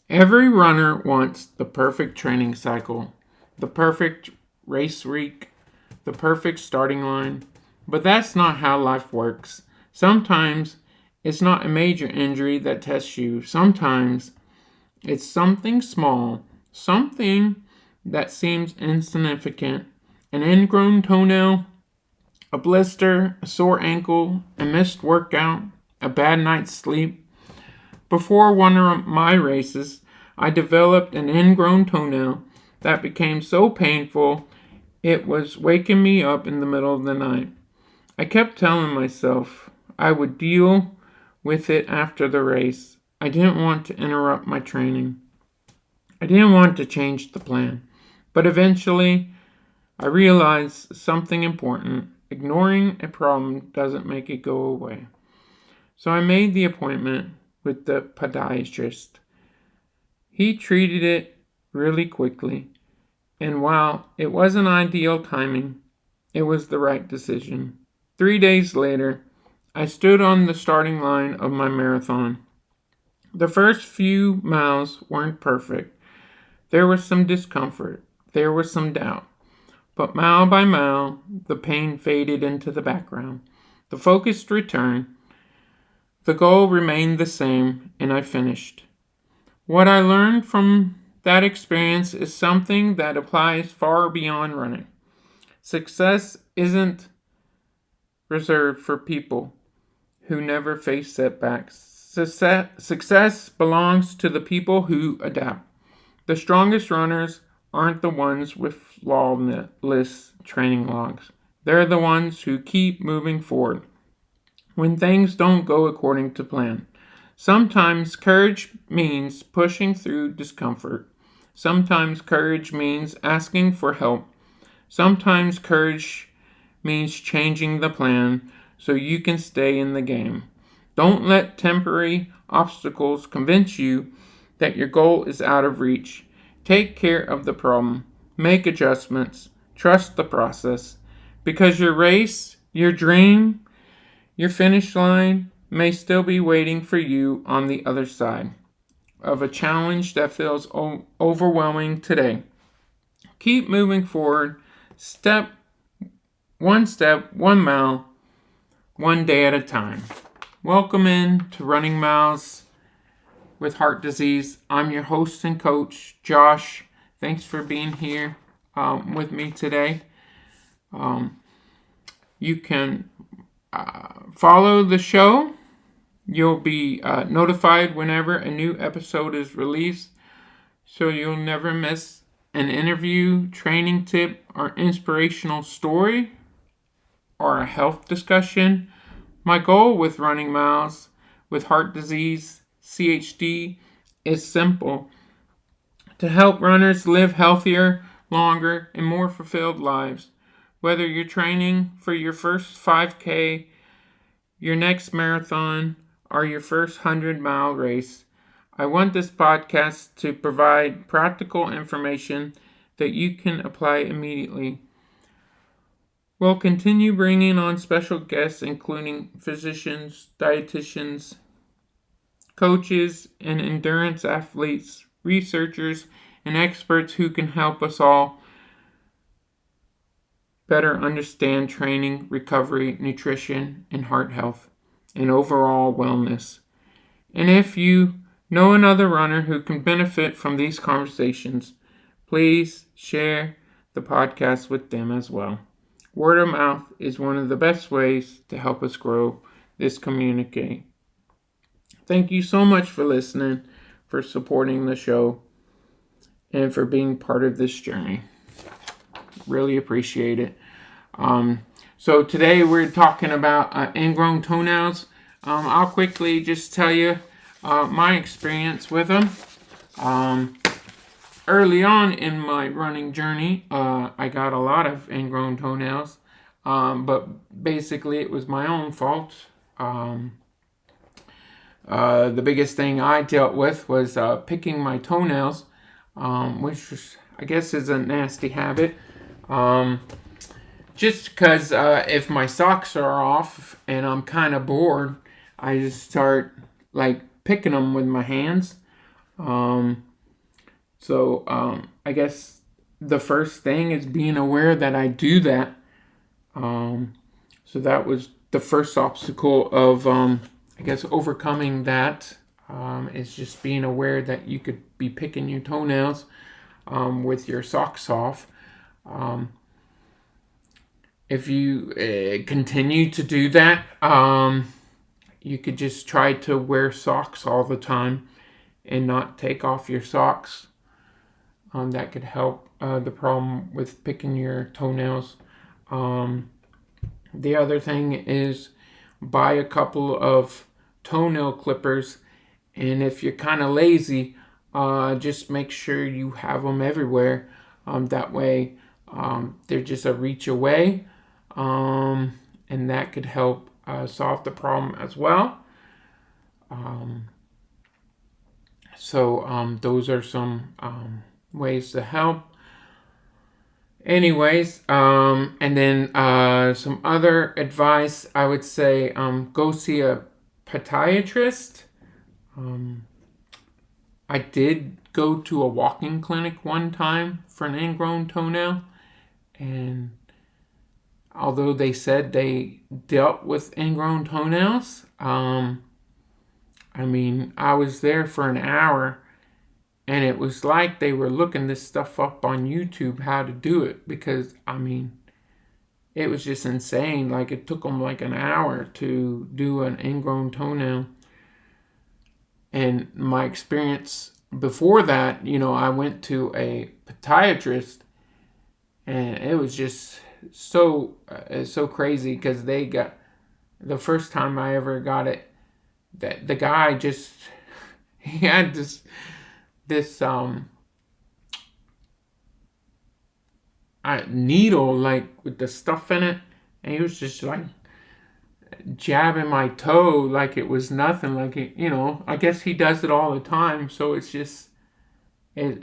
Every runner wants the perfect training cycle, the perfect race week, the perfect starting line, but that's not how life works. Sometimes it's not a major injury that tests you. Sometimes it's something small, something that seems insignificant. An ingrown toenail, a blister, a sore ankle, a missed workout, a bad night's sleep. Before one of my races, I developed an ingrown toenail that became so painful it was waking me up in the middle of the night. I kept telling myself I would deal with it after the race. I didn't want to interrupt my training. I didn't want to change the plan. But eventually, I realized something important. Ignoring a problem doesn't make it go away. So I made the appointment with the podiatrist. He treated it really quickly, and while it wasn't ideal timing, it was the right decision. 3 days later, I stood on the starting line of my marathon. The first few miles weren't perfect. There was some discomfort. There was some doubt. But mile by mile, the pain faded into the background. The focus returned. The goal remained the same, and I finished. What I learned from that experience is something that applies far beyond running. Success isn't reserved for people who never face setbacks. Success belongs to the people who adapt. The strongest runners aren't the ones with flawless training logs. They're the ones who keep moving forward when things don't go according to plan. Sometimes courage means pushing through discomfort. Sometimes courage means asking for help. Sometimes courage means changing the plan so you can stay in the game. Don't let temporary obstacles convince you that your goal is out of reach. Take care of the problem. Make adjustments. Trust the process. Because your race, your dream, your finish line may still be waiting for you on the other side of a challenge that feels overwhelming today. Keep moving forward, step, one mile, one day at a time. Welcome in to Running Miles with Heart Disease. I'm your host and coach, Josh. Thanks for being here with me today. You can follow the show. You'll be notified whenever a new episode is released, so you'll never miss an interview, training tip, or inspirational story, or a health discussion. My goal with Running Miles with Heart Disease CHD is simple: to help runners live healthier, longer, and more fulfilled lives. Whether you're training for your first 5K, your next marathon, or your first 100-mile race, I want this podcast to provide practical information that you can apply immediately. We'll continue bringing on special guests, including physicians, dietitians, coaches, and endurance athletes, researchers, and experts who can help us all better understand training, recovery, nutrition, and heart health, and overall wellness. And if you know another runner who can benefit from these conversations, please share the podcast with them as well. Word of mouth is one of the best ways to help us grow this community. Thank you so much for listening, for supporting the show, and for being part of this journey. Really appreciate it. So today we're talking about ingrown toenails. I'll quickly just tell you my experience with them. Early on in my running journey, I got a lot of ingrown toenails, but basically it was my own fault. The biggest thing I dealt with was picking my toenails, which I guess is a nasty habit. Just because if my socks are off and I'm kind of bored I just start like picking them with my hands. Um, I guess the first thing is being aware that I do that. Um, so that was the first obstacle of, I guess, overcoming that. Is just being aware that you could be picking your toenails with your socks off. Um, if you continue to do that, you could just try to wear socks all the time and not take off your socks. That could help the problem with picking your toenails. Um, the other thing is buy a couple of toenail clippers, and if you're kind of lazy, just make sure you have them everywhere. That way, they're just a reach away, and that could help solve the problem as well. Um, those are some ways to help. Anyways, and then some other advice, I would say go see a podiatrist. Um, I did go to a walking clinic one time for an ingrown toenail, and although they said they dealt with ingrown toenails, I mean, I was there for an hour, and it was like they were looking this stuff up on YouTube how to do it, because I mean, it was just insane. Like, it took them like an hour to do an ingrown toenail. And my experience before that, I went to a podiatrist, and it was just so crazy, because they got, the first time I ever got it, that the guy just, he had this needle, like, with the stuff in it, and he was just like jabbing my toe like it was nothing. Like, I guess he does it all the time, so it's just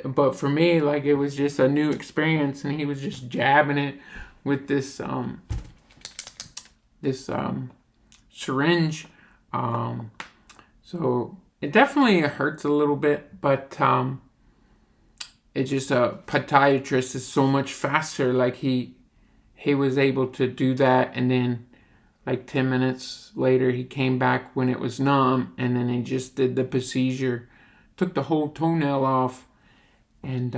but for me, like, it was just a new experience, and he was just jabbing it with this syringe. So it definitely hurts a little bit, but it just, a podiatrist is so much faster. Like, he was able to do that, and then like 10 minutes later he came back when it was numb, and then he just did the procedure, took the whole toenail off, and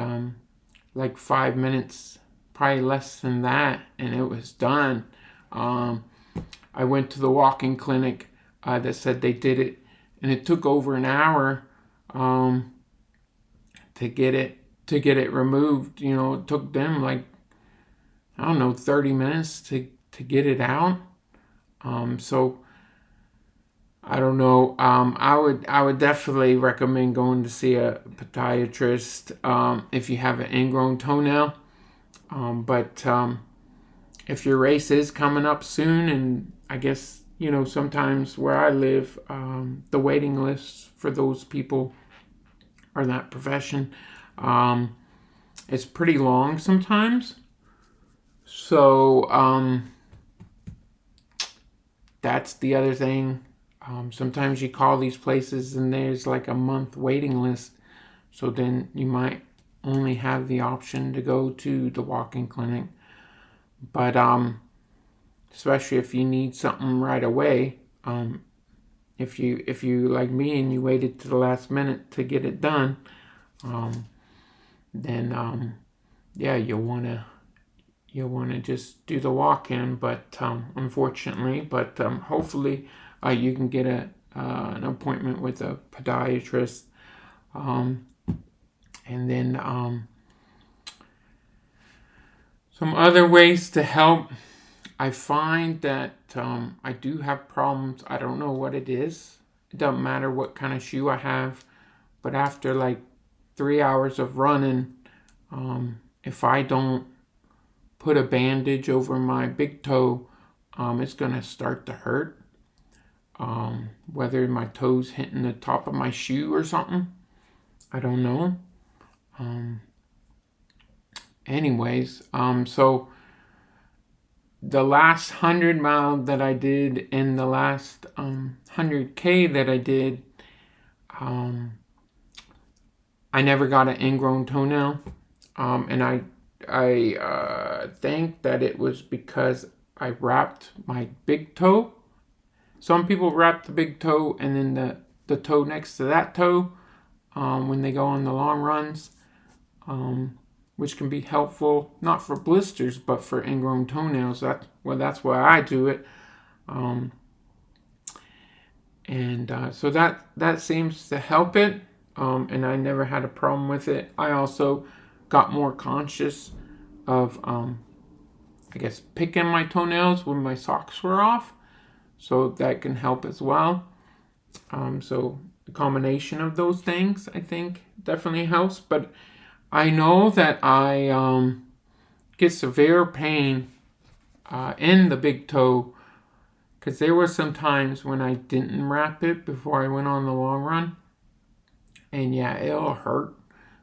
like 5 minutes, probably less than that, and it was done. I went to the walking clinic that said they did it, and it took over an hour to get it removed. It took them like, I don't know, 30 minutes to get it out. So I don't know. I would definitely recommend going to see a podiatrist if you have an ingrown toenail. But if your race is coming up soon, and I guess sometimes where I live, the waiting lists for those people or that profession, it's pretty long sometimes. So that's the other thing. Sometimes you call these places and there's like a month waiting list. So then you might only have the option to go to the walk-in clinic. But especially if you need something right away, if you like me and you waited to the last minute to get it done, then yeah, you'll wanna just do the walk-in. But unfortunately, hopefully you can get an appointment with a podiatrist, and then some other ways to help. I find that I do have problems. I don't know what it is. It doesn't matter what kind of shoe I have, but after like 3 hours of running, if I don't put a bandage over my big toe, it's gonna start to hurt. Whether my toe's hitting the top of my shoe or something, I don't know. Anyways, so the last 100 mile that I did and the last 100K that I did, I never got an ingrown toenail, and I think that it was because I wrapped my big toe. Some people wrap the big toe and then the toe next to that toe when they go on the long runs, which can be helpful, not for blisters, but for ingrown toenails. That's why I do it. So that seems to help it, and I never had a problem with it. I also got more conscious of, I guess, picking my toenails when my socks were off, so that can help as well. So the combination of those things, I think, definitely helps. But I know that I get severe pain in the big toe, because there were some times when I didn't wrap it before I went on the long run, and yeah, it'll hurt.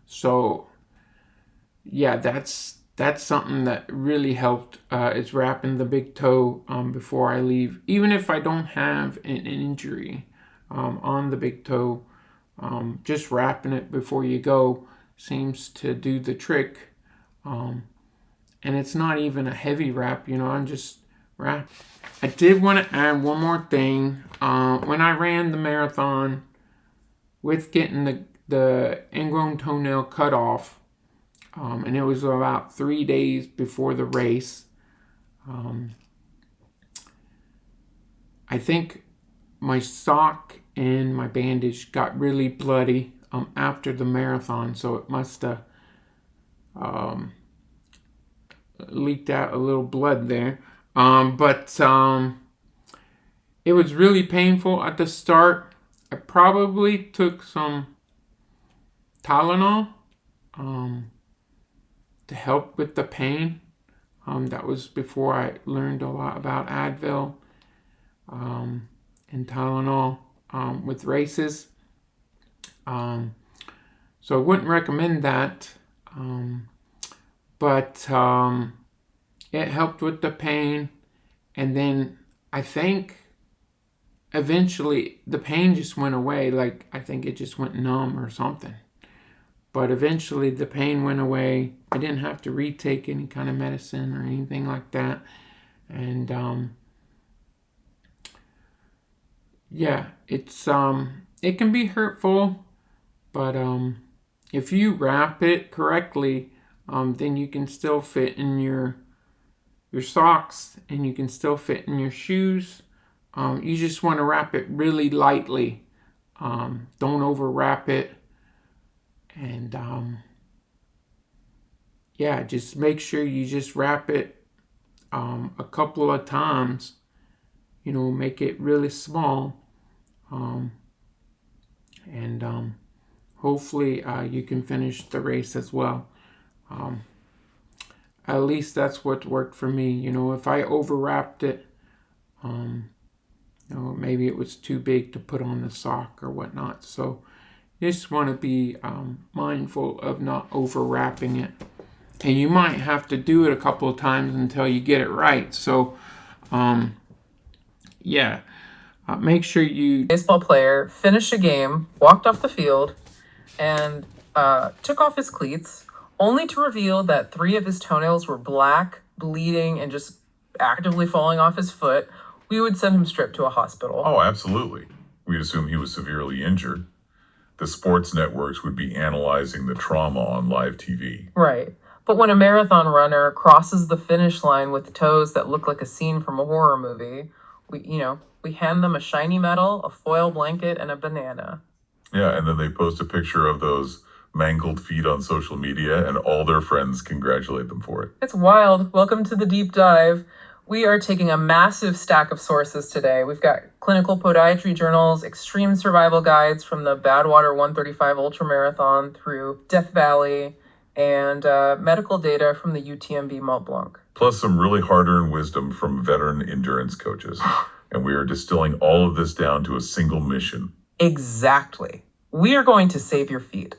So yeah, that's something that really helped, is wrapping the big toe before I leave. Even if I don't have an injury on the big toe, just wrapping it before you go seems to do the trick. And it's not even a heavy wrap, I'm just wrap. I did want to add one more thing. When I ran the marathon with getting the ingrown toenail cut off, and it was about 3 days before the race, I think my sock and my bandage got really bloody after the marathon, so it must have leaked out a little blood there. But it was really painful at the start. I probably took some Tylenol to help with the pain. That was before I learned a lot about Advil and Tylenol with races. So I wouldn't recommend that. But it helped with the pain. And then I think eventually the pain just went away. Like, I think it just went numb or something. But eventually the pain went away. I didn't have to retake any kind of medicine or anything like that. And yeah, it's it can be hurtful, but if you wrap it correctly, then you can still fit in your socks, and you can still fit in your shoes. You just want to wrap it really lightly. Don't over wrap it. And yeah, just make sure you just wrap it a couple of times. Make it really small. And hopefully you can finish the race as well. At least that's what worked for me. If I overwrapped it, maybe it was too big to put on the sock or whatnot. So you just want to be mindful of not overwrapping it. And you might have to do it a couple of times until you get it right. So, yeah. Make sure you... Baseball player finished a game, walked off the field, and took off his cleats, only to reveal that 3 of his toenails were black, bleeding, and just actively falling off his foot. We would send him straight to a hospital. Oh, absolutely. We'd assume he was severely injured. The sports networks would be analyzing the trauma on live TV. Right. But when a marathon runner crosses the finish line with toes that look like a scene from a horror movie, we hand them a shiny medal, a foil blanket, and a banana. Yeah, and then they post a picture of those mangled feet on social media, and all their friends congratulate them for it. It's wild. Welcome to the deep dive. We are taking a massive stack of sources today. We've got clinical podiatry journals, extreme survival guides from the Badwater 135 Ultramarathon through Death Valley, and medical data from the UTMB Mont Blanc. Plus some really hard-earned wisdom from veteran endurance coaches. And we are distilling all of this down to a single mission. Exactly. We are going to save your feet.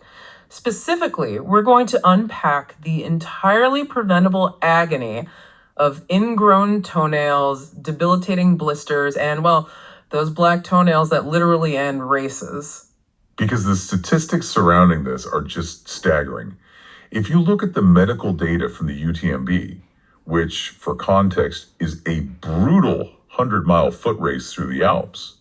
Specifically, we're going to unpack the entirely preventable agony of ingrown toenails, debilitating blisters, and, well, those black toenails that literally end races. Because the statistics surrounding this are just staggering. If you look at the medical data from the UTMB, which, for context, is a brutal 100-mile foot race through the Alps,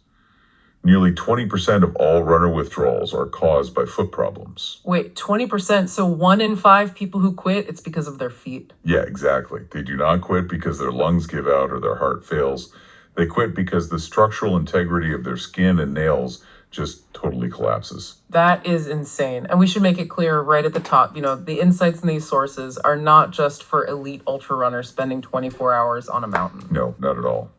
nearly 20% of all runner withdrawals are caused by foot problems. Wait, 20%? So 1 in 5 people who quit, it's because of their feet? Yeah, exactly. They do not quit because their lungs give out or their heart fails. They quit because the structural integrity of their skin and nails just totally collapses. That is insane. And we should make it clear right at the top, the insights in these sources are not just for elite ultra runners spending 24 hours on a mountain. No, not at all.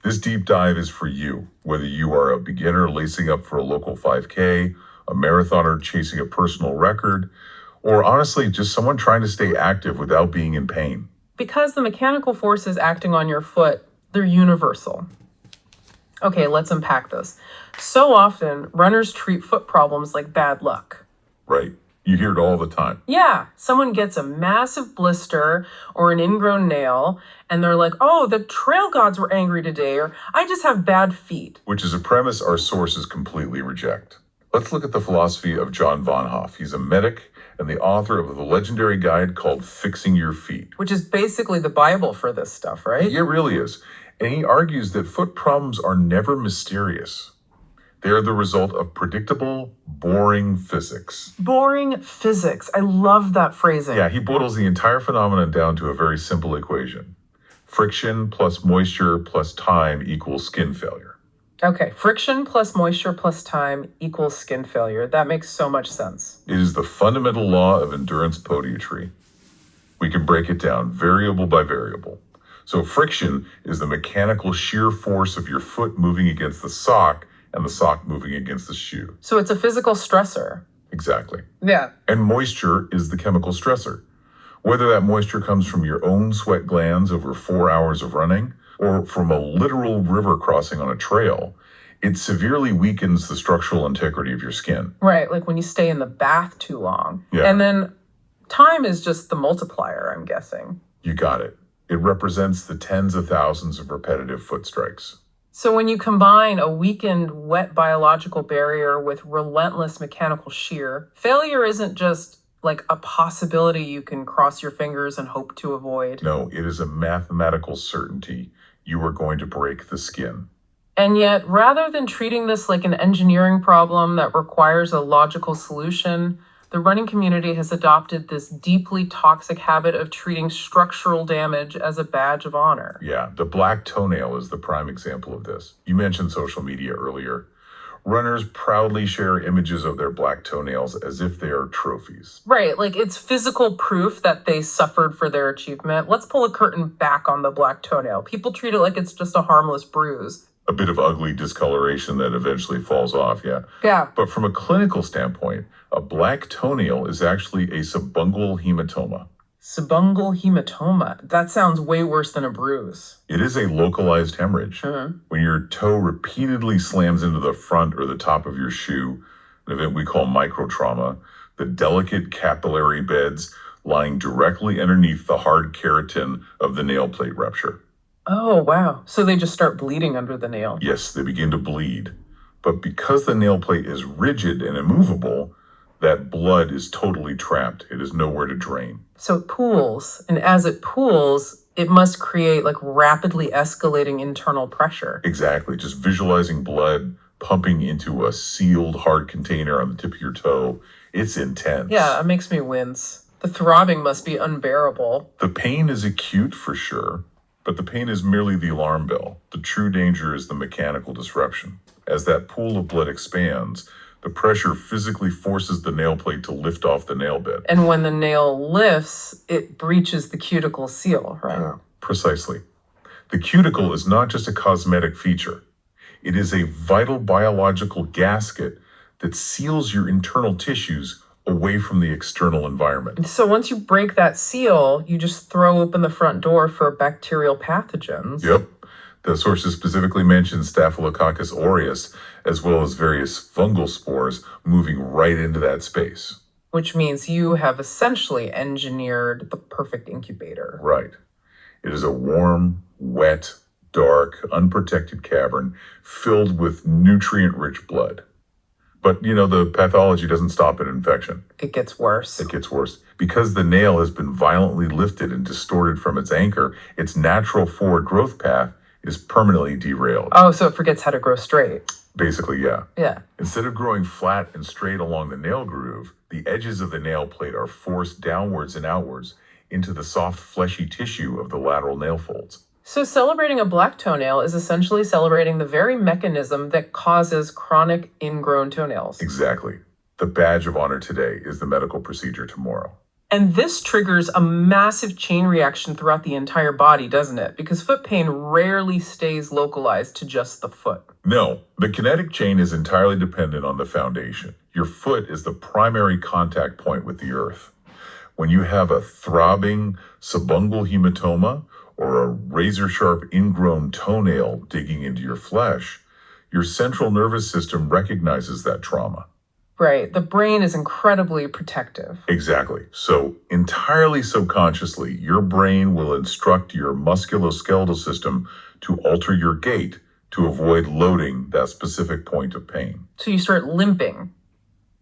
This deep dive is for you, whether you are a beginner lacing up for a local 5K, a marathoner chasing a personal record, or honestly, just someone trying to stay active without being in pain. Because the mechanical forces acting on your foot, they're universal. Okay, let's unpack this. So often, runners treat foot problems like bad luck. Right. You hear it all the time. Yeah, someone gets a massive blister or an ingrown nail, and they're like, oh, the trail gods were angry today, or I just have bad feet. Which is a premise our sources completely reject. Let's look at the philosophy of John Von Hoff. He's a medic and the author of the legendary guide called Fixing Your Feet. Which is basically the Bible for this stuff, right? It really is. And he argues that foot problems are never mysterious. They are the result of predictable, boring physics. Boring physics. I love that phrasing. Yeah, he boils the entire phenomenon down to a very simple equation. Friction plus moisture plus time equals skin failure. Okay, friction plus moisture plus time equals skin failure. That makes so much sense. It is the fundamental law of endurance podiatry. We can break it down variable by variable. So friction is the mechanical shear force of your foot moving against the sock and the sock moving against the shoe. So it's a physical stressor. Exactly. Yeah. And moisture is the chemical stressor. Whether that moisture comes from your own sweat glands over 4 hours of running or from a literal river crossing on a trail, it severely weakens the structural integrity of your skin. Right, like when you stay in the bath too long. Yeah. And then time is just the multiplier, I'm guessing. You got it. It represents the tens of thousands of repetitive foot strikes. So when you combine a weakened, wet biological barrier with relentless mechanical shear, failure isn't just like a possibility you can cross your fingers and hope to avoid. No, it is a mathematical certainty you are going to break the skin. And yet, rather than treating this like an engineering problem that requires a logical solution, the running community has adopted this deeply toxic habit of treating structural damage as a badge of honor. Yeah, the black toenail is the prime example of this. You mentioned social media earlier. Runners proudly share images of their black toenails as if they are trophies. Right, like it's physical proof that they suffered for their achievement. Let's pull a curtain back on the black toenail. People treat it like it's just a harmless bruise. A bit of ugly discoloration that eventually falls off, yeah. Yeah. But from a clinical standpoint, a black toenail is actually a subungual hematoma. Subungual hematoma. That sounds way worse than a bruise. It is a localized hemorrhage. When your toe repeatedly slams into the front or the top of your shoe, an event we call microtrauma, the delicate capillary beds lying directly underneath the hard keratin of the nail plate rupture. Oh, wow. So they just start bleeding under the nail. Yes, they begin to bleed. But because the nail plate is rigid and immovable, that blood is totally trapped. It is nowhere to drain. So it pools. And as it pools, it must create like rapidly escalating internal pressure. Exactly. Just visualizing blood pumping into a sealed hard container on the tip of your toe. It's intense. Yeah, it makes me wince. The throbbing must be unbearable. The pain is acute for sure, but the pain is merely the alarm bell. The true danger is the mechanical disruption. As that pool of blood expands, the pressure physically forces the nail plate to lift off the nail bed. And when the nail lifts, it breaches the cuticle seal, right? Precisely. The cuticle is not just a cosmetic feature. It is a vital biological gasket that seals your internal tissues away from the external environment. So once you break that seal, you just throw open the front door for bacterial pathogens. Yep. The sources specifically mention Staphylococcus aureus, as well as various fungal spores moving right into that space. Which means you have essentially engineered the perfect incubator. Right. It is a warm, wet, dark, unprotected cavern filled with nutrient-rich blood. But, the pathology doesn't stop at infection. It gets worse. It gets worse. Because the nail has been violently lifted and distorted from its anchor, its natural forward growth path is permanently derailed. Oh, so it forgets how to grow straight. Basically, yeah. Yeah. Instead of growing flat and straight along the nail groove, the edges of the nail plate are forced downwards and outwards into the soft, fleshy tissue of the lateral nail folds. So celebrating a black toenail is essentially celebrating the very mechanism that causes chronic ingrown toenails. Exactly. The badge of honor today is the medical procedure tomorrow. And this triggers a massive chain reaction throughout the entire body, doesn't it? Because foot pain rarely stays localized to just the foot. No, the kinetic chain is entirely dependent on the foundation. Your foot is the primary contact point with the earth. When you have a throbbing subungual hematoma or a razor-sharp ingrown toenail digging into your flesh, your central nervous system recognizes that trauma. Right. The brain is incredibly protective. Exactly. So entirely subconsciously, your brain will instruct your musculoskeletal system to alter your gait to avoid loading that specific point of pain. So you start limping,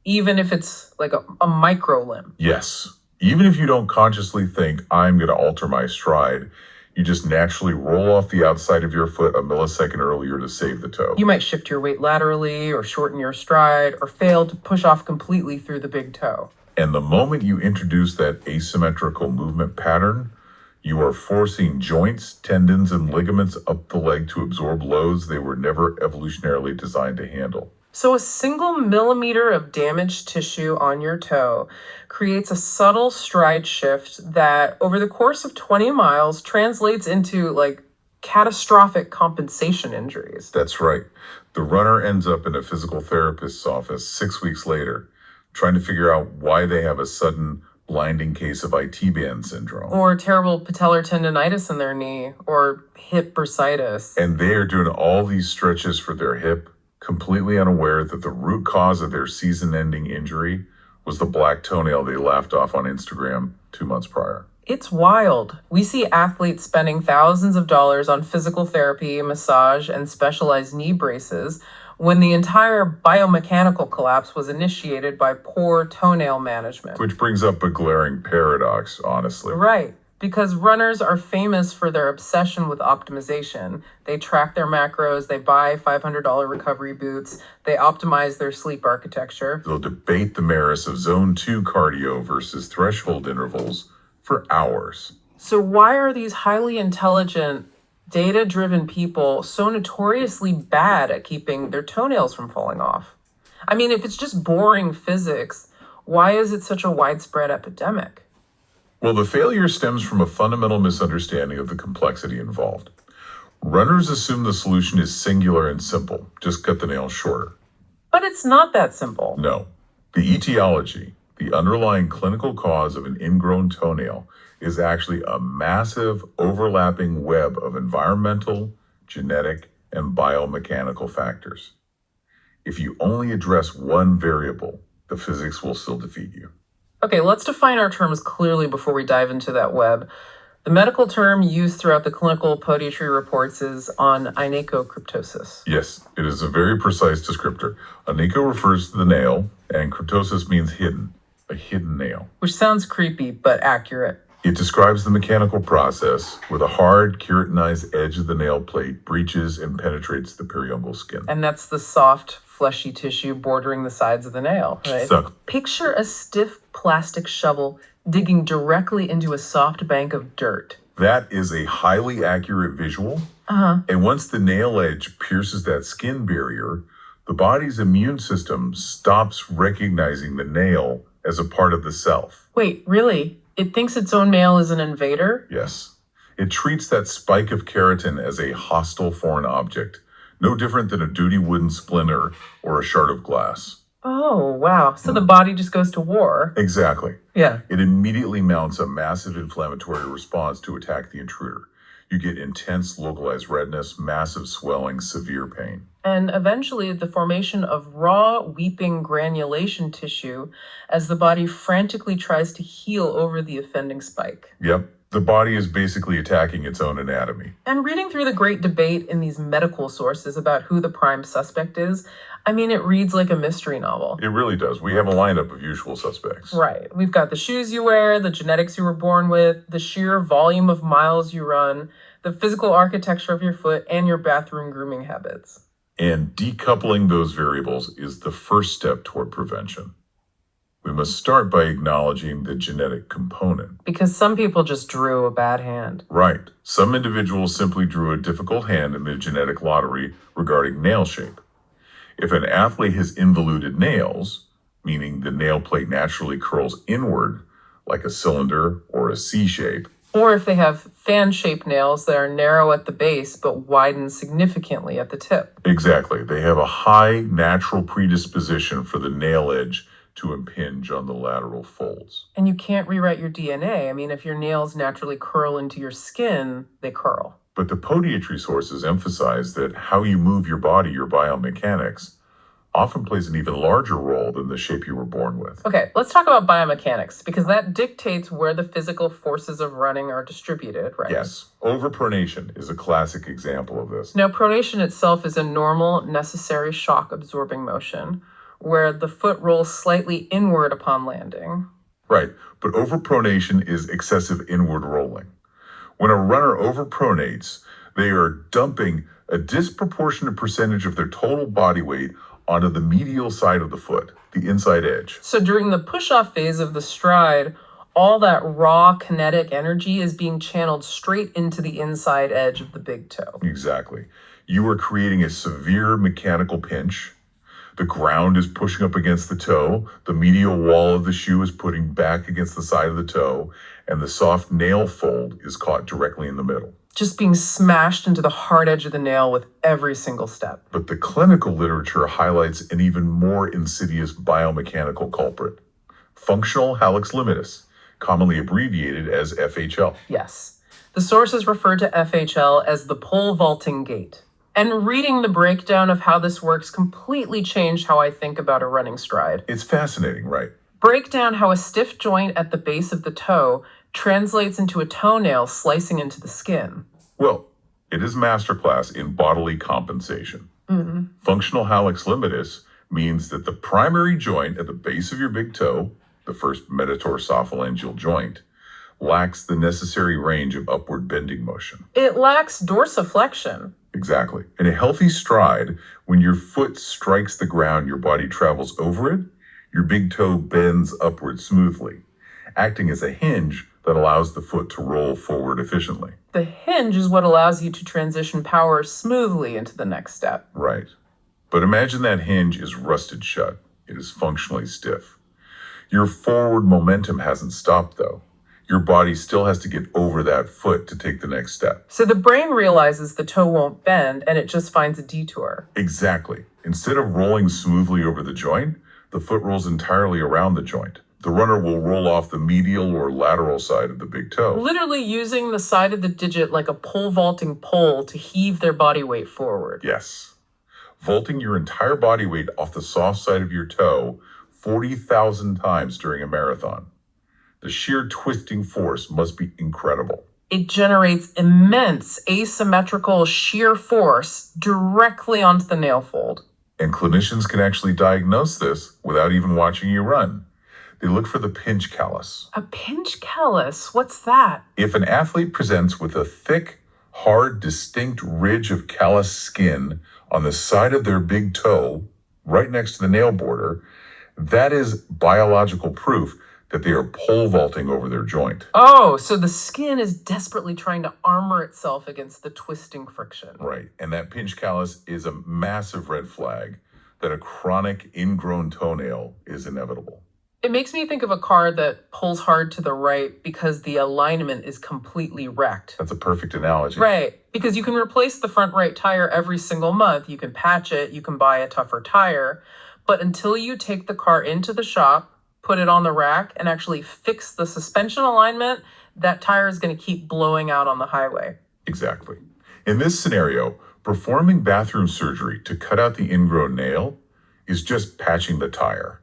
even if it's like a micro limp. Yes. Even if you don't consciously think, I'm going to alter my stride, you just naturally roll off the outside of your foot a millisecond earlier to save the toe. You might shift your weight laterally or shorten your stride or fail to push off completely through the big toe. And the moment you introduce that asymmetrical movement pattern, you are forcing joints, tendons, and ligaments up the leg to absorb loads they were never evolutionarily designed to handle. So a single millimeter of damaged tissue on your toe creates a subtle stride shift that over the course of 20 miles translates into catastrophic compensation injuries. That's right. The runner ends up in a physical therapist's office 6 weeks later, trying to figure out why they have a sudden blinding case of IT band syndrome. Or terrible patellar tendonitis in their knee, or hip bursitis. And they are doing all these stretches for their hip, completely unaware that the root cause of their season-ending injury was the black toenail they laughed off on Instagram 2 months prior. It's wild. We see athletes spending thousands of dollars on physical therapy, massage, and specialized knee braces when the entire biomechanical collapse was initiated by poor toenail management. Which brings up a glaring paradox, honestly. Right. Because runners are famous for their obsession with optimization. They track their macros, they buy $500 recovery boots, they optimize their sleep architecture. They'll debate the merits of zone 2 cardio versus threshold intervals for hours. So why are these highly intelligent, data-driven people so notoriously bad at keeping their toenails from falling off? I mean, if it's just boring physics, why is it such a widespread epidemic? Well, the failure stems from a fundamental misunderstanding of the complexity involved. Runners assume the solution is singular and simple. Just cut the nail shorter. But it's not that simple. No. The etiology, the underlying clinical cause of an ingrown toenail, is actually a massive overlapping web of environmental, genetic, and biomechanical factors. If you only address one variable, the physics will still defeat you. Okay, let's define our terms clearly before we dive into that web. The medical term used throughout the clinical podiatry reports is on onychocryptosis. Yes, it is a very precise descriptor. Onycho refers to the nail, and cryptosis means hidden, a hidden nail. Which sounds creepy, but accurate. It describes the mechanical process where the hard, keratinized edge of the nail plate breaches and penetrates the periungual skin. And that's the soft, fleshy tissue bordering the sides of the nail, right? So, picture a stiff plastic shovel digging directly into a soft bank of dirt. that is a highly accurate visual. And once the nail edge pierces that skin barrier, the body's immune system stops recognizing the nail as a part of the self. Wait, really? It thinks its own nail is an invader? Yes. It treats that spike of keratin as a hostile foreign object, no different than a duty wooden splinter or a shard of glass. Oh, wow. So the body just goes to war. Exactly. Yeah. It immediately mounts a massive inflammatory response to attack the intruder. You get intense localized redness, massive swelling, severe pain. And eventually the formation of raw, weeping granulation tissue as the body frantically tries to heal over the offending spike. Yep. The body is basically attacking its own anatomy. And reading through the great debate in these medical sources about who the prime suspect is, I mean, it reads like a mystery novel. It really does. We have a lineup of usual suspects. Right. We've got the shoes you wear, the genetics you were born with, the sheer volume of miles you run, the physical architecture of your foot, and your bathroom grooming habits. And decoupling those variables is the first step toward prevention. We must start by acknowledging the genetic component. Because some people just drew a bad hand. Right. Some individuals simply drew a difficult hand in the genetic lottery regarding nail shape. If an athlete has involuted nails, meaning the nail plate naturally curls inward, like a cylinder or a C shape, or if they have fan-shaped nails that are narrow at the base but widen significantly at the tip. Exactly. They have a high natural predisposition for the nail edge to impinge on the lateral folds. And you can't rewrite your DNA. I mean, if your nails naturally curl into your skin, they curl. But the podiatry sources emphasize that how you move your body, your biomechanics, often plays an even larger role than the shape you were born with. Okay, let's talk about biomechanics, because that dictates where the physical forces of running are distributed, right? Yes. Overpronation is a classic example of this. Now, pronation itself is a normal, necessary shock-absorbing motion, where the foot rolls slightly inward upon landing. Right, but overpronation is excessive inward rolling. When a runner overpronates, they are dumping a disproportionate percentage of their total body weight onto the medial side of the foot, the inside edge. So during the push-off phase of the stride, all that raw kinetic energy is being channeled straight into the inside edge of the big toe. Exactly. You are creating a severe mechanical pinch. The ground is pushing up against the toe, the medial wall of the shoe is putting back against the side of the toe, and the soft nail fold is caught directly in the middle. Just being smashed into the hard edge of the nail with every single step. But the clinical literature highlights an even more insidious biomechanical culprit, functional hallux limitus, commonly abbreviated as FHL. Yes. The sources refer to FHL as the pole vaulting gait. And reading the breakdown of how this works completely changed how I think about a running stride. It's fascinating, right? Break down how a stiff joint at the base of the toe translates into a toenail slicing into the skin. Well, it is masterclass in bodily compensation. Functional hallux limitus means that the primary joint at the base of your big toe, the first metatarsophalangeal joint, lacks the necessary range of upward bending motion. It lacks dorsiflexion. Exactly. In a healthy stride, when your foot strikes the ground, your body travels over it, your big toe bends upward smoothly, acting as a hinge that allows the foot to roll forward efficiently. The hinge is what allows you to transition power smoothly into the next step. Right. But imagine that hinge is rusted shut. It is functionally stiff. Your forward momentum hasn't stopped, though. Your body still has to get over that foot to take the next step. So the brain realizes the toe won't bend and it just finds a detour. Exactly. Instead of rolling smoothly over the joint, the foot rolls entirely around the joint. The runner will roll off the medial or lateral side of the big toe. Literally using the side of the digit like a pole vaulting pole to heave their body weight forward. Yes. Vaulting your entire body weight off the soft side of your toe 40,000 times during a marathon. The sheer twisting force must be incredible. It generates immense asymmetrical shear force directly onto the nail fold. And clinicians can actually diagnose this without even watching you run. They look for the pinch callus. A pinch callus? What's that? If an athlete presents with a thick, hard, distinct ridge of callus skin on the side of their big toe, right next to the nail border, that is biological proof that they are pole vaulting over their joint. Oh, so the skin is desperately trying to armor itself against the twisting friction. Right, and that pinch callus is a massive red flag that a chronic ingrown toenail is inevitable. It makes me think of a car that pulls hard to the right because the alignment is completely wrecked. That's a perfect analogy. Right, because you can replace the front right tire every single month. You can patch it, you can buy a tougher tire, but until you take the car into the shop, put it on the rack, and actually fix the suspension alignment, that tire is going to keep blowing out on the highway. Exactly. In this scenario, performing bathroom surgery to cut out the ingrown nail is just patching the tire.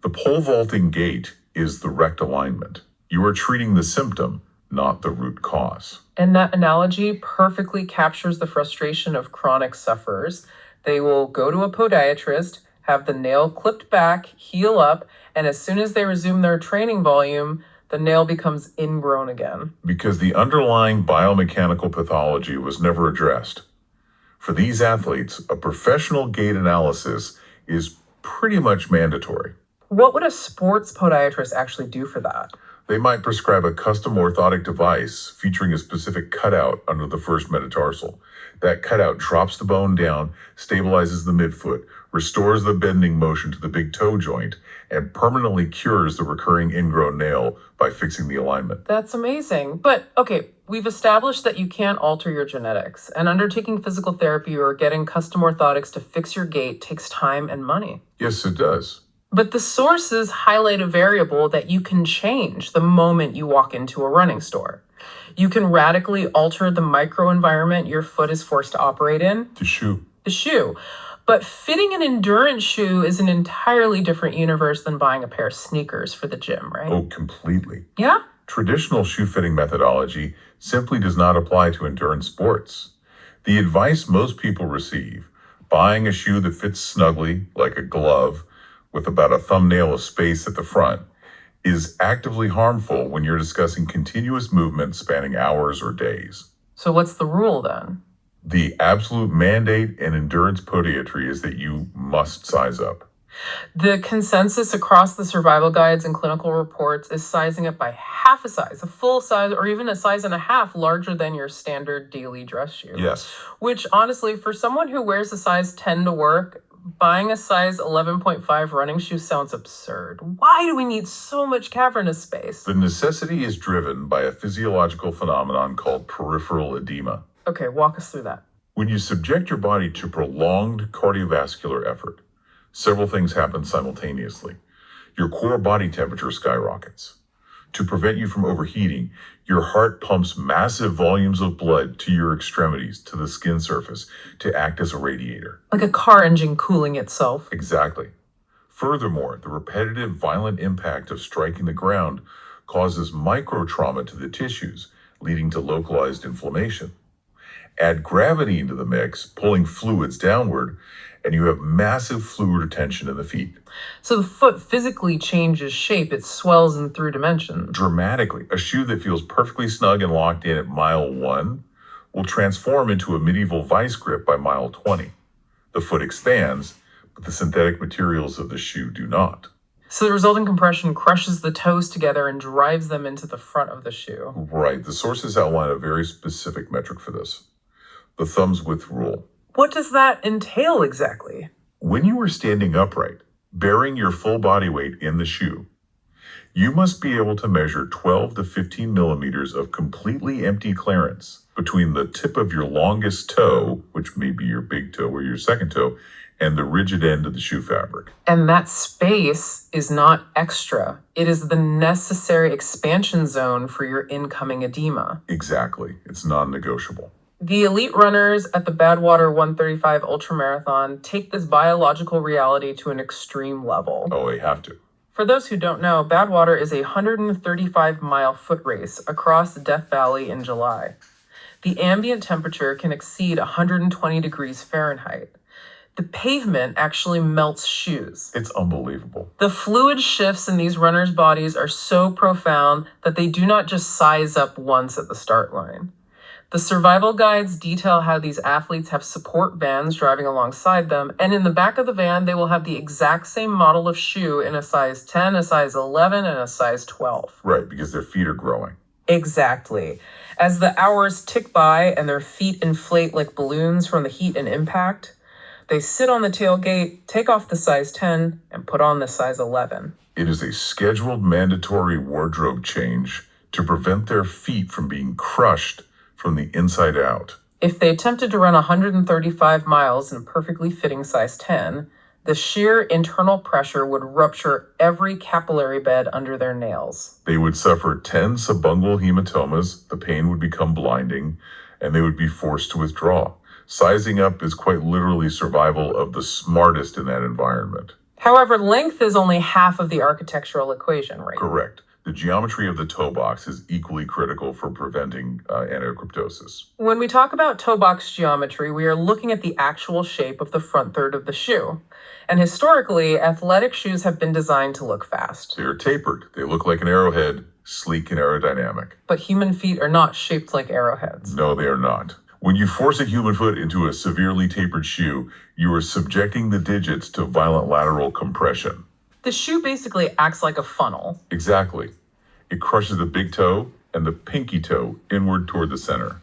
The pole vaulting gait is the wrecked alignment. You are treating the symptom, not the root cause. And that analogy perfectly captures the frustration of chronic sufferers. They will go to a podiatrist, have the nail clipped back, heal up, and as soon as they resume their training volume, the nail becomes ingrown again. Because the underlying biomechanical pathology was never addressed. For these athletes, a professional gait analysis is pretty much mandatory. What would a sports podiatrist actually do for that? They might prescribe a custom orthotic device featuring a specific cutout under the first metatarsal. That cutout drops the bone down, stabilizes the midfoot, restores the bending motion to the big toe joint, and permanently cures the recurring ingrown nail by fixing the alignment. That's amazing. But okay, we've established that you can't alter your genetics, and undertaking physical therapy or getting custom orthotics to fix your gait takes time and money. Yes, it does. But the sources highlight a variable that you can change the moment you walk into a running store. You can radically alter the microenvironment your foot is forced to operate in. The shoe. But fitting an endurance shoe is an entirely different universe than buying a pair of sneakers for the gym, right? Oh, completely. Yeah? Traditional shoe fitting methodology simply does not apply to endurance sports. The advice most people receive, buying a shoe that fits snugly, like a glove, with about a thumbnail of space at the front, is actively harmful when you're discussing continuous movement spanning hours or days. So what's the rule then? The absolute mandate in endurance podiatry is that you must size up. The consensus across the survival guides and clinical reports is sizing up by half a size, a full size, or even a size and a half larger than your standard daily dress shoe. Yes. Which honestly, for someone who wears a size 10 to work, buying a size 11.5 running shoe sounds absurd. Why do we need so much cavernous space? The necessity is driven by a physiological phenomenon called peripheral edema. Okay, walk us through that. When you subject your body to prolonged cardiovascular effort, several things happen simultaneously. Your core body temperature skyrockets. To prevent you from overheating, your heart pumps massive volumes of blood to your extremities, to the skin surface, to act as a radiator. Like a car engine cooling itself. Exactly. Furthermore, the repetitive violent impact of striking the ground causes micro-trauma to the tissues, leading to localized inflammation. Add gravity into the mix, pulling fluids downward, and you have massive fluid retention in the feet. So the foot physically changes shape. It swells in through dimensions. Dramatically. A shoe that feels perfectly snug and locked in at mile 1 will transform into a medieval vice grip by mile 20. The foot expands, but the synthetic materials of the shoe do not. So the resulting compression crushes the toes together and drives them into the front of the shoe. Right. The sources outline a very specific metric for this. The thumb's width rule. What does that entail exactly? When you are standing upright, bearing your full body weight in the shoe, you must be able to measure 12 to 15 millimeters of completely empty clearance between the tip of your longest toe, which may be your big toe or your second toe, and the rigid end of the shoe fabric. And that space is not extra. It is the necessary expansion zone for your incoming edema. Exactly. It's non-negotiable. The elite runners at the Badwater 135 ultramarathon take this biological reality to an extreme level. Oh, they have to. For those who don't know, Badwater is a 135-mile foot race across Death Valley in July. The ambient temperature can exceed 120 degrees Fahrenheit. The pavement actually melts shoes. It's unbelievable. The fluid shifts in these runners' bodies are so profound that they do not just size up once at the start line. The survival guides detail how these athletes have support vans driving alongside them, and in the back of the van, they will have the exact same model of shoe in a size 10, a size 11, and a size 12. Right, because their feet are growing. Exactly. As the hours tick by and their feet inflate like balloons from the heat and impact, they sit on the tailgate, take off the size 10, and put on the size 11. It is a scheduled mandatory wardrobe change to prevent their feet from being crushed from the inside out. If they attempted to run 135 miles in a perfectly fitting size 10, the sheer internal pressure would rupture every capillary bed under their nails. They would suffer 10 subungual hematomas, the pain would become blinding, and they would be forced to withdraw. Sizing up is quite literally survival of the smartest in that environment. However, length is only half of the architectural equation, right? Correct. The geometry of the toe box is equally critical for preventing anacryptosis. When we talk about toe box geometry, we are looking at the actual shape of the front third of the shoe. And historically, athletic shoes have been designed to look fast. They're tapered. They look like an arrowhead, sleek and aerodynamic. But human feet are not shaped like arrowheads. No, they are not. When you force a human foot into a severely tapered shoe, you are subjecting the digits to violent lateral compression. The shoe basically acts like a funnel. Exactly. It crushes the big toe and the pinky toe inward toward the center.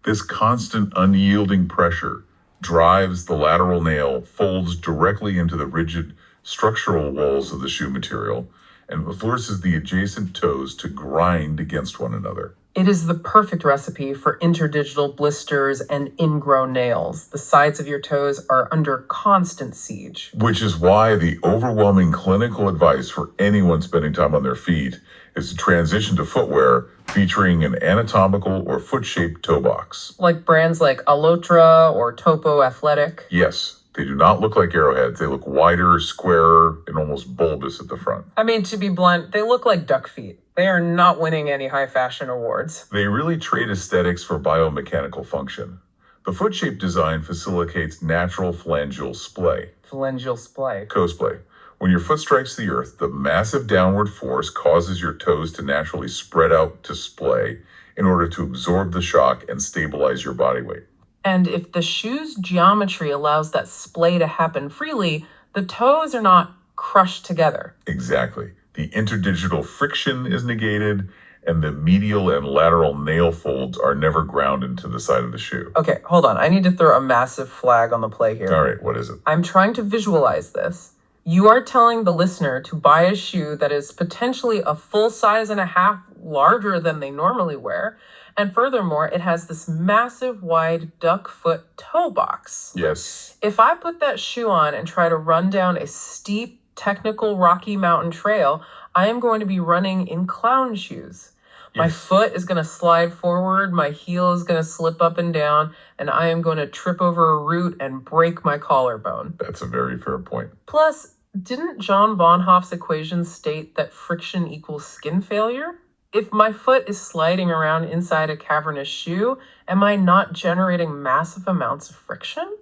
This constant unyielding pressure drives the lateral nail, folds directly into the rigid structural walls of the shoe material, and forces the adjacent toes to grind against one another. It is the perfect recipe for interdigital blisters and ingrown nails. The sides of your toes are under constant siege. Which is why the overwhelming clinical advice for anyone spending time on their feet is to transition to footwear featuring an anatomical or foot-shaped toe box. Like brands like Allotra or Topo Athletic. Yes, they do not look like arrowheads. They look wider, squarer, and almost bulbous at the front. I mean, to be blunt, they look like duck feet. They are not winning any high fashion awards. They really trade aesthetics for biomechanical function. The foot-shaped design facilitates natural phalangeal splay. Phalangeal splay. Cosplay. When your foot strikes the earth, the massive downward force causes your toes to naturally spread out to splay in order to absorb the shock and stabilize your body weight. And if the shoe's geometry allows that splay to happen freely, the toes are not crushed together. Exactly. The interdigital friction is negated, and the medial and lateral nail folds are never ground into the side of the shoe. Okay, hold on. I need to throw a massive flag on the play here. All right, what is it? I'm trying to visualize this. You are telling the listener to buy a shoe that is potentially a full size and a half larger than they normally wear. And furthermore, it has this massive wide duck foot toe box. Yes. If I put that shoe on and try to run down a steep, technical Rocky Mountain trail, I am going to be running in clown shoes. My foot is going to slide forward, my heel is going to slip up and down, and I am going to trip over a root and break my collarbone. That's a very fair point. Plus, didn't John Bonhoeff's equation state that friction equals skin failure? If my foot is sliding around inside a cavernous shoe, am I not generating massive amounts of friction?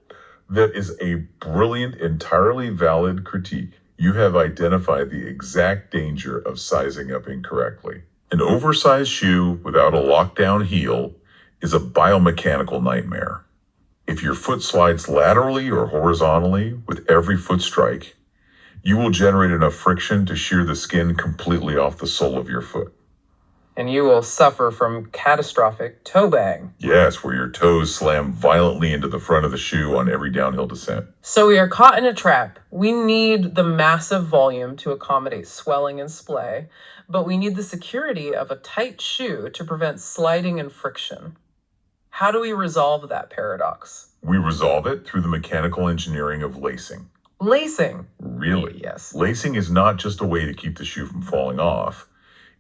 That is a brilliant, entirely valid critique. You have identified the exact danger of sizing up incorrectly. An oversized shoe without a lockdown heel is a biomechanical nightmare. If your foot slides laterally or horizontally with every foot strike, you will generate enough friction to shear the skin completely off the sole of your foot. And you will suffer from catastrophic toe bang. Yes, where your toes slam violently into the front of the shoe on every downhill descent. So we are caught in a trap. We need the massive volume to accommodate swelling and splay, but we need the security of a tight shoe to prevent sliding and friction. How do we resolve that paradox? We resolve it through the mechanical engineering of lacing. Lacing. Really? Yes. Lacing is not just a way to keep the shoe from falling off.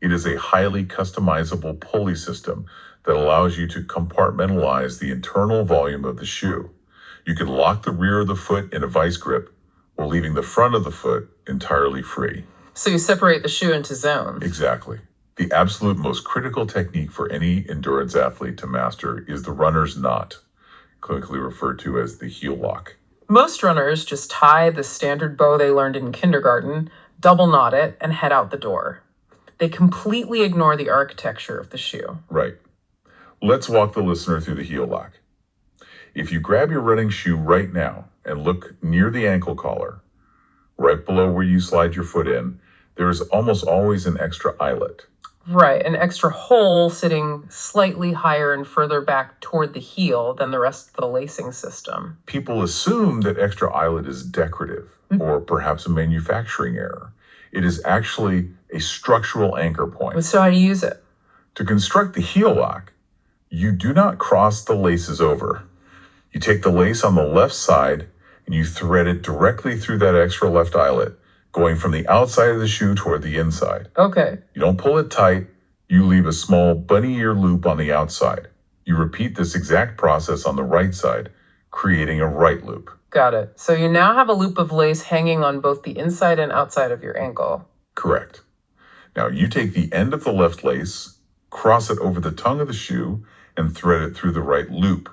It is a highly customizable pulley system that allows you to compartmentalize the internal volume of the shoe. You can lock the rear of the foot in a vice grip while leaving the front of the foot entirely free. So you separate the shoe into zones. Exactly. The absolute most critical technique for any endurance athlete to master is the runner's knot, clinically referred to as the heel lock. Most runners just tie the standard bow they learned in kindergarten, double knot it, and head out the door. They completely ignore the architecture of the shoe. Right. Let's walk the listener through the heel lock. If you grab your running shoe right now and look near the ankle collar, right below where you slide your foot in, there is almost always an extra eyelet. Right, an extra hole sitting slightly higher and further back toward the heel than the rest of the lacing system. People assume that extra eyelet is decorative or perhaps a manufacturing error. It is actually a structural anchor point. So how do you use it? To construct the heel lock, you do not cross the laces over. You take the lace on the left side and you thread it directly through that extra left eyelet, going from the outside of the shoe toward the inside. Okay. You don't pull it tight. You leave a small bunny ear loop on the outside. You repeat this exact process on the right side, creating a right loop. Got it. So you now have a loop of lace hanging on both the inside and outside of your ankle. Correct. Now, you take the end of the left lace, cross it over the tongue of the shoe, and thread it through the right loop.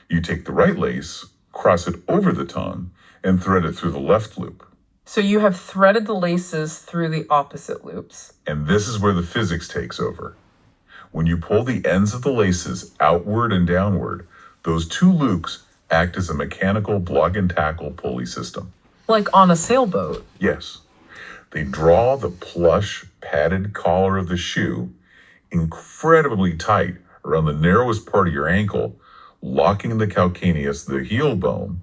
You take the right lace, cross it over the tongue, and thread it through the left loop. So you have threaded the laces through the opposite loops. And this is where the physics takes over. When you pull the ends of the laces outward and downward, those two loops act as a mechanical block and tackle pulley system. Like on a sailboat. Yes. They draw the plush, padded collar of the shoe incredibly tight around the narrowest part of your ankle, locking the calcaneus, the heel bone,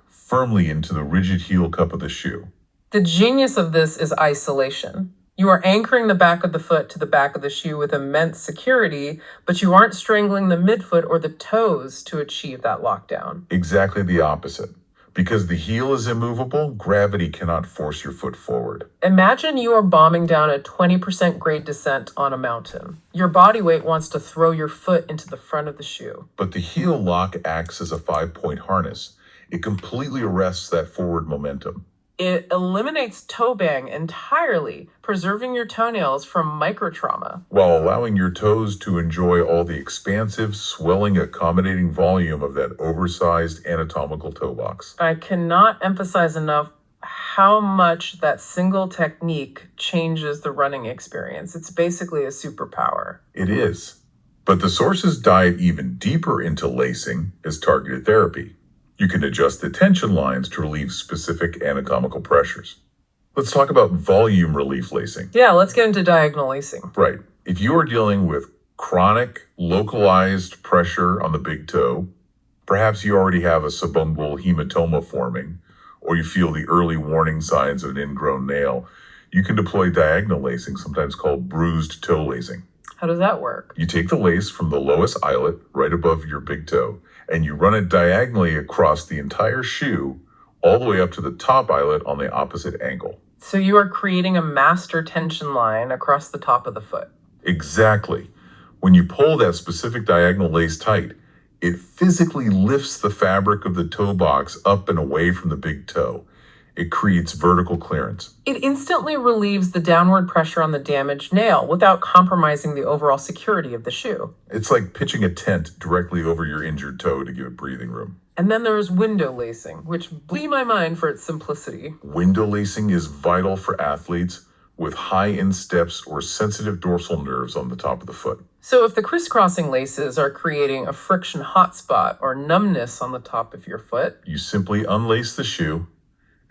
firmly into the rigid heel cup of the shoe. The genius of this is isolation. You are anchoring the back of the foot to the back of the shoe with immense security, but you aren't strangling the midfoot or the toes to achieve that lockdown. Exactly the opposite. Because the heel is immovable, gravity cannot force your foot forward. Imagine you are bombing down a 20% grade descent on a mountain. Your body weight wants to throw your foot into the front of the shoe. But the heel lock acts as a 5-point harness. It completely arrests that forward momentum. It eliminates toe bang entirely, preserving your toenails from microtrauma. While allowing your toes to enjoy all the expansive, swelling, accommodating volume of that oversized anatomical toe box. I cannot emphasize enough how much that single technique changes the running experience. It's basically a superpower. It is. But the sources dive even deeper into lacing as targeted therapy. You can adjust the tension lines to relieve specific anatomical pressures. Let's talk about volume relief lacing. Yeah, let's get into diagonal lacing. Right. If you are dealing with chronic, localized pressure on the big toe, perhaps you already have a subungual hematoma forming, or you feel the early warning signs of an ingrown nail, you can deploy diagonal lacing, sometimes called bruised toe lacing. How does that work? You take the lace from the lowest eyelet, right above your big toe, and you run it diagonally across the entire shoe, all the way up to the top eyelet on the opposite ankle. So you are creating a master tension line across the top of the foot. Exactly. When you pull that specific diagonal lace tight, it physically lifts the fabric of the toe box up and away from the big toe. It creates vertical clearance. It instantly relieves the downward pressure on the damaged nail without compromising the overall security of the shoe. It's like pitching a tent directly over your injured toe to give it breathing room. And then there's window lacing, which blew my mind for its simplicity. Window lacing is vital for athletes with high insteps or sensitive dorsal nerves on the top of the foot. So if the crisscrossing laces are creating a friction hotspot or numbness on the top of your foot, you simply unlace the shoe,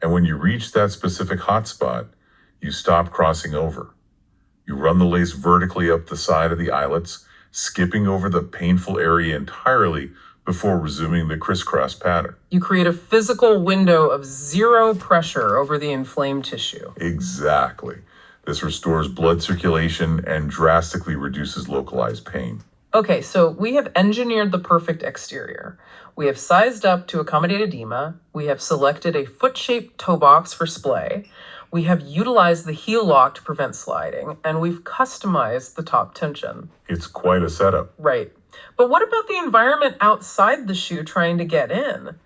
and when you reach that specific hotspot, you stop crossing over. You run the lace vertically up the side of the eyelets, skipping over the painful area entirely before resuming the crisscross pattern. You create a physical window of zero pressure over the inflamed tissue. Exactly. This restores blood circulation and drastically reduces localized pain. Okay, so we have engineered the perfect exterior. We have sized up to accommodate edema. We have selected a foot-shaped toe box for splay. We have utilized the heel lock to prevent sliding, and we've customized the top tension. It's quite a setup. Right. But what about the environment outside the shoe trying to get in?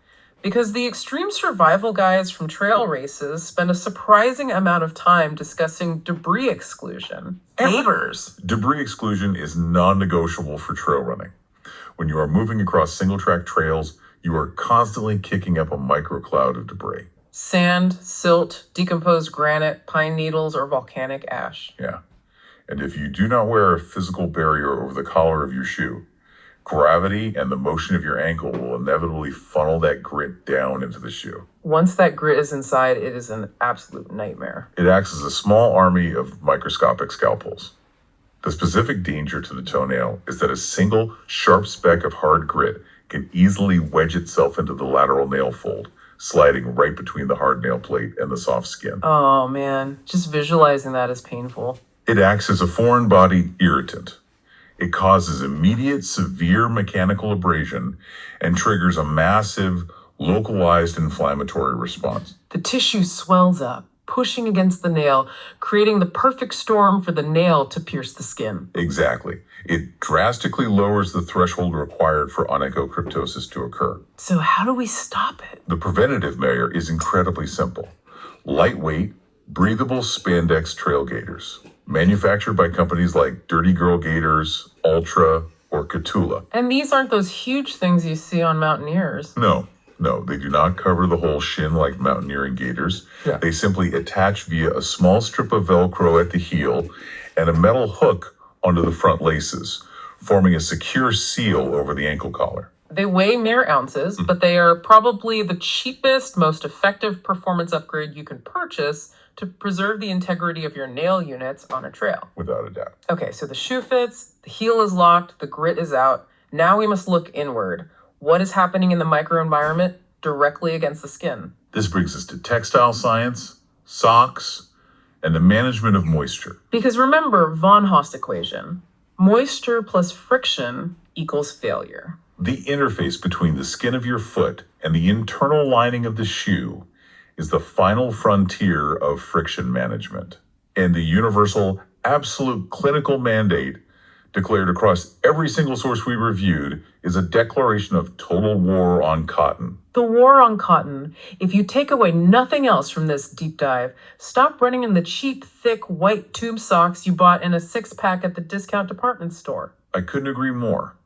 Because the extreme survival guys from trail races spend a surprising amount of time discussing debris exclusion. Pavers. Debris exclusion is non-negotiable for trail running. When you are moving across single-track trails, you are constantly kicking up a microcloud of debris. Sand, silt, decomposed granite, pine needles, or volcanic ash. Yeah. And if you do not wear a physical barrier over the collar of your shoe, gravity and the motion of your ankle will inevitably funnel that grit down into the shoe. Once that grit is inside, it is an absolute nightmare. It acts as a small army of microscopic scalpels. The specific danger to the toenail is that a single sharp speck of hard grit can easily wedge itself into the lateral nail fold, sliding right between the hard nail plate and the soft skin. Oh man, just visualizing that is painful. It acts as a foreign body irritant. It causes immediate, severe mechanical abrasion and triggers a massive, localized inflammatory response. The tissue swells up, pushing against the nail, creating the perfect storm for the nail to pierce the skin. Exactly. It drastically lowers the threshold required for onychocryptosis to occur. So how do we stop it? The preventative measure is incredibly simple. Lightweight, breathable spandex trail gaiters. manufactured by companies like Dirty Girl Gators, Ultra, or Catula. And these aren't those huge things you see on mountaineers. No, they do not cover the whole shin like mountaineering gaiters. Yeah. They simply attach via a small strip of Velcro at the heel and a metal hook onto the front laces, forming a secure seal over the ankle collar. They weigh mere ounces, but they are probably the cheapest, most effective performance upgrade you can purchase to preserve the integrity of your nail units on a trail. Without a doubt. Okay, so the shoe fits, the heel is locked, the grit is out. Now we must look inward. What is happening in the microenvironment directly against the skin? This brings us to textile science, socks, and the management of moisture. Because remember Von Haast equation. Moisture plus friction equals failure. The interface between the skin of your foot and the internal lining of the shoe is the final frontier of friction management. And the universal, absolute clinical mandate declared across every single source we reviewed is a declaration of total war on cotton. The war on cotton. If you take away nothing else from this deep dive, stop running in the cheap, thick, white tube socks you bought in a 6-pack at the discount department store. I couldn't agree more.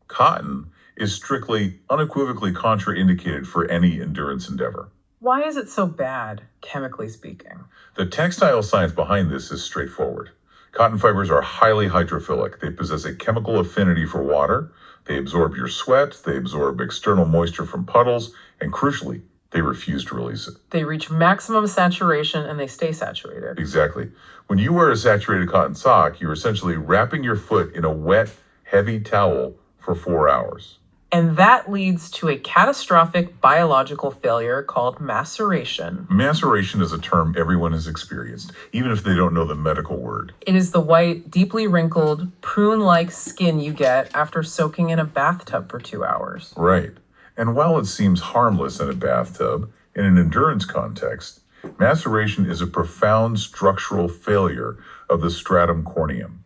Cotton is strictly, unequivocally contraindicated for any endurance endeavor. Why is it so bad, chemically speaking? The textile science behind this is straightforward. Cotton fibers are highly hydrophilic. They possess a chemical affinity for water. They absorb your sweat. They absorb external moisture from puddles. And crucially, they refuse to release it. They reach maximum saturation and they stay saturated. Exactly. When you wear a saturated cotton sock, you're essentially wrapping your foot in a wet, heavy towel for 4 hours. And that leads to a catastrophic biological failure called maceration. Maceration is a term everyone has experienced, even if they don't know the medical word. It is the white, deeply wrinkled, prune-like skin you get after soaking in a bathtub for 2 hours. Right. And while it seems harmless in a bathtub, in an endurance context, maceration is a profound structural failure of the stratum corneum,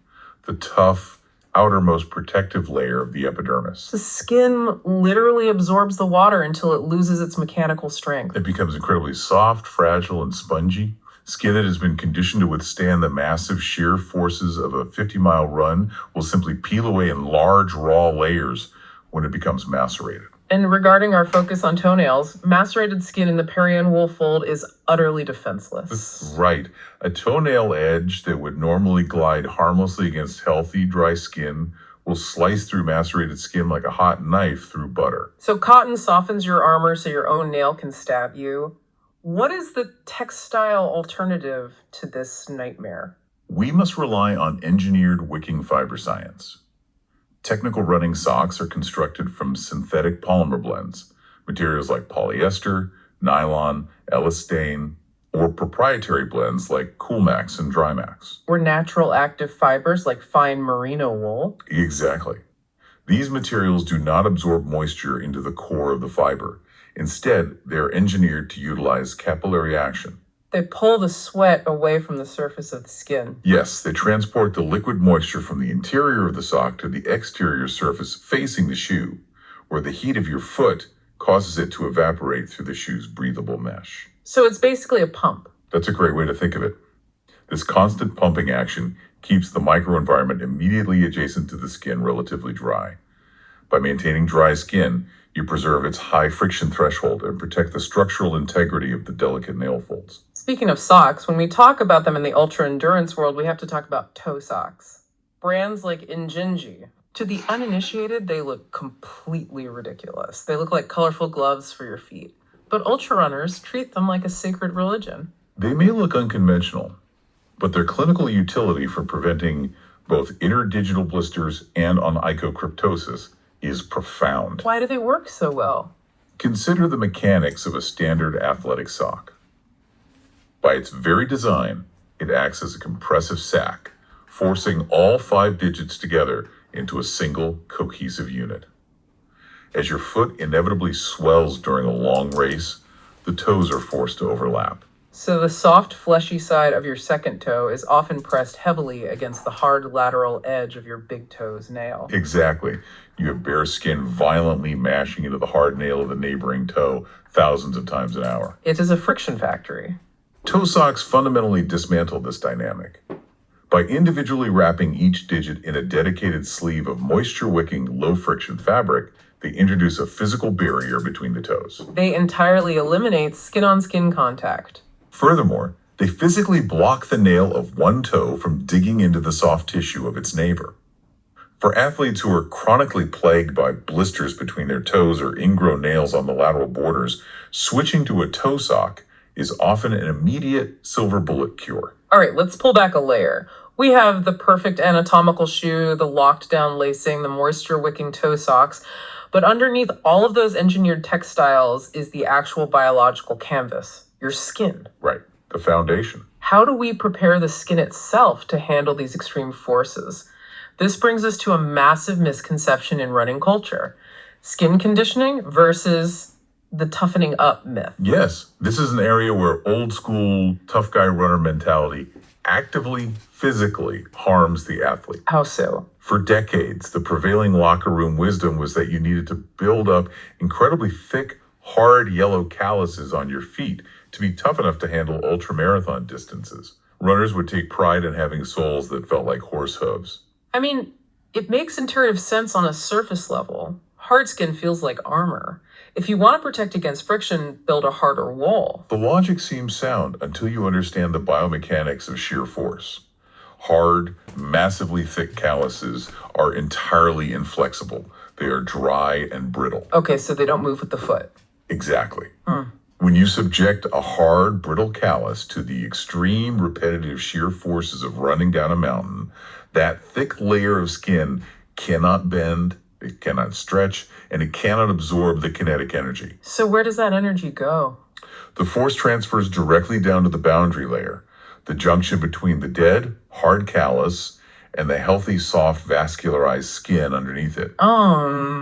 the tough, outermost protective layer of the epidermis. The skin literally absorbs the water until it loses its mechanical strength. It becomes incredibly soft, fragile, and spongy. Skin that has been conditioned to withstand the massive shear forces of a 50-mile run will simply peel away in large, raw layers when it becomes macerated. And regarding our focus on toenails, macerated skin in the periannual fold is utterly defenseless. Right. A toenail edge that would normally glide harmlessly against healthy, dry skin will slice through macerated skin like a hot knife through butter. So cotton softens your armor so your own nail can stab you. What is the textile alternative to this nightmare? We must rely on engineered wicking fiber science. Technical running socks are constructed from synthetic polymer blends, materials like polyester, nylon, elastane, or proprietary blends like Coolmax and Drymax. Or natural active fibers like fine merino wool. Exactly. These materials do not absorb moisture into the core of the fiber. Instead, they are engineered to utilize capillary action. They pull the sweat away from the surface of the skin. Yes, they transport the liquid moisture from the interior of the sock to the exterior surface facing the shoe, where the heat of your foot causes it to evaporate through the shoe's breathable mesh. So it's basically a pump. That's a great way to think of it. This constant pumping action keeps the microenvironment immediately adjacent to the skin relatively dry. By maintaining dry skin, you preserve its high friction threshold and protect the structural integrity of the delicate nail folds. Speaking of socks, when we talk about them in the ultra-endurance world, we have to talk about toe socks. Brands like Injinji. To the uninitiated, they look completely ridiculous. They look like colorful gloves for your feet. But ultra runners treat them like a sacred religion. They may look unconventional, but their clinical utility for preventing both interdigital blisters and onychocryptosis is profound. Why do they work so well? Consider the mechanics of a standard athletic sock. By its very design, it acts as a compressive sac, forcing all 5 digits together into a single cohesive unit. As your foot inevitably swells during a long race, the toes are forced to overlap. So the soft, fleshy side of your second toe is often pressed heavily against the hard lateral edge of your big toe's nail. Exactly. You have bare skin violently mashing into the hard nail of the neighboring toe thousands of times an hour. It is a friction factory. Toe socks fundamentally dismantle this dynamic. By individually wrapping each digit in a dedicated sleeve of moisture-wicking, low-friction fabric, they introduce a physical barrier between the toes. They entirely eliminate skin-on-skin contact. Furthermore, they physically block the nail of one toe from digging into the soft tissue of its neighbor. For athletes who are chronically plagued by blisters between their toes or ingrown nails on the lateral borders, switching to a toe sock is often an immediate silver bullet cure. All right, let's pull back a layer. We have the perfect anatomical shoe, the locked down lacing, the moisture wicking toe socks, but underneath all of those engineered textiles is the actual biological canvas, your skin. Right, the foundation. How do we prepare the skin itself to handle these extreme forces? This brings us to a massive misconception in running culture. Skin conditioning versus the toughening up myth. Yes, this is an area where old school tough guy runner mentality actively, physically harms the athlete. How so? For decades, the prevailing locker room wisdom was that you needed to build up incredibly thick, hard yellow calluses on your feet to be tough enough to handle ultramarathon distances. Runners would take pride in having soles that felt like horse hooves. I mean, it makes intuitive sense on a surface level. Hard skin feels like armor. If you want to protect against friction, build a harder wall. The logic seems sound until you understand the biomechanics of shear force. Hard, massively thick calluses are entirely inflexible. They are dry and brittle. Okay, so they don't move with the foot. Exactly. When you subject a hard, brittle callus to the extreme repetitive shear forces of running down a mountain, that thick layer of skin cannot bend, it cannot stretch, and it cannot absorb the kinetic energy. So where does that energy go? The force transfers directly down to the boundary layer, the junction between the dead, hard callus and the healthy, soft, vascularized skin underneath it.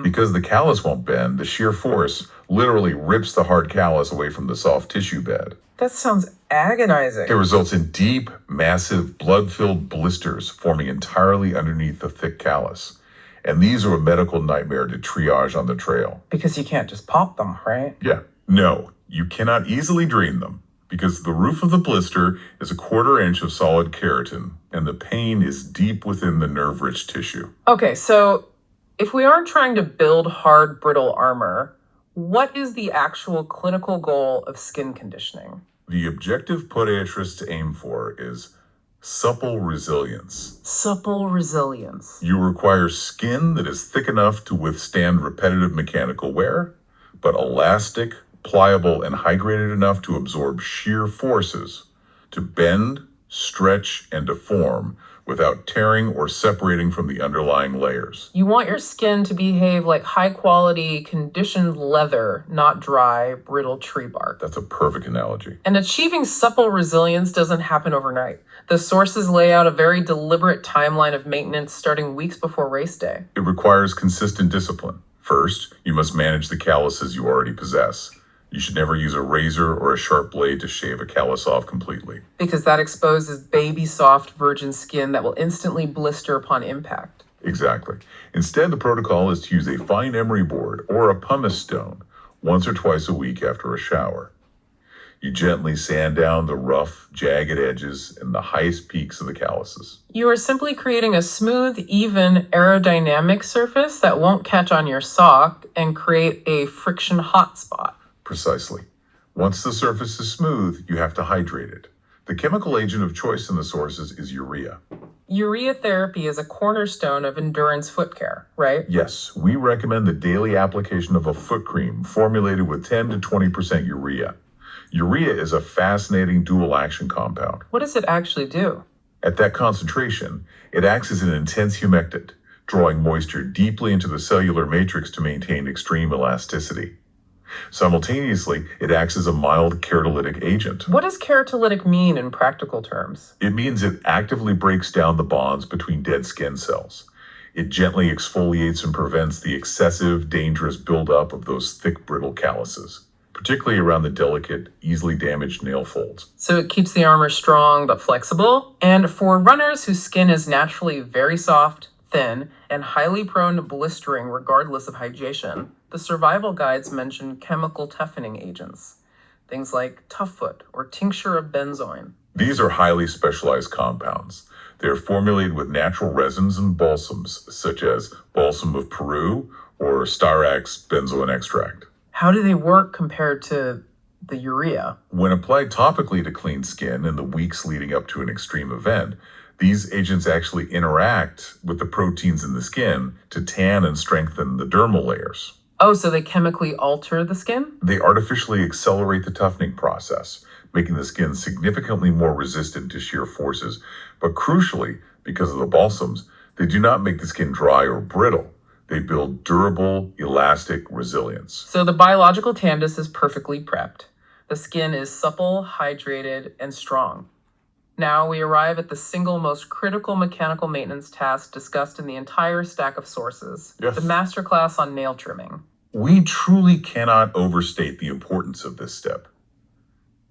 Because the callus won't bend, the shear force literally rips the hard callus away from the soft tissue bed. That sounds agonizing. It results in deep, massive, blood-filled blisters forming entirely underneath the thick callus. And these are a medical nightmare to triage on the trail. Because you can't just pop them, right? Yeah, no, you cannot easily drain them because the roof of the blister is a 1/4 inch of solid keratin and the pain is deep within the nerve-rich tissue. Okay, so if we aren't trying to build hard, brittle armor, what is the actual clinical goal of skin conditioning? The objective podiatrists aim for is supple resilience. Supple resilience. You require skin that is thick enough to withstand repetitive mechanical wear, but elastic, pliable, and hydrated enough to absorb shear forces, to bend, stretch, and deform without tearing or separating from the underlying layers. You want your skin to behave like high-quality, conditioned leather, not dry, brittle tree bark. That's a perfect analogy. And achieving supple resilience doesn't happen overnight. The sources lay out a very deliberate timeline of maintenance starting weeks before race day. It requires consistent discipline. First, you must manage the calluses you already possess. You should never use a razor or a sharp blade to shave a callus off completely. Because that exposes baby soft virgin skin that will instantly blister upon impact. Exactly. Instead, the protocol is to use a fine emery board or a pumice stone once or twice a week after a shower. You gently sand down the rough, jagged edges and the highest peaks of the calluses. You are simply creating a smooth, even, aerodynamic surface that won't catch on your sock and create a friction hotspot. Precisely. Once the surface is smooth, you have to hydrate it. The chemical agent of choice in the sources is urea. Urea therapy is a cornerstone of endurance foot care, right? Yes, we recommend the daily application of a foot cream formulated with 10 to 20% urea. Urea is a fascinating dual action compound. What does it actually do? At that concentration, it acts as an intense humectant, drawing moisture deeply into the cellular matrix to maintain extreme elasticity. Simultaneously, it acts as a mild keratolytic agent. What does keratolytic mean in practical terms? It means it actively breaks down the bonds between dead skin cells. It gently exfoliates and prevents the excessive, dangerous buildup of those thick, brittle calluses, particularly around the delicate, easily damaged nail folds. So it keeps the armor strong but flexible. And for runners whose skin is naturally very soft, thin, and highly prone to blistering regardless of hydration, the survival guides mention chemical toughening agents, things like Tough Foot or tincture of benzoin. These are highly specialized compounds. They are formulated with natural resins and balsams, such as balsam of Peru or Styrax benzoin extract. How do they work compared to the urea? When applied topically to clean skin in the weeks leading up to an extreme event, these agents actually interact with the proteins in the skin to tan and strengthen the dermal layers. Oh, so they chemically alter the skin? They artificially accelerate the toughening process, making the skin significantly more resistant to shear forces. But crucially, because of the balsams, they do not make the skin dry or brittle. They build durable, elastic resilience. So the biological Tandis is perfectly prepped. The skin is supple, hydrated, and strong. Now we arrive at the single most critical mechanical maintenance task discussed in the entire stack of sources, Yes. the masterclass on nail trimming. We truly cannot overstate the importance of this step.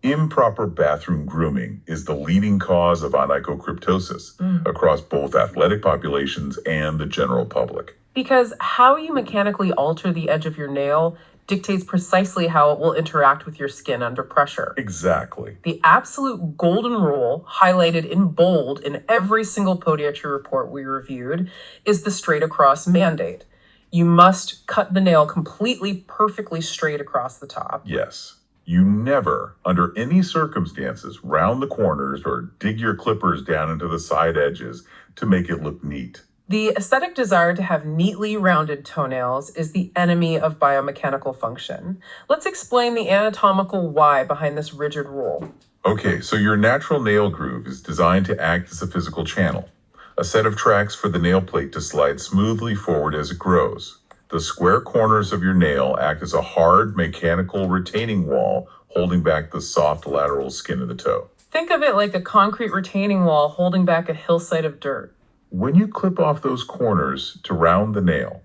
Improper bathroom grooming is the leading cause of onychocryptosis across both athletic populations and the general public. Because how you mechanically alter the edge of your nail dictates precisely how it will interact with your skin under pressure. Exactly. The absolute golden rule, highlighted in bold in every single podiatry report we reviewed, is the straight across mandate. You must cut the nail completely, perfectly straight across the top. Yes. You never, under any circumstances, round the corners or dig your clippers down into the side edges to make it look neat. The aesthetic desire to have neatly rounded toenails is the enemy of biomechanical function. Let's explain the anatomical why behind this rigid rule. Okay, so your natural nail groove is designed to act as a physical channel, a set of tracks for the nail plate to slide smoothly forward as it grows. The square corners of your nail act as a hard mechanical retaining wall holding back the soft lateral skin of the toe. Think of it like a concrete retaining wall holding back a hillside of dirt. When you clip off those corners to round the nail,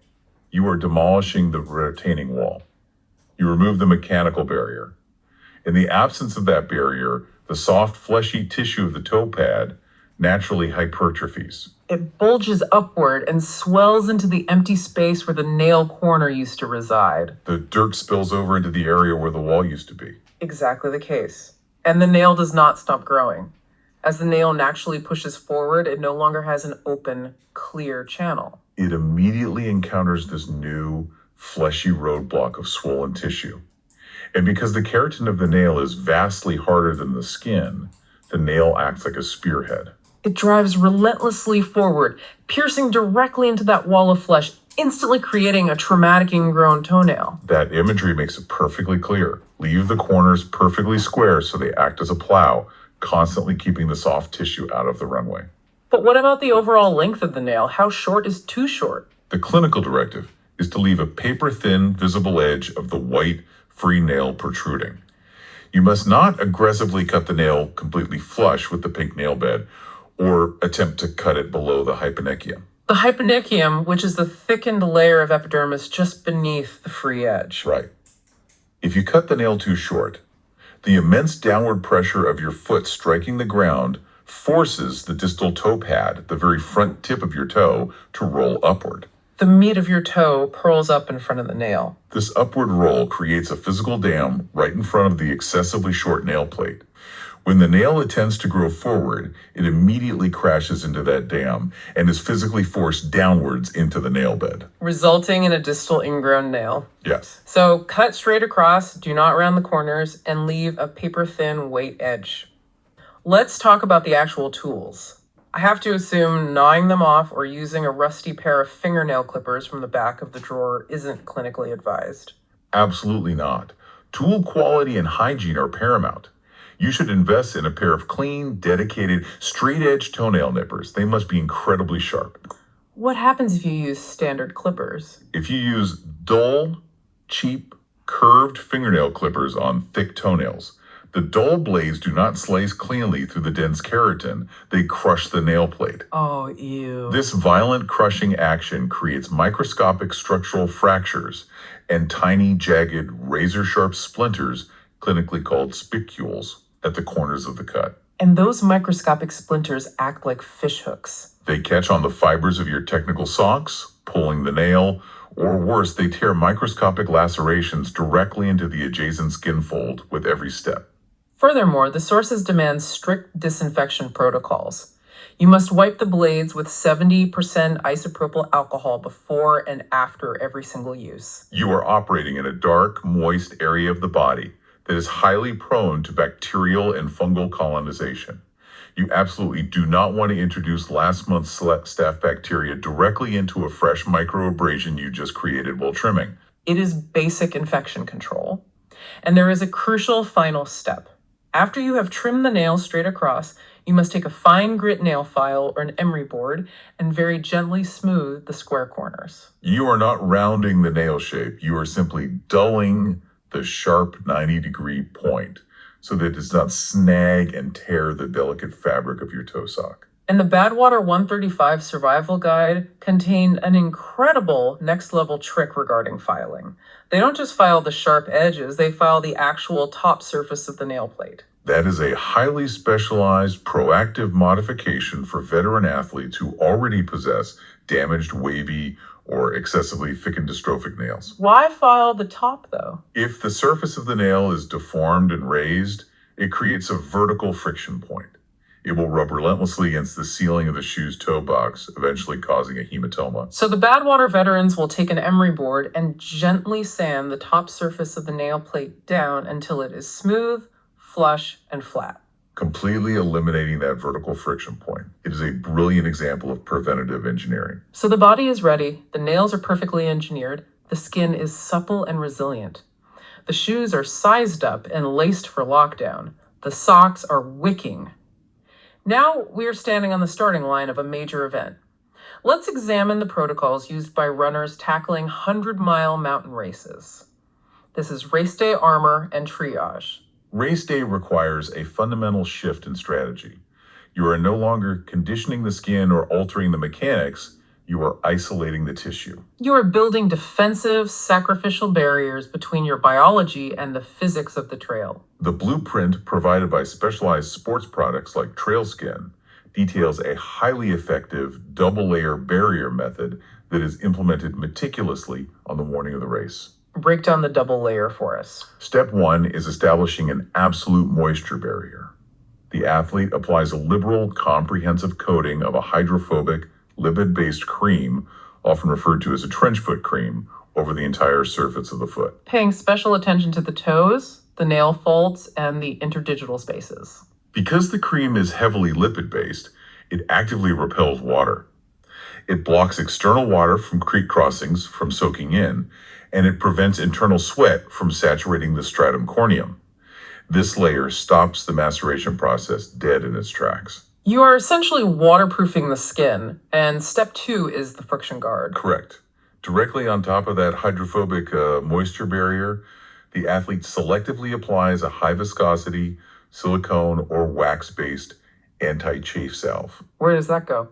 you are demolishing the retaining wall. You remove the mechanical barrier. In the absence of that barrier, the soft, fleshy tissue of the toe pad naturally hypertrophies. It bulges upward and swells into the empty space where the nail corner used to reside. The dirt spills over into the area where the wall used to be. Exactly the case. And the nail does not stop growing. As the nail naturally pushes forward, it no longer has an open, clear channel. It immediately encounters this new, fleshy roadblock of swollen tissue. And because the keratin of the nail is vastly harder than the skin, the nail acts like a spearhead. It drives relentlessly forward, piercing directly into that wall of flesh, instantly creating a traumatic ingrown toenail. That imagery makes it perfectly clear. Leave the corners perfectly square so they act as a plow, constantly keeping the soft tissue out of the runway. But what about the overall length of the nail? How short is too short? The clinical directive is to leave a paper-thin, visible edge of the white, free nail protruding. You must not aggressively cut the nail completely flush with the pink nail bed or attempt to cut it below the hyponychium. The hyponychium, which is the thickened layer of epidermis just beneath the free edge. Right. If you cut the nail too short, the immense downward pressure of your foot striking the ground forces the distal toe pad, the very front tip of your toe, to roll upward. The meat of your toe curls up in front of the nail. This upward roll creates a physical dam right in front of the excessively short nail plate. When the nail attempts to grow forward, it immediately crashes into that dam and is physically forced downwards into the nail bed. Resulting in a distal ingrown nail. Yes. So cut straight across, do not round the corners, and leave a paper-thin weight edge. Let's talk about the actual tools. I have to assume gnawing them off or using a rusty pair of fingernail clippers from the back of the drawer isn't clinically advised. Absolutely not. Tool quality and hygiene are paramount. You should invest in a pair of clean, dedicated, straight-edge toenail nippers. They must be incredibly sharp. What happens if you use standard clippers? If you use dull, cheap, curved fingernail clippers on thick toenails, the dull blades do not slice cleanly through the dense keratin. They crush the nail plate. Oh, ew. This violent crushing action creates microscopic structural fractures and tiny, jagged, razor-sharp splinters, clinically called spicules, at the corners of the cut. And those microscopic splinters act like fish hooks. They catch on the fibers of your technical socks, pulling the nail, or worse, they tear microscopic lacerations directly into the adjacent skin fold with every step. Furthermore, the sources demand strict disinfection protocols. You must wipe the blades with 70% isopropyl alcohol before and after every single use. You are operating in a dark, moist area of the body that is highly prone to bacterial and fungal colonization. You absolutely do not want to introduce last month's staph bacteria directly into a fresh microabrasion you just created while trimming. It is basic infection control. And there is a crucial final step. After you have trimmed the nail straight across, you must take a fine grit nail file or an emery board and very gently smooth the square corners. You are not rounding the nail shape. You are simply dulling the sharp 90-degree point so that it does not snag and tear the delicate fabric of your toe sock. And the Badwater 135 Survival Guide contained an incredible next-level trick regarding filing. They don't just file the sharp edges, they file the actual top surface of the nail plate. That is a highly specialized, proactive modification for veteran athletes who already possess damaged, wavy, or excessively thick and dystrophic nails. Why file the top, though? If the surface of the nail is deformed and raised, it creates a vertical friction point. It will rub relentlessly against the ceiling of the shoe's toe box, eventually causing a hematoma. So the Badwater veterans will take an emery board and gently sand the top surface of the nail plate down until it is smooth, flush, and flat, completely eliminating that vertical friction point. It is a brilliant example of preventative engineering. So the body is ready, the nails are perfectly engineered, the skin is supple and resilient. The shoes are sized up and laced for lockdown. The socks are wicking. Now we are standing on the starting line of a major event. Let's examine the protocols used by runners tackling 100-mile mountain races. This is race day armor and triage. Race day requires a fundamental shift in strategy. You are no longer conditioning the skin or altering the mechanics, you are isolating the tissue. You are building defensive, sacrificial barriers between your biology and the physics of the trail. The blueprint provided by specialized sports products like Trail Skin details a highly effective double-layer barrier method that is implemented meticulously on the morning of the race. Break down the double layer for us. Step 1 is establishing an absolute moisture barrier. The athlete applies a liberal, comprehensive coating of a hydrophobic, lipid-based cream, often referred to as a trench foot cream, over the entire surface of the foot. Paying special attention to the toes, the nail folds, and the interdigital spaces. Because the cream is heavily lipid-based, it actively repels water. It blocks external water from creek crossings from soaking in, and it prevents internal sweat from saturating the stratum corneum. This layer stops the maceration process dead in its tracks. You are essentially waterproofing the skin, and step 2 is the friction guard. Correct. Directly on top of that hydrophobic moisture barrier, the athlete selectively applies a high viscosity, silicone, or wax-based anti-chafe salve. Where does that go?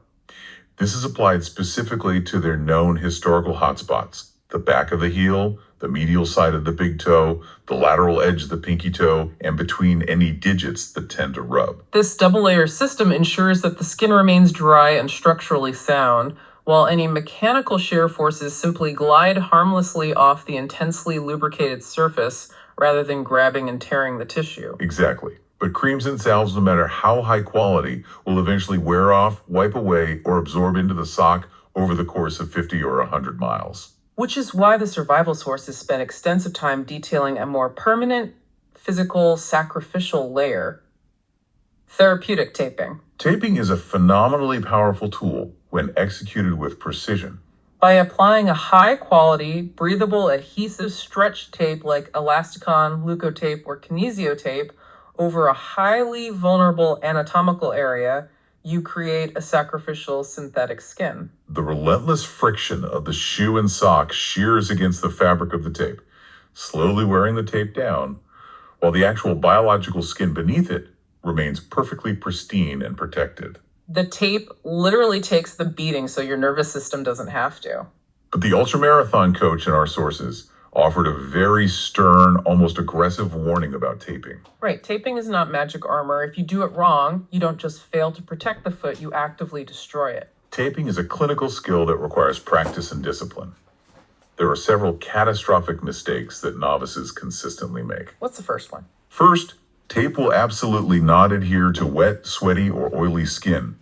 This is applied specifically to their known historical hotspots: the back of the heel, the medial side of the big toe, the lateral edge of the pinky toe, and between any digits that tend to rub. This double layer system ensures that the skin remains dry and structurally sound, while any mechanical shear forces simply glide harmlessly off the intensely lubricated surface rather than grabbing and tearing the tissue. Exactly. But creams and salves, no matter how high quality, will eventually wear off, wipe away, or absorb into the sock over the course of 50 or 100 miles. Which is why the survival sources spent extensive time detailing a more permanent, physical, sacrificial layer: therapeutic taping. Taping is a phenomenally powerful tool when executed with precision. By applying a high-quality, breathable, adhesive stretch tape like Elasticon, Leukotape, or Kinesio tape over a highly vulnerable anatomical area, you create a sacrificial synthetic skin. The relentless friction of the shoe and sock shears against the fabric of the tape, slowly wearing the tape down, while the actual biological skin beneath it remains perfectly pristine and protected. The tape literally takes the beating so your nervous system doesn't have to. But the ultramarathon coach in our sources offered a very stern, almost aggressive warning about taping. Right, taping is not magic armor. If you do it wrong, you don't just fail to protect the foot, you actively destroy it. Taping is a clinical skill that requires practice and discipline. There are several catastrophic mistakes that novices consistently make. What's the first one? First, Tape will absolutely not adhere to wet, sweaty, or oily skin.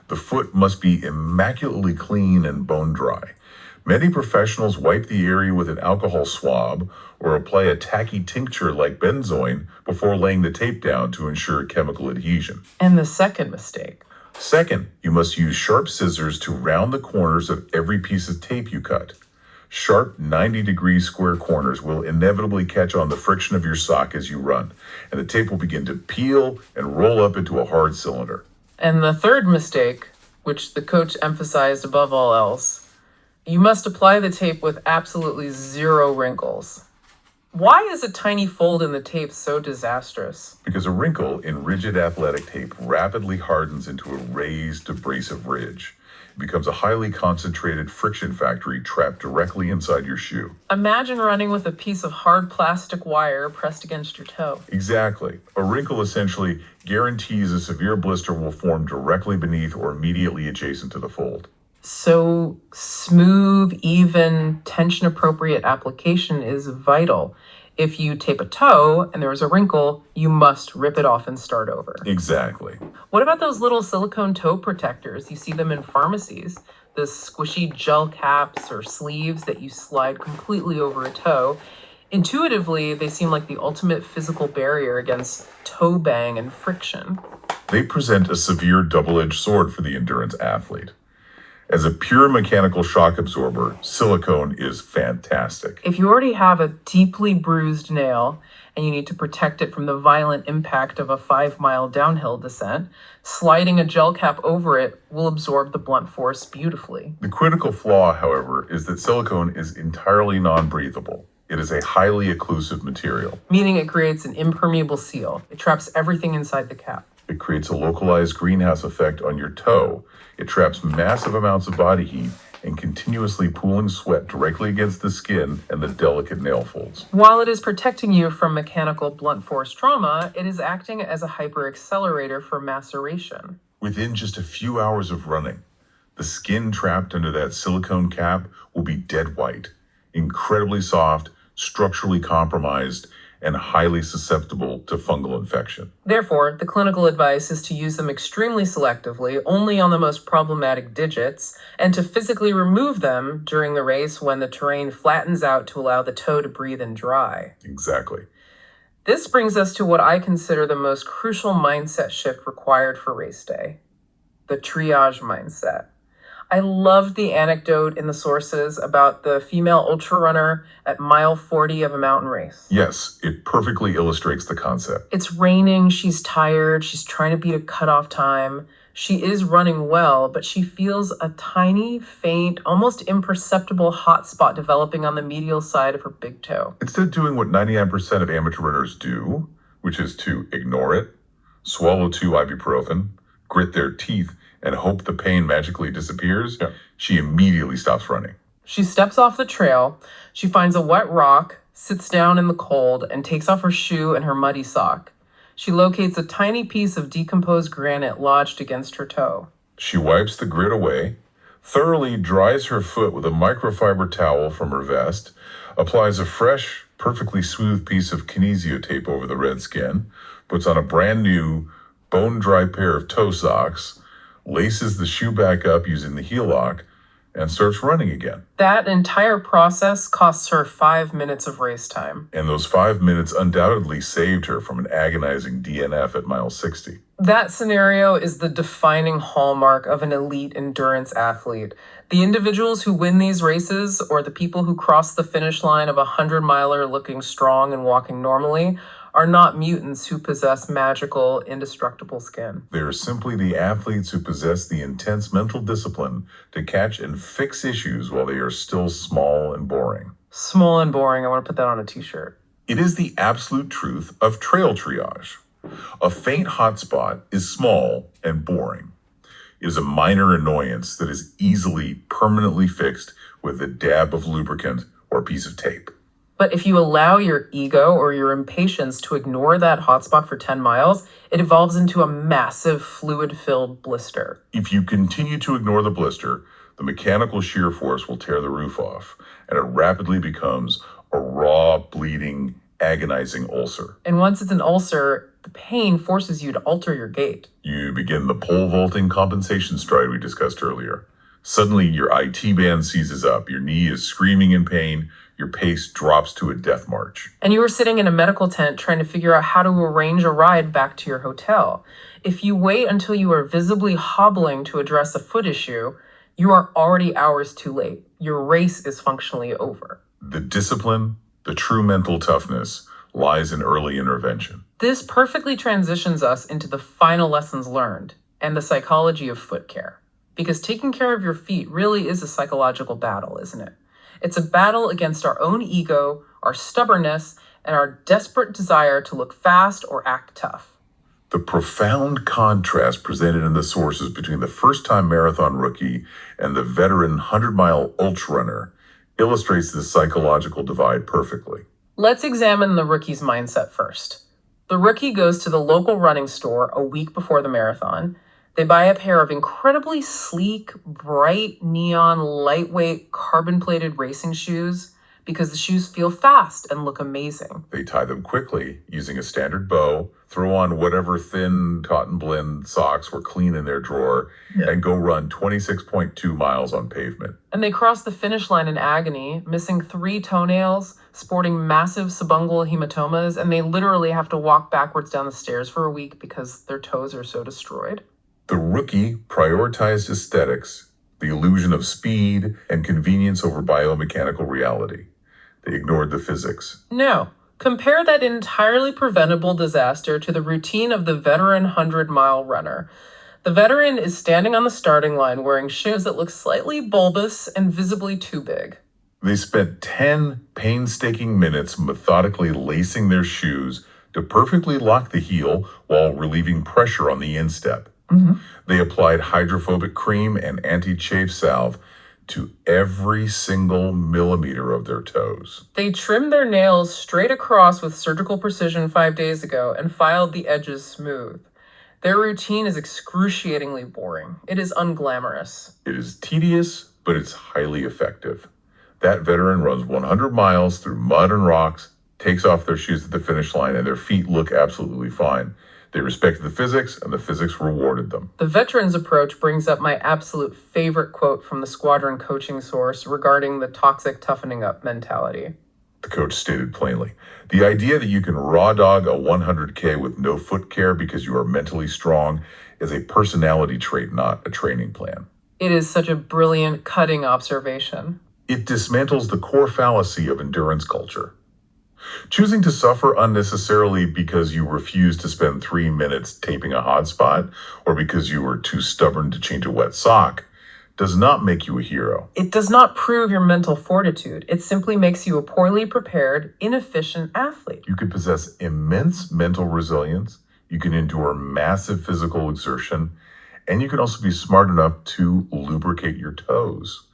The foot must be immaculately clean and bone dry. Many professionals wipe the area with an alcohol swab or apply a tacky tincture like benzoin before laying the tape down to ensure chemical adhesion. And the second mistake. Second, you must use sharp scissors to round the corners of every piece of tape you cut. Sharp 90-degree square corners will inevitably catch on the friction of your sock as you run, and the tape will begin to peel and roll up into a hard cylinder. And the third mistake, which the coach emphasized above all else, you must apply the tape with absolutely zero wrinkles. Why is a tiny fold in the tape so disastrous? Because a wrinkle in rigid athletic tape rapidly hardens into a raised, abrasive ridge. It becomes a highly concentrated friction factory trapped directly inside your shoe. Imagine running with a piece of hard plastic wire pressed against your toe. Exactly. A wrinkle essentially guarantees a severe blister will form directly beneath or immediately adjacent to the fold. So smooth, even, tension-appropriate application is vital. If you tape a toe and there is a wrinkle, you must rip it off and start over. Exactly. What about those little silicone toe protectors? You see them in pharmacies. The squishy gel caps or sleeves that you slide completely over a toe. Intuitively, they seem like the ultimate physical barrier against toe bang and friction. They present a severe double-edged sword for the endurance athlete. As a pure mechanical shock absorber, silicone is fantastic. If you already have a deeply bruised nail and you need to protect it from the violent impact of a 5-mile downhill descent, sliding a gel cap over it will absorb the blunt force beautifully. The critical flaw, however, is that silicone is entirely non-breathable. It is a highly occlusive material. Meaning it creates an impermeable seal. It traps everything inside the cap. It creates a localized greenhouse effect on your toe. It traps massive amounts of body heat and continuously pooling sweat directly against the skin and the delicate nail folds. While it is protecting you from mechanical blunt force trauma, it is acting as a hyperaccelerator for maceration. Within just a few hours of running, the skin trapped under that silicone cap will be dead white, incredibly soft, structurally compromised, and highly susceptible to fungal infection. Therefore, the clinical advice is to use them extremely selectively, only on the most problematic digits, and to physically remove them during the race when the terrain flattens out to allow the toe to breathe and dry. Exactly. This brings us to what I consider the most crucial mindset shift required for race day: the triage mindset. I loved the anecdote in the sources about the female ultra runner at mile 40 of a mountain race. Yes, it perfectly illustrates the concept. It's raining, she's tired, she's trying to beat a cutoff time. She is running well, but she feels a tiny, faint, almost imperceptible hot spot developing on the medial side of her big toe. Instead of doing what 99% of amateur runners do, which is to ignore it, swallow 2 ibuprofen, grit their teeth, and hope the pain magically disappears, she immediately stops running. She steps off the trail, she finds a wet rock, sits down in the cold, and takes off her shoe and her muddy sock. She locates a tiny piece of decomposed granite lodged against her toe. She wipes the grit away, thoroughly dries her foot with a microfiber towel from her vest, applies a fresh, perfectly smooth piece of kinesio tape over the red skin, puts on a brand new, bone-dry pair of toe socks, laces the shoe back up using the heel lock, and starts running again. That entire process costs her 5 minutes of race time. And those 5 minutes undoubtedly saved her from an agonizing DNF at mile 60. That scenario is the defining hallmark of an elite endurance athlete. The individuals who win these races, or the people who cross the finish line of a 100-miler looking strong and walking normally, are not mutants who possess magical, indestructible skin. They are simply the athletes who possess the intense mental discipline to catch and fix issues while they are still small and boring. Small and boring. I want to put that on a t-shirt. It is the absolute truth of trail triage. A faint hotspot is small and boring. It is a minor annoyance that is easily permanently fixed with a dab of lubricant or a piece of tape. But if you allow your ego or your impatience to ignore that hotspot for 10 miles, it evolves into a massive fluid-filled blister. If you continue to ignore the blister, the mechanical shear force will tear the roof off, and it rapidly becomes a raw, bleeding, agonizing ulcer. And once it's an ulcer, the pain forces you to alter your gait. You begin the pole vaulting compensation stride we discussed earlier. Suddenly, your IT band seizes up, your knee is screaming in pain, your pace drops to a death march. And you were sitting in a medical tent trying to figure out how to arrange a ride back to your hotel. If you wait until you are visibly hobbling to address a foot issue, you are already hours too late. Your race is functionally over. The discipline, the true mental toughness, lies in early intervention. This perfectly transitions us into the final lessons learned and the psychology of foot care. Because taking care of your feet really is a psychological battle, isn't it? It's a battle against our own ego, our stubbornness, and our desperate desire to look fast or act tough. The profound contrast presented in the sources between the first-time marathon rookie and the veteran 100-mile ultra runner illustrates this psychological divide perfectly. Let's examine the rookie's mindset first. The rookie goes to the local running store a week before the marathon. They buy a pair of incredibly sleek, bright, neon, lightweight, carbon-plated racing shoes because the shoes feel fast and look amazing. They tie them quickly using a standard bow, throw on whatever thin cotton blend socks were clean in their drawer, and go run 26.2 miles on pavement. And they cross the finish line in agony, missing 3 toenails, sporting massive subungual hematomas, and they literally have to walk backwards down the stairs for a week because their toes are so destroyed. The rookie prioritized aesthetics, the illusion of speed and convenience over biomechanical reality. They ignored the physics. No. Compare that entirely preventable disaster to the routine of the veteran 100-mile runner. The veteran is standing on the starting line wearing shoes that look slightly bulbous and visibly too big. They spent 10 painstaking minutes methodically lacing their shoes to perfectly lock the heel while relieving pressure on the instep. They applied hydrophobic cream and anti-chafe salve to every single millimeter of their toes. They trimmed their nails straight across with surgical precision 5 days ago and filed the edges smooth. Their routine is excruciatingly boring. It is unglamorous. It is tedious, but it's highly effective. That veteran runs 100 miles through mud and rocks, takes off their shoes at the finish line, and their feet look absolutely fine. They respected the physics, and the physics rewarded them. The veteran's approach brings up my absolute favorite quote from the squadron coaching source regarding the toxic toughening up mentality. The coach stated plainly, the idea that you can raw dog a 100K with no foot care because you are mentally strong is a personality trait, not a training plan. It is such a brilliant, cutting observation. It dismantles the core fallacy of endurance culture. Choosing to suffer unnecessarily because you refuse to spend 3 minutes taping a hot spot or because you were too stubborn to change a wet sock does not make you a hero. It does not prove your mental fortitude. It simply makes you a poorly prepared, inefficient athlete. You could possess immense mental resilience, you can endure massive physical exertion, and you can also be smart enough to lubricate your toes.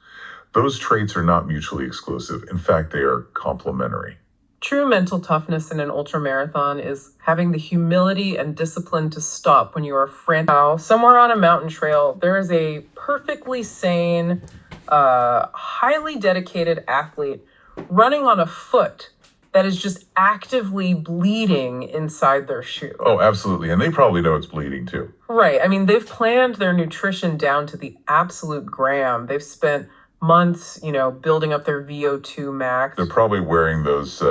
Those traits are not mutually exclusive. In fact, they are complementary. True mental toughness in an ultramarathon is having the humility and discipline to stop when you are frantic. Somewhere on a mountain trail, there is a perfectly sane, highly dedicated athlete running on a foot that is just actively bleeding inside their shoe. Oh, absolutely. And they probably know it's bleeding too. Right. I mean, they've planned their nutrition down to the absolute gram. They've spent months, building up their VO2 max. They're probably wearing those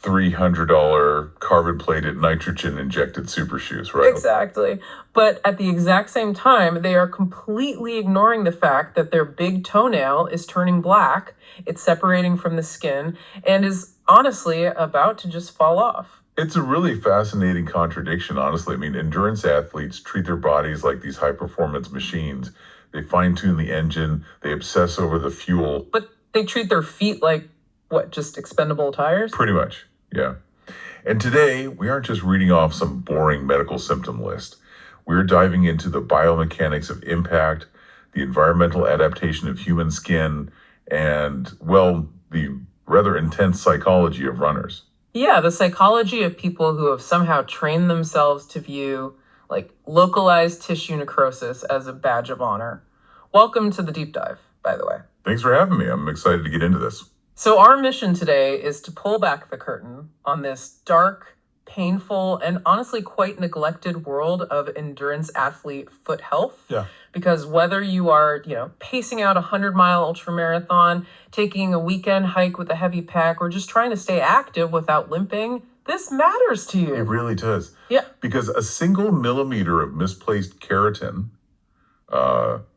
$300 carbon-plated nitrogen-injected super shoes, right? Exactly. But at the exact same time, they are completely ignoring the fact that their big toenail is turning black, it's separating from the skin, and is honestly about to just fall off. It's a really fascinating contradiction, honestly. I mean, endurance athletes treat their bodies like these high-performance machines. They fine-tune the engine, they obsess over the fuel. But they treat their feet like, just expendable tires? Pretty much, yeah. And today, we aren't just reading off some boring medical symptom list. We're diving into the biomechanics of impact, the environmental adaptation of human skin, and, the rather intense psychology of runners. Yeah, the psychology of people who have somehow trained themselves to view localized tissue necrosis as a badge of honor. Welcome to the deep dive, by the way. Thanks for having me. I'm excited to get into this. So our mission today is to pull back the curtain on this dark, painful, and honestly quite neglected world of endurance athlete foot health. Yeah. Because whether you are, pacing out a 100-mile ultramarathon, taking a weekend hike with a heavy pack, or just trying to stay active without limping, this matters to you. It really does. Yeah. Because a single millimeter of misplaced keratin,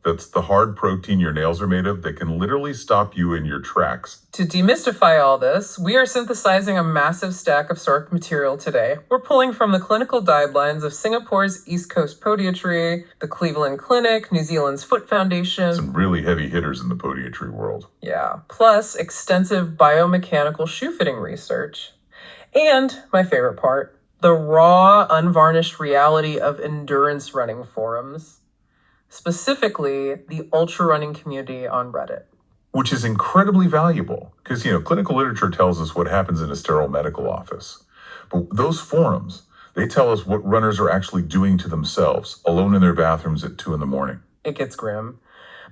that's the hard protein your nails are made of, that can literally stop you in your tracks. To demystify all this, we are synthesizing a massive stack of source material today. We're pulling from the clinical guidelines of Singapore's East Coast Podiatry, the Cleveland Clinic, New Zealand's Foot Foundation. Some really heavy hitters in the podiatry world. Yeah, plus extensive biomechanical shoe fitting research. And my favorite part, the raw, unvarnished reality of endurance running forums. Specifically, the ultra running community on Reddit. Which is incredibly valuable because, clinical literature tells us what happens in a sterile medical office. But those forums, they tell us what runners are actually doing to themselves, alone in their bathrooms at 2 a.m. It gets grim.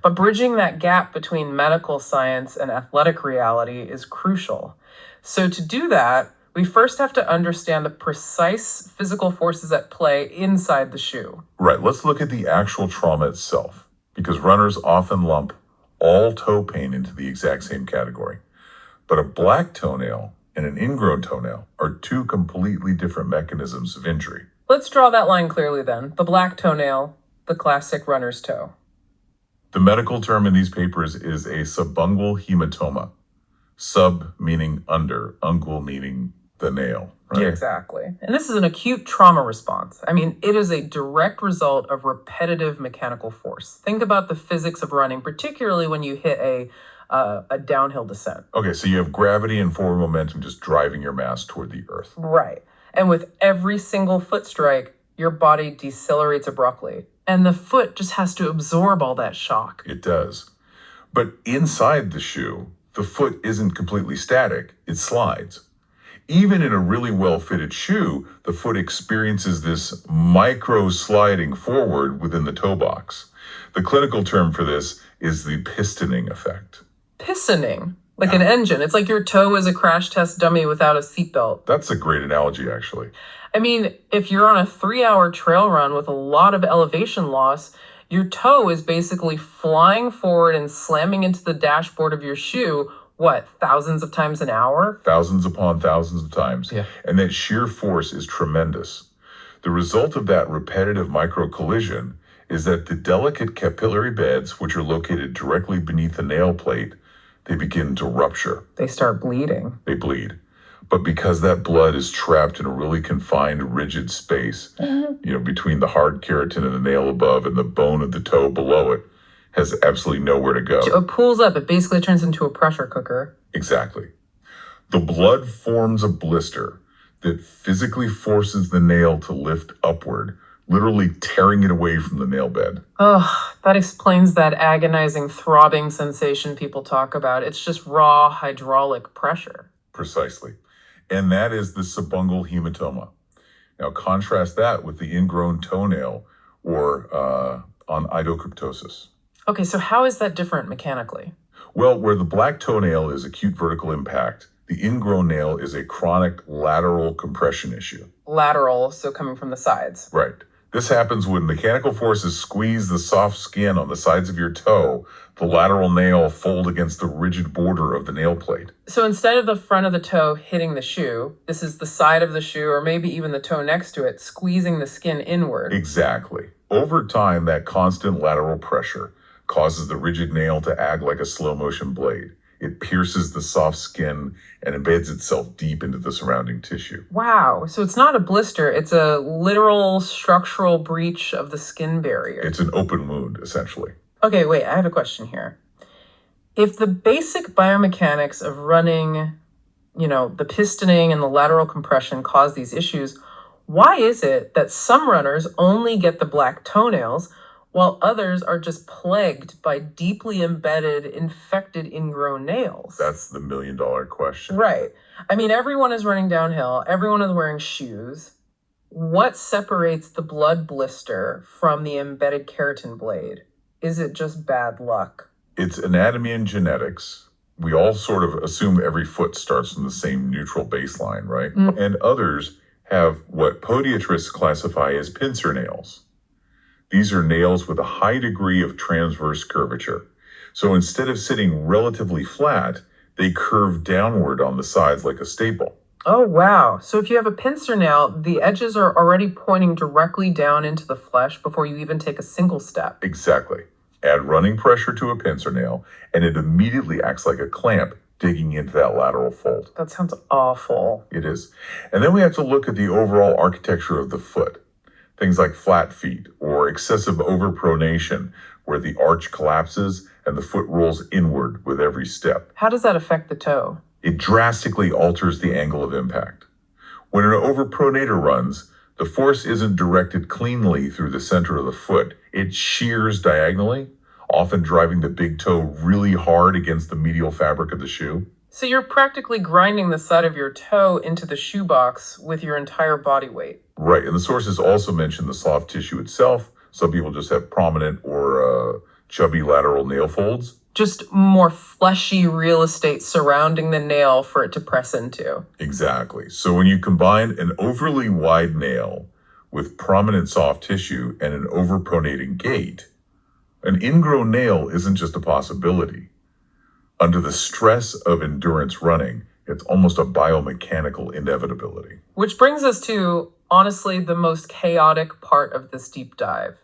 But bridging that gap between medical science and athletic reality is crucial. So to do that, we first have to understand the precise physical forces at play inside the shoe. Right, let's look at the actual trauma itself, because runners often lump all toe pain into the exact same category. But a black toenail and an ingrown toenail are two completely different mechanisms of injury. Let's draw that line clearly then. The black toenail, the classic runner's toe. The medical term in these papers is a subungual hematoma. Sub meaning under, ungual meaning the nail, right? Yeah, exactly. And this is an acute trauma response. I mean, it is a direct result of repetitive mechanical force. Think about the physics of running, particularly when you hit a downhill descent. Okay, so you have gravity and forward momentum just driving your mass toward the earth. Right. And with every single foot strike, your body decelerates abruptly. And the foot just has to absorb all that shock. It does. But inside the shoe, the foot isn't completely static, it slides. Even in a really well-fitted shoe, the foot experiences this micro-sliding forward within the toe box. The clinical term for this is the pistoning effect. Pistoning? Like an engine. It's like your toe is a crash test dummy without a seatbelt. That's a great analogy, actually. I mean, if you're on a 3-hour trail run with a lot of elevation loss, your toe is basically flying forward and slamming into the dashboard of your shoe, thousands of times an hour? Thousands upon thousands of times. Yeah. And that sheer force is tremendous. The result of that repetitive micro collision is that the delicate capillary beds, which are located directly beneath the nail plate, they begin to rupture. They start bleeding. They bleed. But because that blood is trapped in a really confined, rigid space, between the hard keratin and the nail above and the bone of the toe below it, has absolutely nowhere to go. So it pulls up. It basically turns into a pressure cooker. Exactly. The blood forms a blister that physically forces the nail to lift upward, literally tearing it away from the nail bed. Oh, that explains that agonizing throbbing sensation people talk about. It's just raw hydraulic pressure. Precisely. And that is the subungual hematoma. Now contrast that with the ingrown toenail or on idiocryptosis. Okay, so how is that different mechanically? Well, where the black toenail is acute vertical impact, the ingrown nail is a chronic lateral compression issue. Lateral, so coming from the sides. Right. This happens when mechanical forces squeeze the soft skin on the sides of your toe, the lateral nail fold against the rigid border of the nail plate. So instead of the front of the toe hitting the shoe, this is the side of the shoe, or maybe even the toe next to it, squeezing the skin inward. Exactly. Over time, that constant lateral pressure causes the rigid nail to act like a slow-motion blade. It pierces the soft skin and embeds itself deep into the surrounding tissue. Wow. So it's not a blister. It's a literal structural breach of the skin barrier. It's an open wound, essentially. Okay, wait. I have a question here. If the basic biomechanics of running, the pistoning and the lateral compression cause these issues, why is it that some runners only get the black toenails while others are just plagued by deeply embedded, infected, ingrown nails? That's the million-dollar question. Right. I mean, everyone is running downhill. Everyone is wearing shoes. What separates the blood blister from the embedded keratin blade? Is it just bad luck? It's anatomy and genetics We all sort of assume every foot starts from the same neutral baseline, right? And others have what podiatrists classify as pincer nails. These are nails with a high degree of transverse curvature. So instead of sitting relatively flat, they curve downward on the sides like a staple. Oh, wow. So if you have a pincer nail, the edges are already pointing directly down into the flesh before you even take a single step. Exactly. Add running pressure to a pincer nail, and it immediately acts like a clamp digging into that lateral fold. That sounds awful. It is. And then we have to look at the overall architecture of the foot. Things like flat feet or excessive overpronation, where the arch collapses and the foot rolls inward with every step. How does that affect the toe? It drastically alters the angle of impact. When an overpronator runs, the force isn't directed cleanly through the center of the foot. It shears diagonally, often driving the big toe really hard against the medial fabric of the shoe. So you're practically grinding the side of your toe into the shoebox with your entire body weight. Right, and the sources also mention the soft tissue itself. Some people just have prominent or chubby lateral nail folds. Just more fleshy real estate surrounding the nail for it to press into. Exactly. So when you combine an overly wide nail with prominent soft tissue and an overpronating gait, an ingrown nail isn't just a possibility. Under the stress of endurance running, it's almost a biomechanical inevitability. Which brings us to, honestly, the most chaotic part of this deep dive.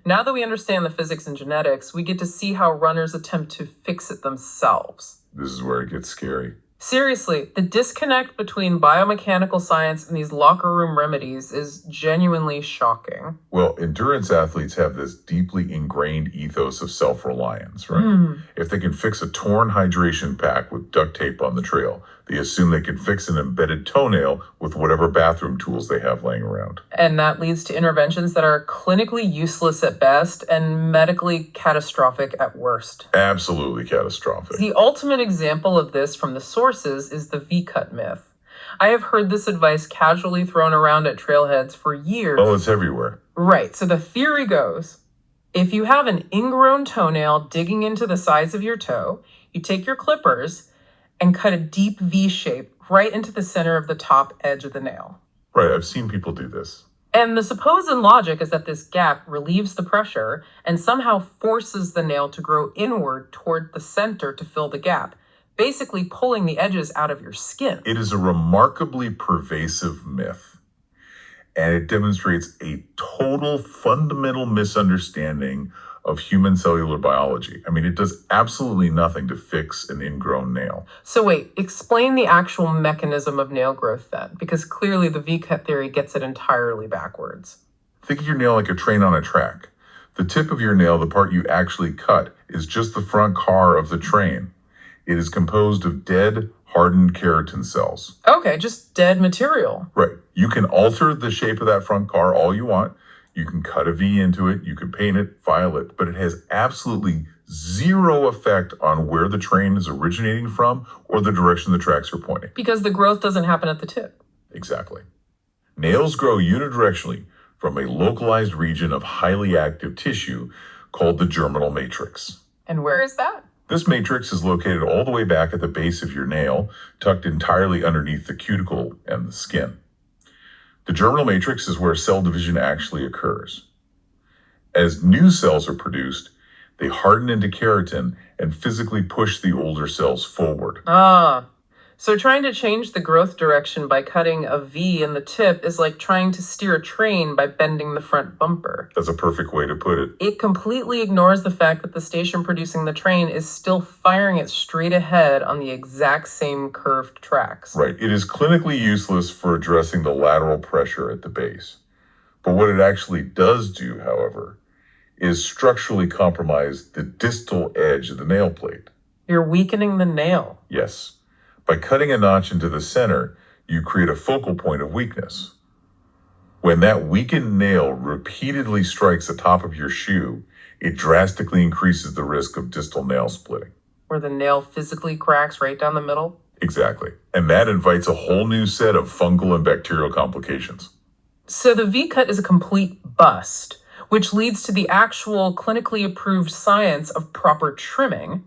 Now that we understand the physics and genetics, we get to see how runners attempt to fix it themselves. This is where it gets scary. Seriously, the disconnect between biomechanical science and these locker room remedies is genuinely shocking. Well, endurance athletes have this deeply ingrained ethos of self-reliance, right? If they can fix a torn hydration pack with duct tape on the trail, they assume they can fix an embedded toenail with whatever bathroom tools they have laying around. And that leads to interventions that are clinically useless at best and medically catastrophic at worst. Absolutely catastrophic. The ultimate example of this from the sources is the V-cut myth. I have heard this advice casually thrown around at trailheads for years. Oh, it's everywhere. Right, so the theory goes, if you have an ingrown toenail digging into the sides of your toe, you take your clippers and cut a deep V shape right into the center of the top edge of the nail. Right, I've seen people do this. And the supposed logic is that this gap relieves the pressure and somehow forces the nail to grow inward toward the center to fill the gap, basically pulling the edges out of your skin. It is a remarkably pervasive myth, and it demonstrates a total fundamental misunderstanding of human cellular biology. I mean, it does absolutely nothing to fix an ingrown nail. So wait, explain the actual mechanism of nail growth then, because clearly the V-cut theory gets it entirely backwards. Think of your nail like a train on a track. The tip of your nail, the part you actually cut, is just the front car of the train. It is composed of dead, hardened keratin cells. Okay, just dead material. Right. You can alter the shape of that front car all you want. You can cut a V into it, you can paint it, file it, but it has absolutely zero effect on where the train is originating from or the direction the tracks are pointing. Because the growth doesn't happen at the tip. Exactly. Nails grow unidirectionally from a localized region of highly active tissue called the germinal matrix. And where is that? This matrix is located all the way back at the base of your nail, tucked entirely underneath the cuticle and the skin. The germinal matrix is where cell division actually occurs. As new cells are produced, they harden into keratin and physically push the older cells forward. So trying to change the growth direction by cutting a V in the tip is like trying to steer a train by bending the front bumper. That's a perfect way to put it. It completely ignores the fact that the station producing the train is still firing it straight ahead on the exact same curved tracks. Right. It is clinically useless for addressing the lateral pressure at the base. But what it actually does do, however, is structurally compromise the distal edge of the nail plate. You're weakening the nail. Yes. By cutting a notch into the center, you create a focal point of weakness. When that weakened nail repeatedly strikes the top of your shoe, it drastically increases the risk of distal nail splitting. Where the nail physically cracks right down the middle? Exactly. And that invites a whole new set of fungal and bacterial complications. So the V-cut is a complete bust, which leads to the actual clinically approved science of proper trimming.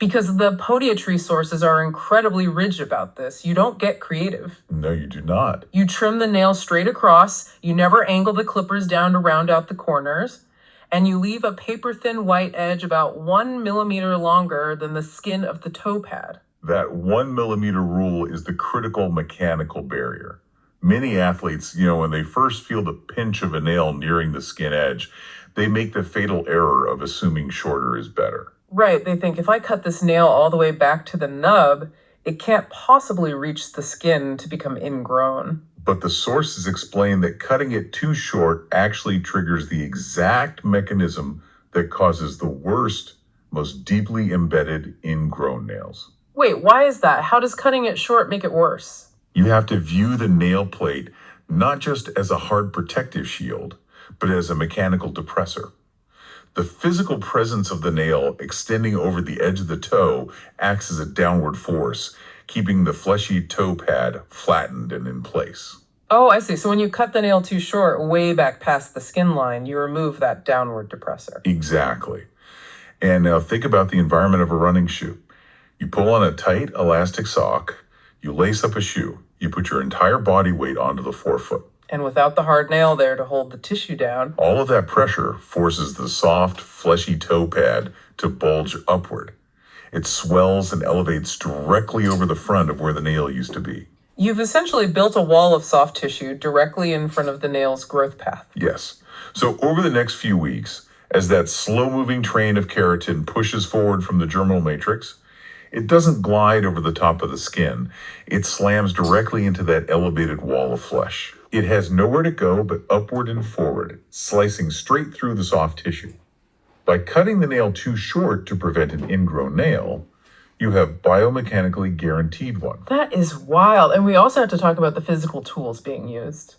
Because the podiatry sources are incredibly rigid about this. You don't get creative. No, you do not. You trim the nail straight across, you never angle the clippers down to round out the corners, and you leave a paper-thin white edge about 1 millimeter longer than the skin of the toe pad. That 1 millimeter rule is the critical mechanical barrier. Many athletes, when they first feel the pinch of a nail nearing the skin edge, they make the fatal error of assuming shorter is better. Right, they think if I cut this nail all the way back to the nub, it can't possibly reach the skin to become ingrown. But the sources explain that cutting it too short actually triggers the exact mechanism that causes the worst, most deeply embedded ingrown nails. Wait, why is that? How does cutting it short make it worse? You have to view the nail plate not just as a hard protective shield, but as a mechanical depressor. The physical presence of the nail extending over the edge of the toe acts as a downward force, keeping the fleshy toe pad flattened and in place. Oh, I see. So when you cut the nail too short, way back past the skin line, you remove that downward depressor. Exactly. And now think about the environment of a running shoe. You pull on a tight elastic sock, you lace up a shoe, you put your entire body weight onto the forefoot. And without the hard nail there to hold the tissue down. All of that pressure forces the soft, fleshy toe pad to bulge upward. It swells and elevates directly over the front of where the nail used to be. You've essentially built a wall of soft tissue directly in front of the nail's growth path. Yes. So over the next few weeks, as that slow-moving train of keratin pushes forward from the germinal matrix, it doesn't glide over the top of the skin. It slams directly into that elevated wall of flesh. It has nowhere to go but upward and forward, slicing straight through the soft tissue. By cutting the nail too short to prevent an ingrown nail, you have biomechanically guaranteed one. That is wild. And we also have to talk about the physical tools being used.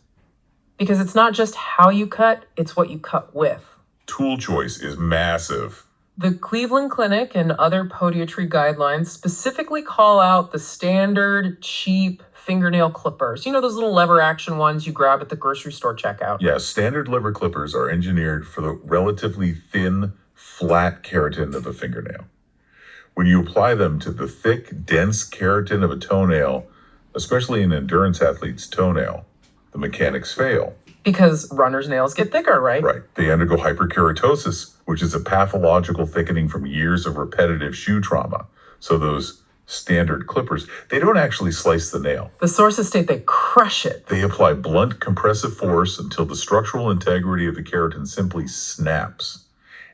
Because it's not just how you cut, it's what you cut with. Tool choice is massive. The Cleveland Clinic and other podiatry guidelines specifically call out the standard, cheap fingernail clippers. You know, those little lever action ones you grab at the grocery store checkout. Yeah, standard lever clippers are engineered for the relatively thin, flat keratin of a fingernail. When you apply them to the thick, dense keratin of a toenail, especially an endurance athlete's toenail, the mechanics fail. Because runners' nails get thicker, right? Right. They undergo hyperkeratosis, which is a pathological thickening from years of repetitive shoe trauma. So those standard clippers, they don't actually slice the nail. The sources state they crush it. They apply blunt compressive force until the structural integrity of the keratin simply snaps.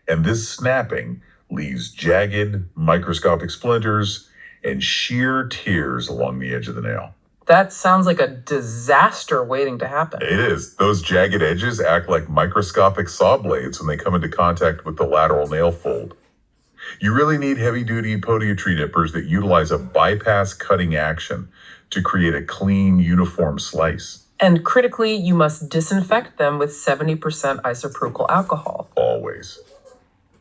And this snapping leaves jagged, microscopic splinters and sheer tears along the edge of the nail. That sounds like a disaster waiting to happen. It is. Those jagged edges act like microscopic saw blades when they come into contact with the lateral nail fold. You really need heavy-duty podiatry nippers that utilize a bypass cutting action to create a clean, uniform slice. And critically, you must disinfect them with 70% isopropyl alcohol. Always.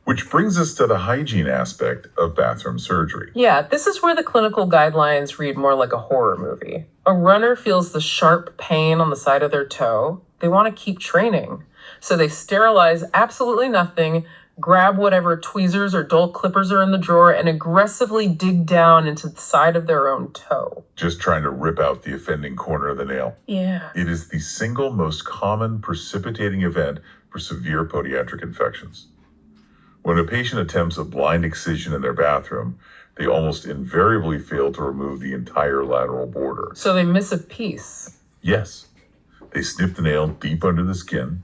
Which brings us to the hygiene aspect of bathroom surgery. Yeah, this is where the clinical guidelines read more like a horror movie. A runner feels the sharp pain on the side of their toe. They want to keep training. So they sterilize absolutely nothing, grab whatever tweezers or dull clippers are in the drawer, and aggressively dig down into the side of their own toe. Just trying to rip out the offending corner of the nail. Yeah. It is the single most common precipitating event for severe podiatric infections. When a patient attempts a blind excision in their bathroom, they almost invariably fail to remove the entire lateral border. So they miss a piece. Yes, they snip the nail deep under the skin,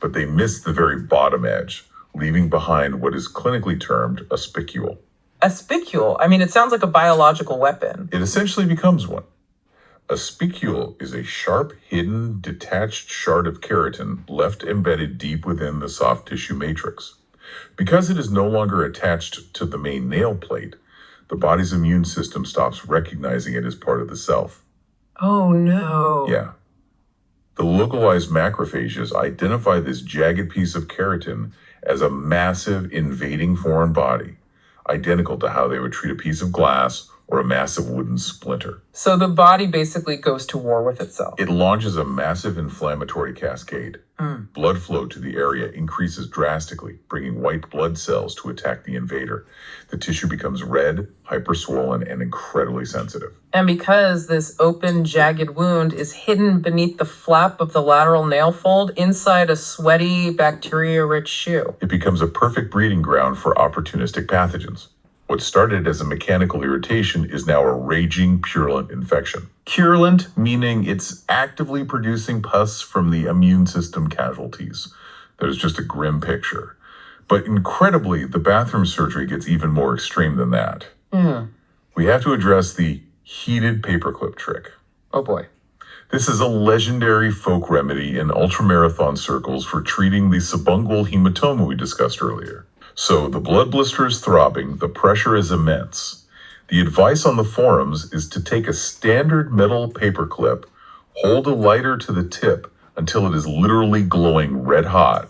but they miss the very bottom edge, leaving behind what is clinically termed a spicule. A spicule? I mean, it sounds like a biological weapon. It essentially becomes one. A spicule is a sharp, hidden, detached shard of keratin left embedded deep within the soft tissue matrix. Because it is no longer attached to the main nail plate, the body's immune system stops recognizing it as part of the self. Oh no. Yeah. The localized macrophages identify this jagged piece of keratin as a massive invading foreign body, identical to how they would treat a piece of glass or a massive wooden splinter. So the body basically goes to war with itself. It launches a massive inflammatory cascade. Blood flow to the area increases drastically, bringing white blood cells to attack the invader. The tissue becomes red, hyperswollen, and incredibly sensitive. And because this open, jagged wound is hidden beneath the flap of the lateral nail fold inside a sweaty, bacteria-rich shoe. It becomes a perfect breeding ground for opportunistic pathogens. What started as a mechanical irritation is now a raging, purulent infection. Purulent meaning it's actively producing pus from the immune system casualties. That is just a grim picture. But incredibly, the bathroom surgery gets even more extreme than that. We have to address the heated paperclip trick. Oh boy. This is a legendary folk remedy in ultramarathon circles for treating the subungual hematoma we discussed earlier. So the blood blister is throbbing, the pressure is immense. The advice on the forums is to take a standard metal paperclip, hold a lighter to the tip until it is literally glowing red hot,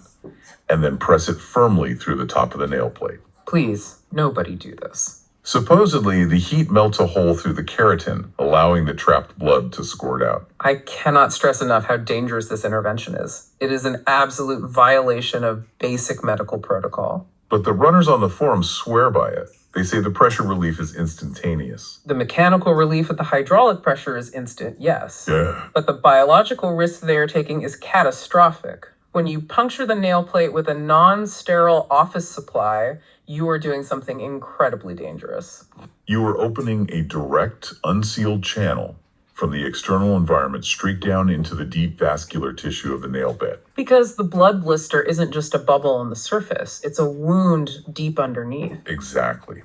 and then press it firmly through the top of the nail plate. Please, nobody do this. Supposedly, the heat melts a hole through the keratin, allowing the trapped blood to squirt out. I cannot stress enough how dangerous this intervention is. It is an absolute violation of basic medical protocol. But the runners on the forum swear by it. They say the pressure relief is instantaneous. The mechanical relief at the hydraulic pressure is instant, yes. Yeah. But the biological risk they are taking is catastrophic. When you puncture the nail plate with a non-sterile office supply, you are doing something incredibly dangerous. You are opening a direct, unsealed channel from the external environment straight down into the deep vascular tissue of the nail bed. Because the blood blister isn't just a bubble on the surface, it's a wound deep underneath. Exactly.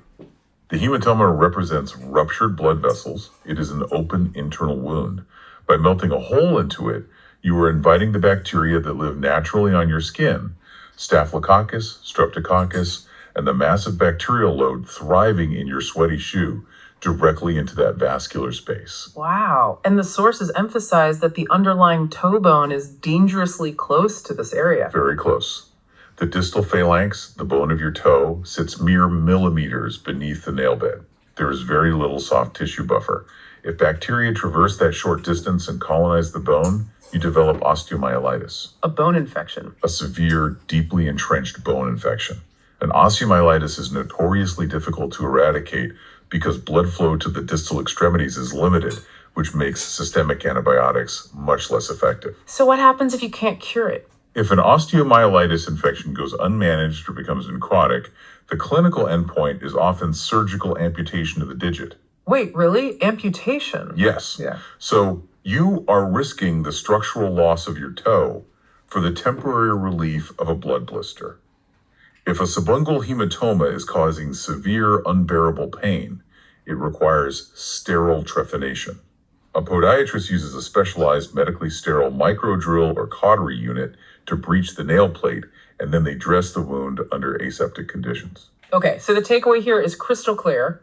The hematoma represents ruptured blood vessels. It is an open internal wound. By melting a hole into it, you are inviting the bacteria that live naturally on your skin, Staphylococcus, Streptococcus, and the massive bacterial load thriving in your sweaty shoe directly into that vascular space. Wow. And the sources emphasize that the underlying toe bone is dangerously close to this area. Very close. The distal phalanx, the bone of your toe, sits mere millimeters beneath the nail bed. There is very little soft tissue buffer. If bacteria traverse that short distance and colonize the bone, you develop osteomyelitis, A bone infection. a severe, deeply entrenched bone infection. And osteomyelitis is notoriously difficult to eradicate because blood flow to the distal extremities is limited, which makes systemic antibiotics much less effective. So what happens if you can't cure it? If an osteomyelitis infection goes unmanaged or becomes necrotic, the clinical endpoint is often surgical amputation of the digit. Wait, really? Amputation? Yes. Yeah. So you are risking the structural loss of your toe for the temporary relief of a blood blister. If a subungual hematoma is causing severe, unbearable pain, it requires sterile trephination. A podiatrist uses a specialized medically sterile microdrill or cautery unit to breach the nail plate, and then they dress the wound under aseptic conditions. Okay, so the takeaway here is crystal clear.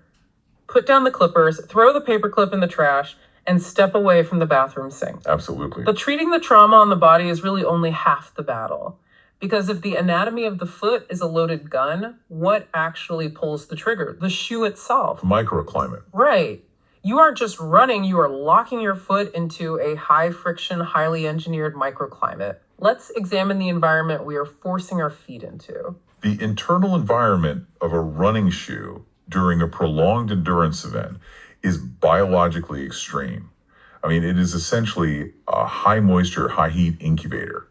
Put down the clippers, throw the paperclip in the trash, and step away from the bathroom sink. Absolutely. But treating the trauma on the body is really only half the battle. Because if the anatomy of the foot is a loaded gun, what actually pulls the trigger? The shoe itself. Microclimate. Right. You aren't just running, you are locking your foot into a high-friction, highly engineered microclimate. Let's examine the environment we are forcing our feet into. The internal environment of a running shoe during a prolonged endurance event is biologically extreme. I mean, it is essentially a high moisture, high heat incubator.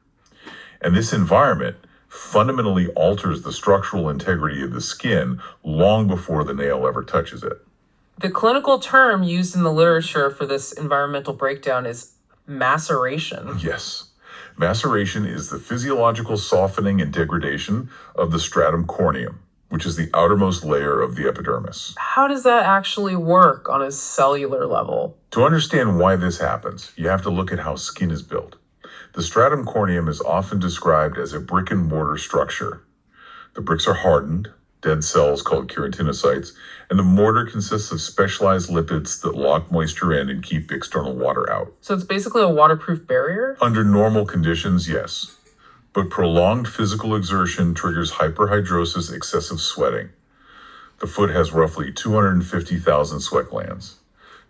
And this environment fundamentally alters the structural integrity of the skin long before the nail ever touches it. The clinical term used in the literature for this environmental breakdown is maceration. Yes. Maceration is the physiological softening and degradation of the stratum corneum, which is the outermost layer of the epidermis. How does that actually work on a cellular level? To understand why this happens, you have to look at how skin is built. The stratum corneum is often described as a brick and mortar structure. The bricks are hardened, dead cells called keratinocytes, and the mortar consists of specialized lipids that lock moisture in and keep external water out. So it's basically a waterproof barrier? Under normal conditions, yes. But prolonged physical exertion triggers hyperhidrosis, excessive sweating. The foot has roughly 250,000 sweat glands.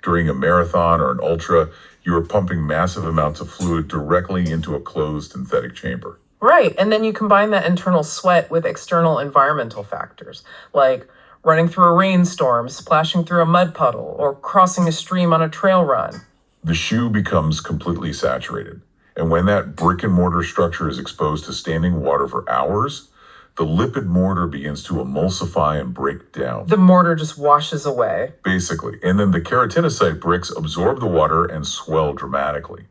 During a marathon or an ultra, you are pumping massive amounts of fluid directly into a closed synthetic chamber. Right, and then you combine that internal sweat with external environmental factors, like running through a rainstorm, splashing through a mud puddle, or crossing a stream on a trail run. The shoe becomes completely saturated. And when that brick and mortar structure is exposed to standing water for hours, the lipid mortar begins to emulsify and break down. The mortar just washes away. Basically. And then the keratinocyte bricks absorb the water and swell dramatically.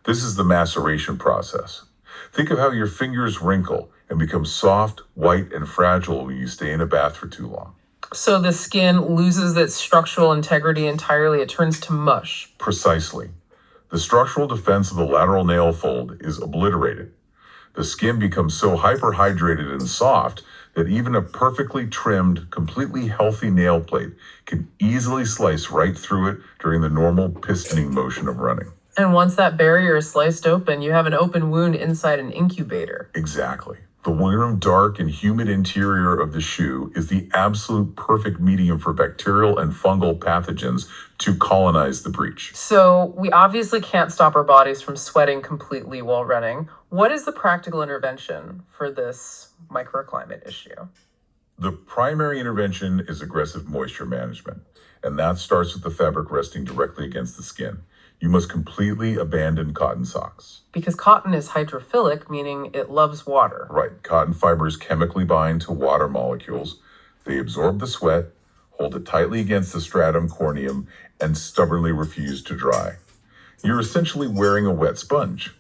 This is the maceration process. Think of how your fingers wrinkle and become soft, white, and fragile when you stay in a bath for too long. So the skin loses its structural integrity entirely. It turns to mush. Precisely. The structural defense of the lateral nail fold is obliterated. The skin becomes so hyperhydrated and soft that even a perfectly trimmed, completely healthy nail plate can easily slice right through it during the normal pistoning motion of running. And once that barrier is sliced open, you have an open wound inside an incubator. Exactly. The warm, dark, and humid interior of the shoe is the absolute perfect medium for bacterial and fungal pathogens to colonize the breach. So we obviously can't stop our bodies from sweating completely while running. What is the practical intervention for this microclimate issue? The primary intervention is aggressive moisture management, and that starts with the fabric resting directly against the skin. You must completely abandon cotton socks. Because cotton is hydrophilic, meaning it loves water. Right. Cotton fibers chemically bind to water molecules. They absorb the sweat, hold it tightly against the stratum corneum, and stubbornly refuse to dry. You're essentially wearing a wet sponge.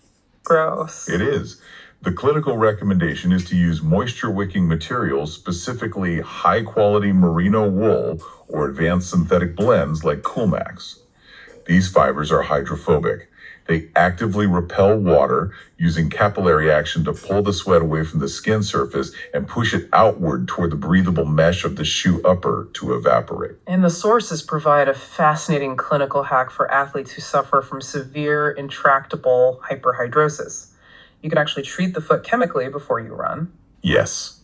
Gross. It is. The clinical recommendation is to use moisture-wicking materials, specifically high-quality merino wool or advanced synthetic blends like Coolmax. These fibers are hydrophobic. They actively repel water using capillary action to pull the sweat away from the skin surface and push it outward toward the breathable mesh of the shoe upper to evaporate. And the sources provide a fascinating clinical hack for athletes who suffer from severe, intractable hyperhidrosis. You can actually treat the foot chemically before you run. Yes.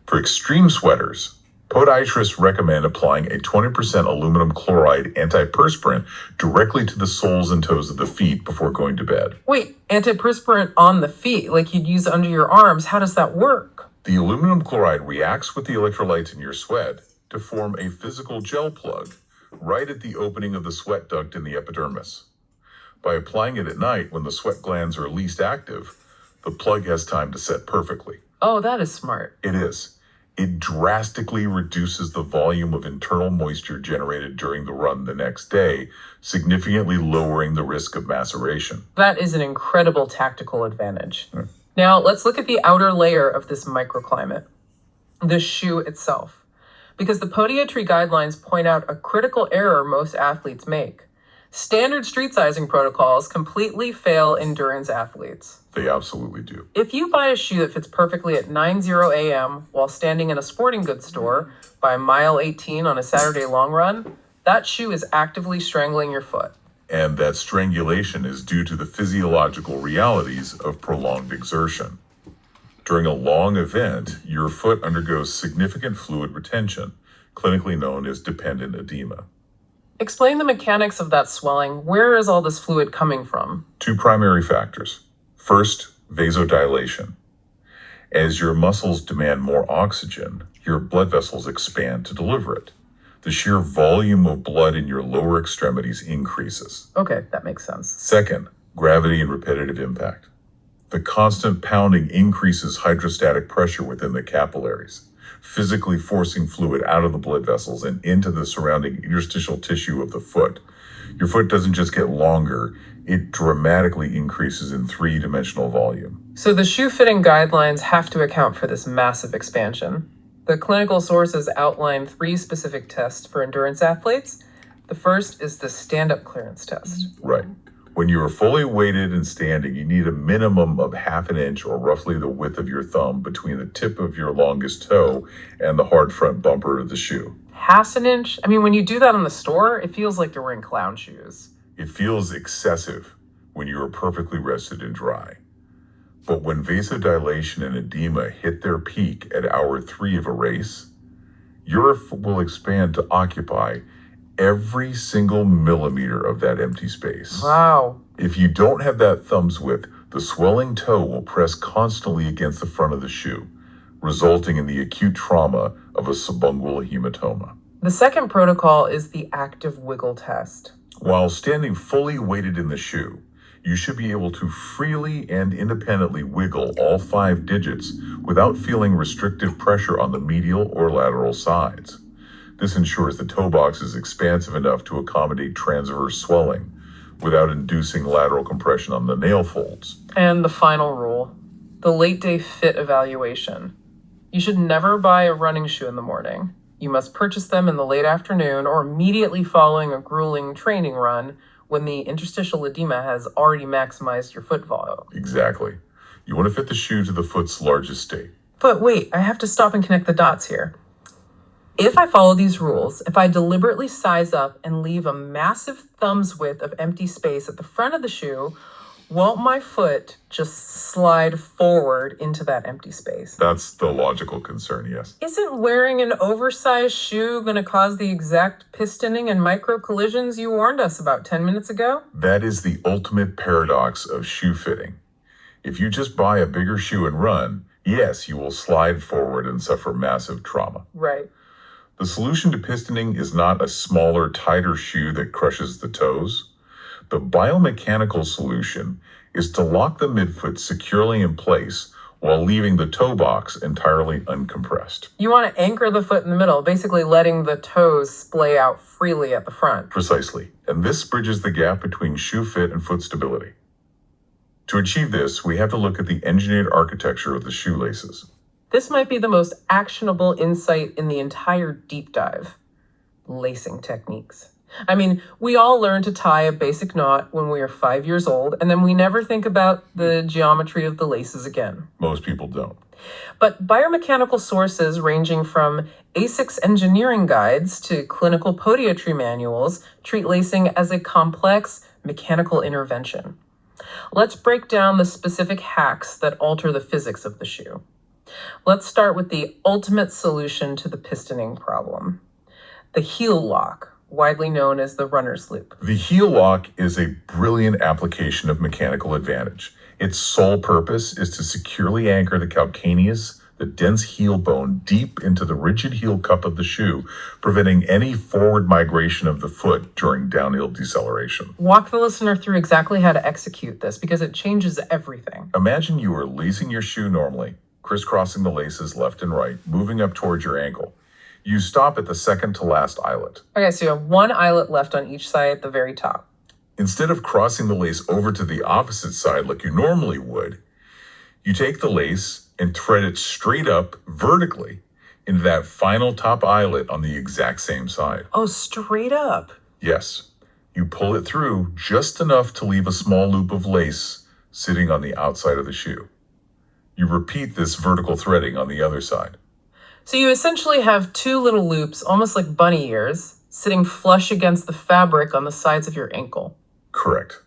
For extreme sweaters, podiatrists recommend applying a 20% aluminum chloride antiperspirant directly to the soles and toes of the feet before going to bed. Wait, antiperspirant on the feet, like you'd use under your arms. How does that work? The aluminum chloride reacts with the electrolytes in your sweat to form a physical gel plug right at the opening of the sweat duct in the epidermis. By applying it at night when the sweat glands are least active, the plug has time to set perfectly. Oh, that is smart. It is. It drastically reduces the volume of internal moisture generated during the run the next day, significantly lowering the risk of maceration. That is an incredible tactical advantage. Now, let's look at the outer layer of this microclimate, the shoe itself. Because the podiatry guidelines point out a critical error most athletes make. Standard street sizing protocols completely fail endurance athletes. They absolutely do. If you buy a shoe that fits perfectly at 9:00 a.m. while standing in a sporting goods store by mile 18 on a Saturday long run, that shoe is actively strangling your foot. And that strangulation is due to the physiological realities of prolonged exertion. During a long event, your foot undergoes significant fluid retention, clinically known as dependent edema. Explain the mechanics of that swelling. Where is all this fluid coming from? Two primary factors. First, vasodilation. As your muscles demand more oxygen, your blood vessels expand to deliver it. The sheer volume of blood in your lower extremities increases. Okay, that makes sense. Second, gravity and repetitive impact. The constant pounding increases hydrostatic pressure within the capillaries, physically forcing fluid out of the blood vessels and into the surrounding interstitial tissue of the foot. Your foot doesn't just get longer, it dramatically increases in three-dimensional volume. So the shoe fitting guidelines have to account for this massive expansion. The clinical sources outline 3 specific tests for endurance athletes. The first is the stand-up clearance test. Right. When you are fully weighted and standing, you need a minimum of 1/2 inch or roughly the width of your thumb between the tip of your longest toe and the hard front bumper of the shoe. 1/2 inch? I mean, when you do that in the store, it feels like you're wearing clown shoes. It feels excessive when you are perfectly rested and dry. But when vasodilation and edema hit their peak at hour 3 of a race, your foot will expand to occupy every single millimeter of that empty space. Wow. If you don't have that thumb's width, the swelling toe will press constantly against the front of the shoe, resulting in the acute trauma of a subungual hematoma. The second protocol is the active wiggle test. While standing fully weighted in the shoe, you should be able to freely and independently wiggle all 5 digits without feeling restrictive pressure on the medial or lateral sides. This ensures the toe box is expansive enough to accommodate transverse swelling without inducing lateral compression on the nail folds. And the final rule, the late day fit evaluation. You should never buy a running shoe in the morning. You must purchase them in the late afternoon or immediately following a grueling training run when the interstitial edema has already maximized your foot volume. Exactly. You want to fit the shoe to the foot's largest state. But wait, I have to stop and connect the dots here. If I follow these rules, if I deliberately size up and leave a massive thumb's width of empty space at the front of the shoe, won't my foot just slide forward into that empty space? That's the logical concern, yes. Isn't wearing an oversized shoe going to cause the exact pistoning and micro collisions you warned us about 10 minutes ago? That is the ultimate paradox of shoe fitting. If you just buy a bigger shoe and run, yes, you will slide forward and suffer massive trauma. Right. The solution to pistoning is not a smaller, tighter shoe that crushes the toes. The biomechanical solution is to lock the midfoot securely in place while leaving the toe box entirely uncompressed. You want to anchor the foot in the middle, basically letting the toes splay out freely at the front. Precisely. And this bridges the gap between shoe fit and foot stability. To achieve this, we have to look at the engineered architecture of the shoelaces. This might be the most actionable insight in the entire deep dive. Lacing techniques. I mean, we all learn to tie a basic knot when we are 5 years old, and then we never think about the geometry of the laces again. Most people don't. But biomechanical sources ranging from ASICS engineering guides to clinical podiatry manuals treat lacing as a complex mechanical intervention. Let's break down the specific hacks that alter the physics of the shoe. Let's start with the ultimate solution to the pistoning problem. The heel lock, widely known as the runner's loop. The heel lock is a brilliant application of mechanical advantage. Its sole purpose is to securely anchor the calcaneus, the dense heel bone, deep into the rigid heel cup of the shoe, preventing any forward migration of the foot during downhill deceleration. Walk the listener through exactly how to execute this because it changes everything. Imagine you are lacing your shoe normally, crisscrossing the laces left and right, moving up towards your ankle. You stop at the second to last eyelet. Okay, so you have one eyelet left on each side at the very top. Instead of crossing the lace over to the opposite side like you normally would, you take the lace and thread it straight up vertically into that final top eyelet on the exact same side. Oh, straight up. Yes, you pull it through just enough to leave a small loop of lace sitting on the outside of the shoe. You repeat this vertical threading on the other side. So you essentially have two little loops, almost like bunny ears, sitting flush against the fabric on the sides of your ankle. Correct.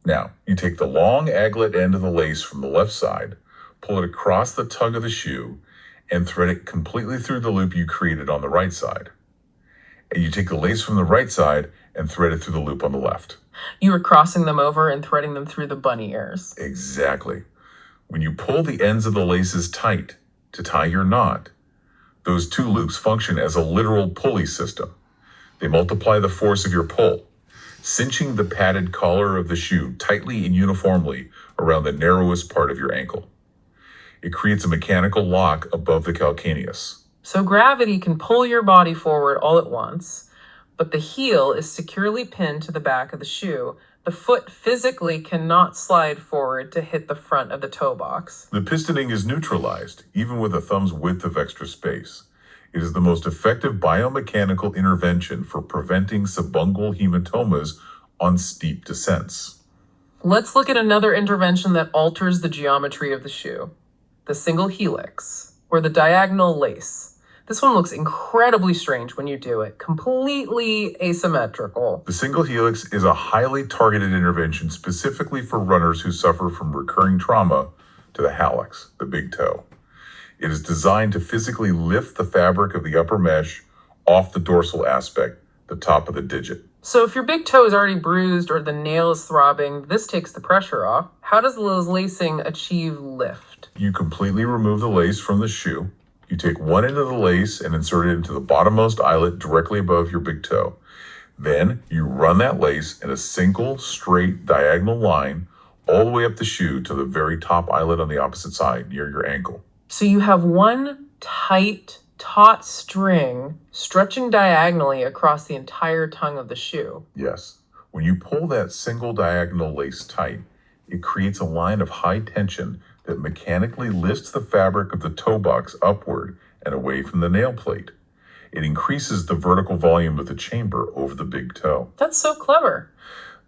Now, you take the long aglet end of the lace from the left side, pull it across the tug of the shoe, and thread it completely through the loop you created on the right side. And you take the lace from the right side and thread it through the loop on the left. You were crossing them over and threading them through the bunny ears. Exactly. When you pull the ends of the laces tight to tie your knot, those two loops function as a literal pulley system. They multiply the force of your pull, cinching the padded collar of the shoe tightly and uniformly around the narrowest part of your ankle. It creates a mechanical lock above the calcaneus. So gravity can pull your body forward all at once, but the heel is securely pinned to the back of the shoe. The foot physically cannot slide forward to hit the front of the toe box. The pistoning is neutralized, even with a thumb's width of extra space. It is the most effective biomechanical intervention for preventing subungual hematomas on steep descents. Let's look at another intervention that alters the geometry of the shoe. The single helix, or the diagonal lace. This one looks incredibly strange when you do it, completely asymmetrical. The single helix is a highly targeted intervention specifically for runners who suffer from recurring trauma to the hallux, the big toe. It is designed to physically lift the fabric of the upper mesh off the dorsal aspect, the top of the digit. So if your big toe is already bruised or the nail is throbbing, this takes the pressure off. How does the lacing achieve lift? You completely remove the lace from the shoe. You take one end of the lace and insert it into the bottommost eyelet directly above your big toe. Then you run that lace in a single straight diagonal line all the way up the shoe to the very top eyelet on the opposite side near your ankle. So you have one tight, taut string stretching diagonally across the entire tongue of the shoe. Yes. When you pull that single diagonal lace tight, it creates a line of high tension that mechanically lifts the fabric of the toe box upward and away from the nail plate. It increases the vertical volume of the chamber over the big toe. That's so clever.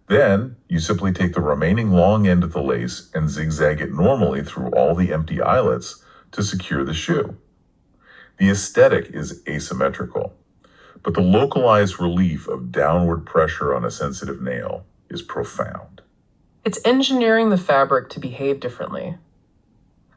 Then you simply take the remaining long end of the lace and zigzag it normally through all the empty eyelets to secure the shoe. The aesthetic is asymmetrical, but the localized relief of downward pressure on a sensitive nail is profound. It's engineering the fabric to behave differently.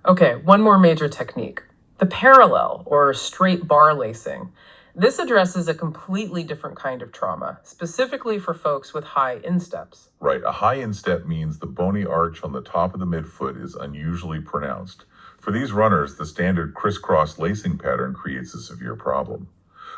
Okay, one more major technique. The parallel or straight bar lacing. This addresses a completely different kind of trauma, specifically for folks with high insteps. Right, a high instep means the bony arch on the top of the midfoot is unusually pronounced. For these runners, the standard crisscross lacing pattern creates a severe problem.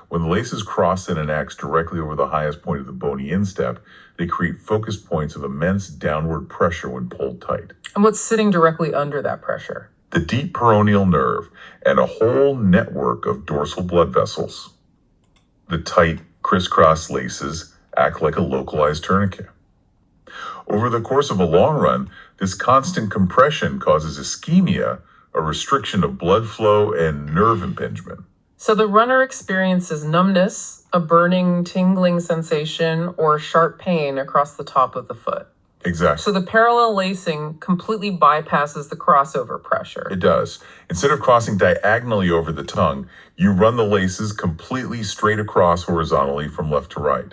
When the laces cross in and axe directly over the highest point of the bony instep, they create focus points of immense downward pressure when pulled tight. And what's sitting directly under that pressure? The deep peroneal nerve and a whole network of dorsal blood vessels. The tight, crisscross laces act like a localized tourniquet. Over the course of a long run, this constant compression causes ischemia, a restriction of blood flow and nerve impingement. So the runner experiences numbness, a burning, tingling sensation, or sharp pain across the top of the foot. Exactly. So the parallel lacing completely bypasses the crossover pressure. It does. Instead of crossing diagonally over the tongue, you run the laces completely straight across horizontally from left to right.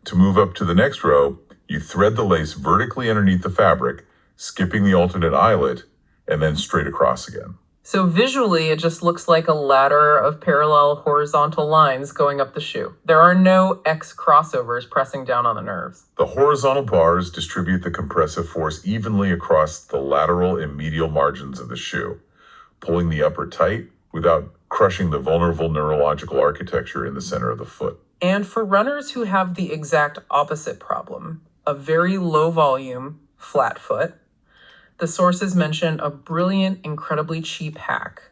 To move up to the next row, you thread the lace vertically underneath the fabric, skipping the alternate eyelet, and then straight across again. So visually, it just looks like a ladder of parallel horizontal lines going up the shoe. There are no X crossovers pressing down on the nerves. The horizontal bars distribute the compressive force evenly across the lateral and medial margins of the shoe, pulling the upper tight without crushing the vulnerable neurological architecture in the center of the foot. And for runners who have the exact opposite problem, a very low volume, flat foot, the sources mention a brilliant, incredibly cheap hack.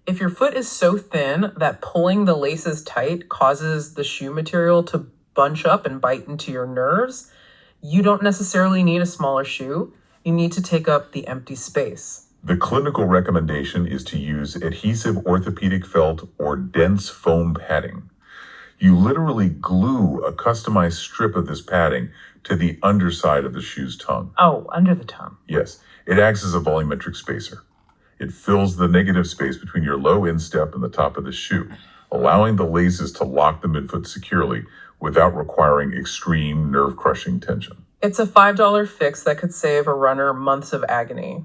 If your foot is so thin that pulling the laces tight causes the shoe material to bunch up and bite into your nerves, you don't necessarily need a smaller shoe. You need to take up the empty space. The clinical recommendation is to use adhesive orthopedic felt or dense foam padding. You literally glue a customized strip of this padding to the underside of the shoe's tongue. Oh, under the tongue. Yes, it acts as a volumetric spacer. It fills the negative space between your low instep and the top of the shoe, allowing the laces to lock the midfoot securely without requiring extreme nerve-crushing tension. It's a $5 fix that could save a runner months of agony.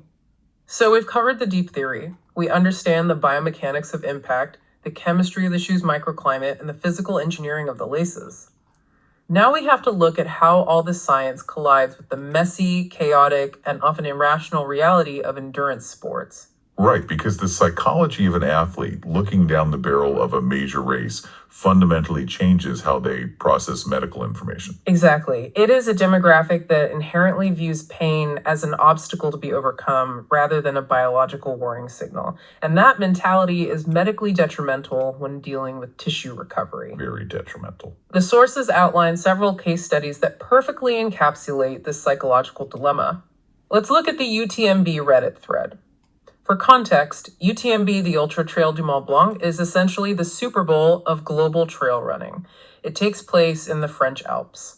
So we've covered the deep theory. We understand the biomechanics of impact, the chemistry of the shoe's microclimate, and the physical engineering of the laces. Now we have to look at how all this science collides with the messy, chaotic, and often irrational reality of endurance sports. Right, because the psychology of an athlete looking down the barrel of a major race fundamentally changes how they process medical information. Exactly. It is a demographic that inherently views pain as an obstacle to be overcome rather than a biological warning signal. And that mentality is medically detrimental when dealing with tissue recovery. Very detrimental. The sources outline several case studies that perfectly encapsulate this psychological dilemma. Let's look at the UTMB Reddit thread. For context, UTMB, the Ultra Trail du Mont Blanc, is essentially the Super Bowl of global trail running. It takes place in the French Alps.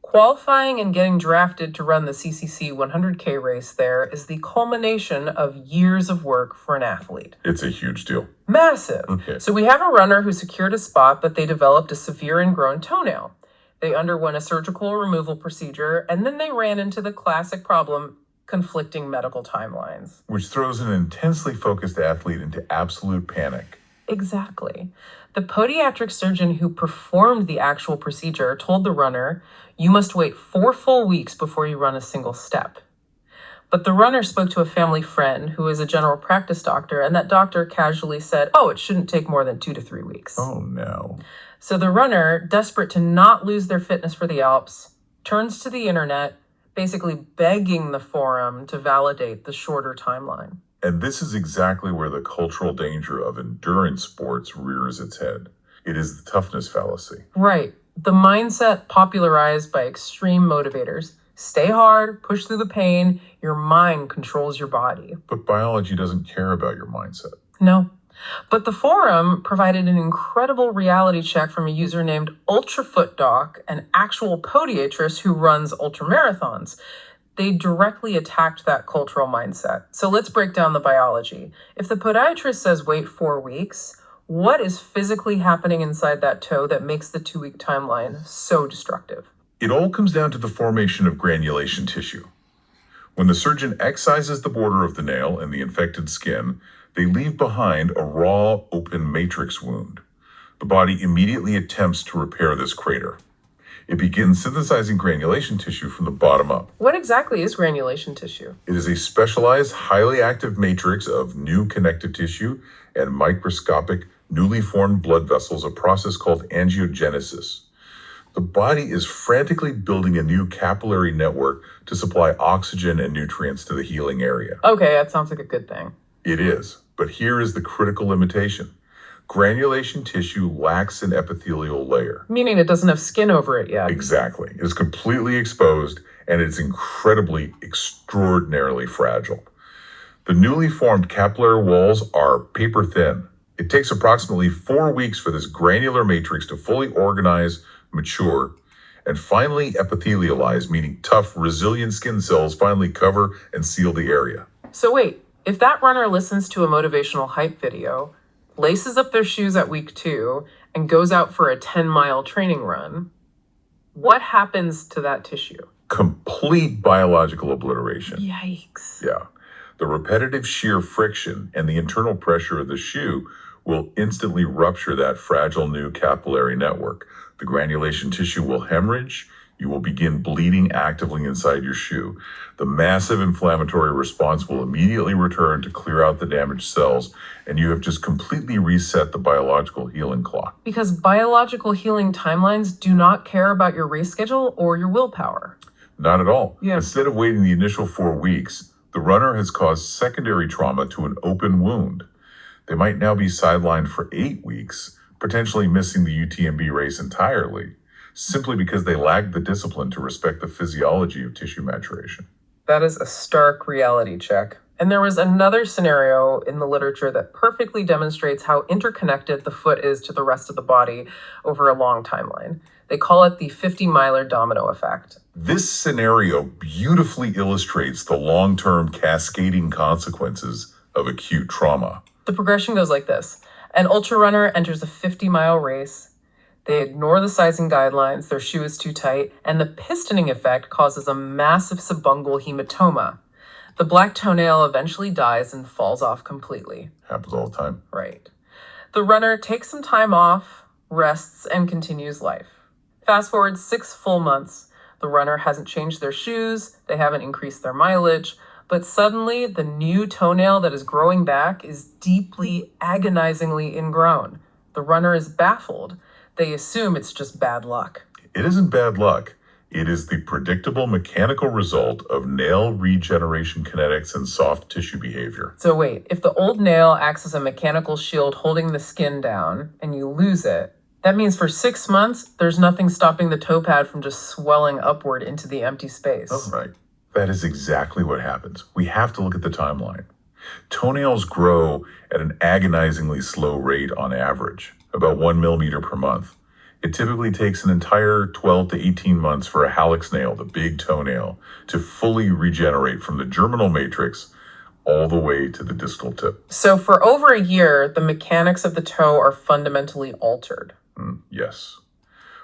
Qualifying and getting drafted to run the CCC 100K race there is the culmination of years of work for an athlete. It's a huge deal. Massive. Okay. So we have a runner who secured a spot, but they developed a severe ingrown toenail. They underwent a surgical removal procedure, and then they ran into the classic problem. conflicting medical timelines. Which throws an intensely focused athlete into absolute panic. Exactly. The podiatric surgeon who performed the actual procedure told the runner, "You must wait 4 full weeks before you run a single step." But the runner spoke to a family friend who is a general practice doctor, and that doctor casually said, "Oh, it shouldn't take more than 2 to 3 weeks." Oh no. So the runner, desperate to not lose their fitness for the Alps, turns to the internet, basically begging the forum to validate the shorter timeline. And this is exactly where the cultural danger of endurance sports rears its head. It is the toughness fallacy. Right. The mindset popularized by extreme motivators. Stay hard, push through the pain, your mind controls your body. But biology doesn't care about your mindset. No. But the forum provided an incredible reality check from a user named UltraFootDoc, an actual podiatrist who runs ultramarathons. They directly attacked that cultural mindset. So let's break down the biology. If the podiatrist says wait 4 weeks, what is physically happening inside that toe that makes the 2-week timeline so destructive? It all comes down to the formation of granulation tissue. When the surgeon excises the border of the nail and the infected skin, they leave behind a raw, open matrix wound. The body immediately attempts to repair this crater. It begins synthesizing granulation tissue from the bottom up. What exactly is granulation tissue? It is a specialized, highly active matrix of new connective tissue and microscopic, newly formed blood vessels, a process called angiogenesis. The body is frantically building a new capillary network to supply oxygen and nutrients to the healing area. Okay, that sounds like a good thing. It is, but here is the critical limitation. Granulation tissue lacks an epithelial layer. Meaning it doesn't have skin over it yet. Exactly. It is completely exposed and it's incredibly, extraordinarily fragile. The newly formed capillary walls are paper thin. It takes approximately 4 weeks for this granular matrix to fully organize, mature, and finally epithelialize, meaning tough, resilient skin cells finally cover and seal the area. So wait, if that runner listens to a motivational hype video, laces up their shoes at week 2, and goes out for a 10-mile training run, what happens to that tissue? Complete biological obliteration. Yikes. Yeah. The repetitive shear friction and the internal pressure of the shoe will instantly rupture that fragile new capillary network. The granulation tissue will hemorrhage. You will begin bleeding actively inside your shoe. The massive inflammatory response will immediately return to clear out the damaged cells, and you have just completely reset the biological healing clock. Because biological healing timelines do not care about your race schedule or your willpower. Not at all. Yeah. Instead of waiting the initial 4 weeks, the runner has caused secondary trauma to an open wound. They might now be sidelined for 8 weeks, potentially missing the UTMB race entirely, simply because they lacked the discipline to respect the physiology of tissue maturation. That is a stark reality check. And there was another scenario in the literature that perfectly demonstrates how interconnected the foot is to the rest of the body over a long timeline. They call it the 50-miler domino effect. This scenario beautifully illustrates the long-term cascading consequences of acute trauma. The progression goes like this. An ultra runner enters a 50-mile race. They ignore the sizing guidelines, their shoe is too tight, and the pistoning effect causes a massive subungual hematoma. The black toenail eventually dies and falls off completely. Happens all the time. Right. The runner takes some time off, rests, and continues life. Fast forward 6 full months. The runner hasn't changed their shoes, they haven't increased their mileage, but suddenly the new toenail that is growing back is deeply, agonizingly ingrown. The runner is baffled. They assume it's just bad luck. It isn't bad luck. It is the predictable mechanical result of nail regeneration kinetics and soft tissue behavior. So wait, if the old nail acts as a mechanical shield holding the skin down and you lose it, that means for 6 months, there's nothing stopping the toe pad from just swelling upward into the empty space. Oh, right. That is exactly what happens. We have to look at the timeline. Toenails grow at an agonizingly slow rate on average, about 1 millimeter per month. It typically takes an entire 12 to 18 months for a hallux nail, the big toenail, to fully regenerate from the germinal matrix all the way to the distal tip. So for over a year, the mechanics of the toe are fundamentally altered. Yes.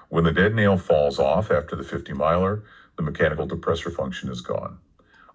When the dead nail falls off after the 50-miler, the mechanical depressor function is gone.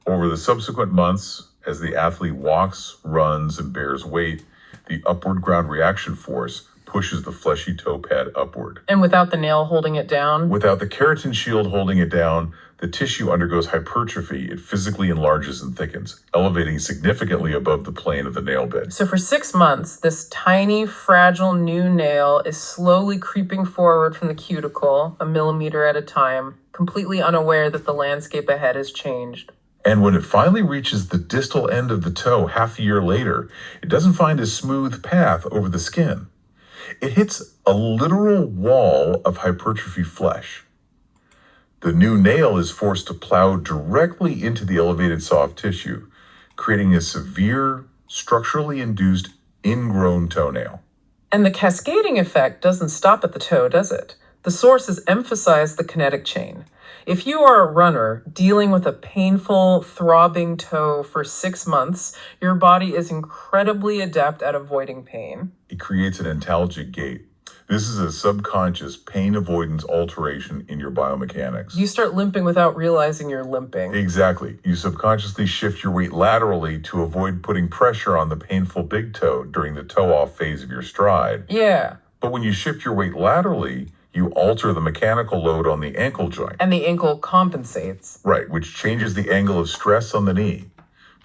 Over the subsequent months, as the athlete walks, runs, and bears weight, the upward ground reaction force pushes the fleshy toe pad upward. And without the nail holding it down? Without the keratin shield holding it down, the tissue undergoes hypertrophy. It physically enlarges and thickens, elevating significantly above the plane of the nail bed. So for 6 months, this tiny, fragile new nail is slowly creeping forward from the cuticle, a millimeter at a time, completely unaware that the landscape ahead has changed. And when it finally reaches the distal end of the toe half a year later, it doesn't find a smooth path over the skin. It hits a literal wall of hypertrophy flesh. The new nail is forced to plow directly into the elevated soft tissue, creating a severe, structurally induced ingrown toenail. And the cascading effect doesn't stop at the toe, does it? The sources emphasize the kinetic chain. If you are a runner dealing with a painful, throbbing toe for 6 months, your body is incredibly adept at avoiding pain. It creates an antalgic gait. This is a subconscious pain avoidance alteration in your biomechanics. You start limping without realizing you're limping. Exactly. You subconsciously shift your weight laterally to avoid putting pressure on the painful big toe during the toe-off phase of your stride. Yeah. But when you shift your weight laterally, you alter the mechanical load on the ankle joint. And the ankle compensates. Right, which changes the angle of stress on the knee.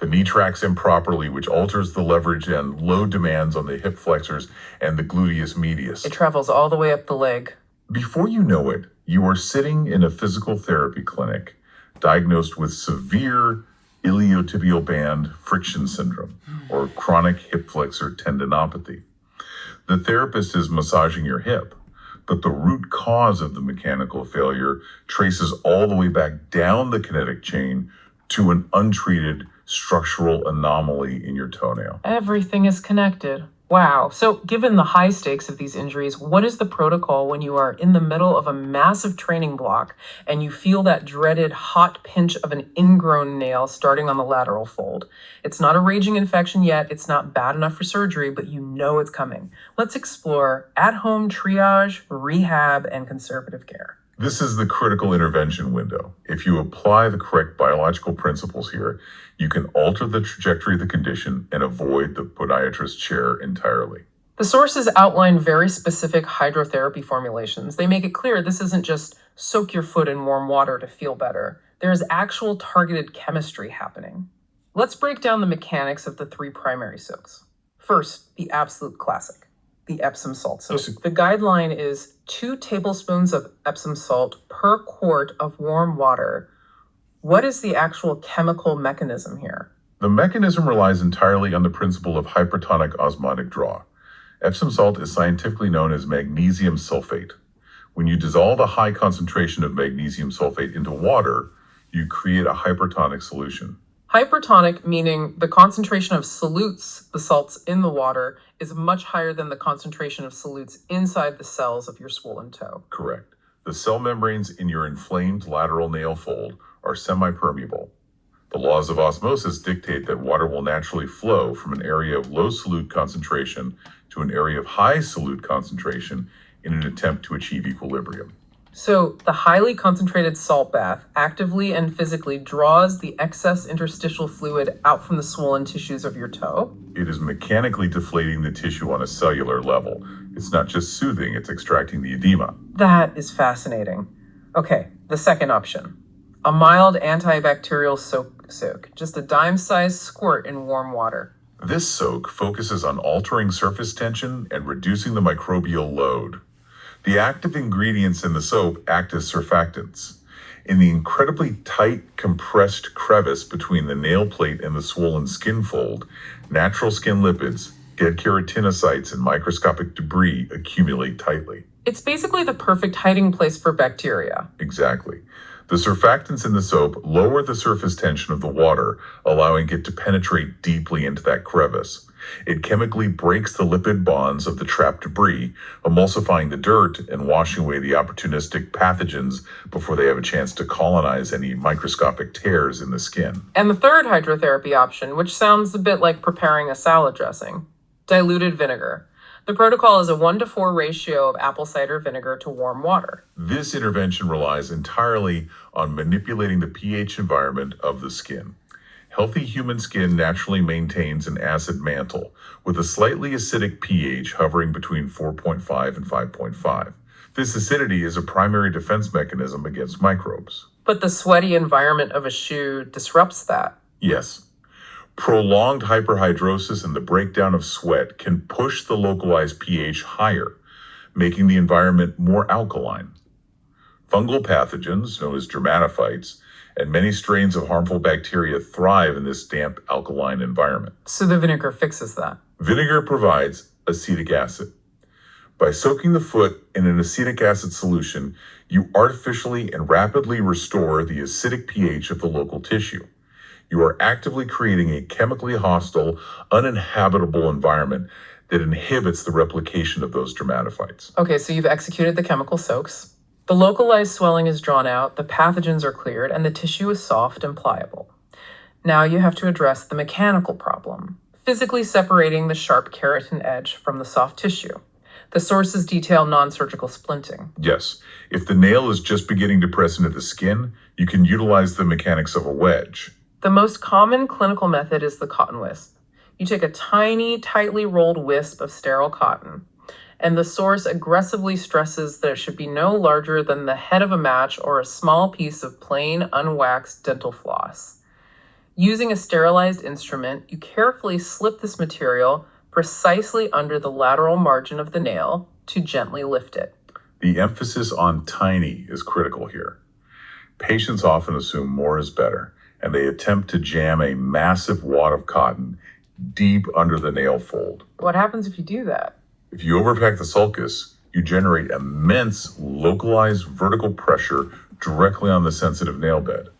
The knee tracks improperly, which alters the leverage and load demands on the hip flexors and the gluteus medius. It travels all the way up the leg. Before you know it, you are sitting in a physical therapy clinic diagnosed with severe iliotibial band friction syndrome, or chronic hip flexor tendinopathy. The therapist is massaging your hip, but the root cause of the mechanical failure traces all the way back down the kinetic chain to an untreated structural anomaly in your toenail. Everything is connected. Wow. So given the high stakes of these injuries, what is the protocol when you are in the middle of a massive training block and you feel that dreaded hot pinch of an ingrown nail starting on the lateral fold? It's not a raging infection yet. It's not bad enough for surgery, but you know it's coming. Let's explore at-home triage, rehab, and conservative care. This is the critical intervention window. If you apply the correct biological principles here, you can alter the trajectory of the condition and avoid the podiatrist chair entirely. The sources outline very specific hydrotherapy formulations. They make it clear this isn't just soak your foot in warm water to feel better. There is actual targeted chemistry happening. Let's break down the mechanics of the 3 primary soaks. First, the absolute classic, the Epsom salt soak. The guideline is 2 tablespoons of Epsom salt per quart of warm water. What is the actual chemical mechanism here? The mechanism relies entirely on the principle of hypertonic osmotic draw. Epsom salt is scientifically known as magnesium sulfate. When you dissolve a high concentration of magnesium sulfate into water, you create a hypertonic solution. Hypertonic meaning the concentration of solutes, the salts in the water, is much higher than the concentration of solutes inside the cells of your swollen toe. Correct. The cell membranes in your inflamed lateral nail fold are semi-permeable. The laws of osmosis dictate that water will naturally flow from an area of low solute concentration to an area of high solute concentration in an attempt to achieve equilibrium. So the highly concentrated salt bath actively and physically draws the excess interstitial fluid out from the swollen tissues of your toe. It is mechanically deflating the tissue on a cellular level. It's not just soothing, it's extracting the edema. That is fascinating. Okay, the second option. A mild antibacterial soak, just a dime-sized squirt in warm water. This soak focuses on altering surface tension and reducing the microbial load. The active ingredients in the soap act as surfactants. In the incredibly tight, compressed crevice between the nail plate and the swollen skin fold, natural skin lipids, dead keratinocytes, and microscopic debris accumulate tightly. It's basically the perfect hiding place for bacteria. Exactly. The surfactants in the soap lower the surface tension of the water, allowing it to penetrate deeply into that crevice. It chemically breaks the lipid bonds of the trapped debris, emulsifying the dirt and washing away the opportunistic pathogens before they have a chance to colonize any microscopic tears in the skin. And the third hydrotherapy option, which sounds a bit like preparing a salad dressing, diluted vinegar. The protocol is a 1-to-4 ratio of apple cider vinegar to warm water. This intervention relies entirely on manipulating the pH environment of the skin. Healthy human skin naturally maintains an acid mantle, with a slightly acidic pH hovering between 4.5 and 5.5. This acidity is a primary defense mechanism against microbes. But the sweaty environment of a shoe disrupts that. Yes. Prolonged hyperhidrosis and the breakdown of sweat can push the localized pH higher, making the environment more alkaline. Fungal pathogens, known as dermatophytes, and many strains of harmful bacteria thrive in this damp, alkaline environment. So the vinegar fixes that. Vinegar provides acetic acid. By soaking the foot in an acetic acid solution, you artificially and rapidly restore the acidic pH of the local tissue. You are actively creating a chemically hostile, uninhabitable environment that inhibits the replication of those dermatophytes. Okay, so you've executed the chemical soaks. The localized swelling is drawn out, the pathogens are cleared, and the tissue is soft and pliable. Now you have to address the mechanical problem, physically separating the sharp keratin edge from the soft tissue. The sources detail non-surgical splinting. Yes, if the nail is just beginning to press into the skin, you can utilize the mechanics of a wedge. The most common clinical method is the cotton wisp. You take a tiny, tightly rolled wisp of sterile cotton, and the source aggressively stresses that it should be no larger than the head of a match or a small piece of plain, unwaxed dental floss. Using a sterilized instrument, you carefully slip this material precisely under the lateral margin of the nail to gently lift it. The emphasis on tiny is critical here. Patients often assume more is better, and they attempt to jam a massive wad of cotton deep under the nail fold. What happens if you do that? If you overpack the sulcus, you generate immense localized vertical pressure directly on the sensitive nail bed.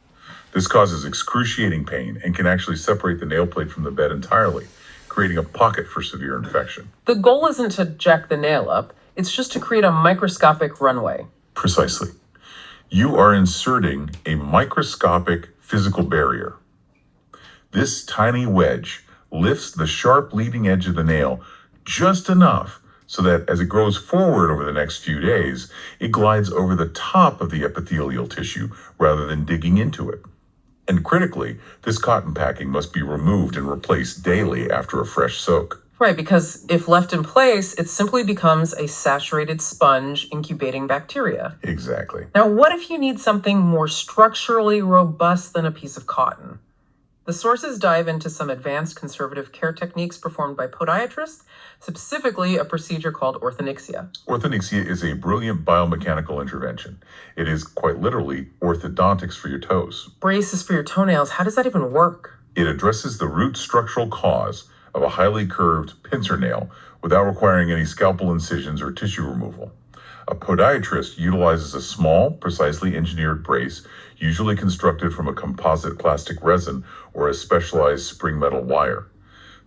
This causes excruciating pain and can actually separate the nail plate from the bed entirely, creating a pocket for severe infection. The goal isn't to jack the nail up, it's just to create a microscopic runway. Precisely. You are inserting a microscopic physical barrier. This tiny wedge lifts the sharp leading edge of the nail just enough so that as it grows forward over the next few days, it glides over the top of the epithelial tissue rather than digging into it. And critically, this cotton packing must be removed and replaced daily after a fresh soak. Right, because if left in place, it simply becomes a saturated sponge incubating bacteria. Exactly. Now, what if you need something more structurally robust than a piece of cotton? The sources dive into some advanced conservative care techniques performed by podiatrists, specifically a procedure called orthonyxia. Orthonyxia is a brilliant biomechanical intervention. It is quite literally orthodontics for your toes. Braces for your toenails, how does that even work? It addresses the root structural cause of a highly curved pincer nail without requiring any scalpel incisions or tissue removal. A podiatrist utilizes a small, precisely engineered brace, usually constructed from a composite plastic resin or a specialized spring metal wire.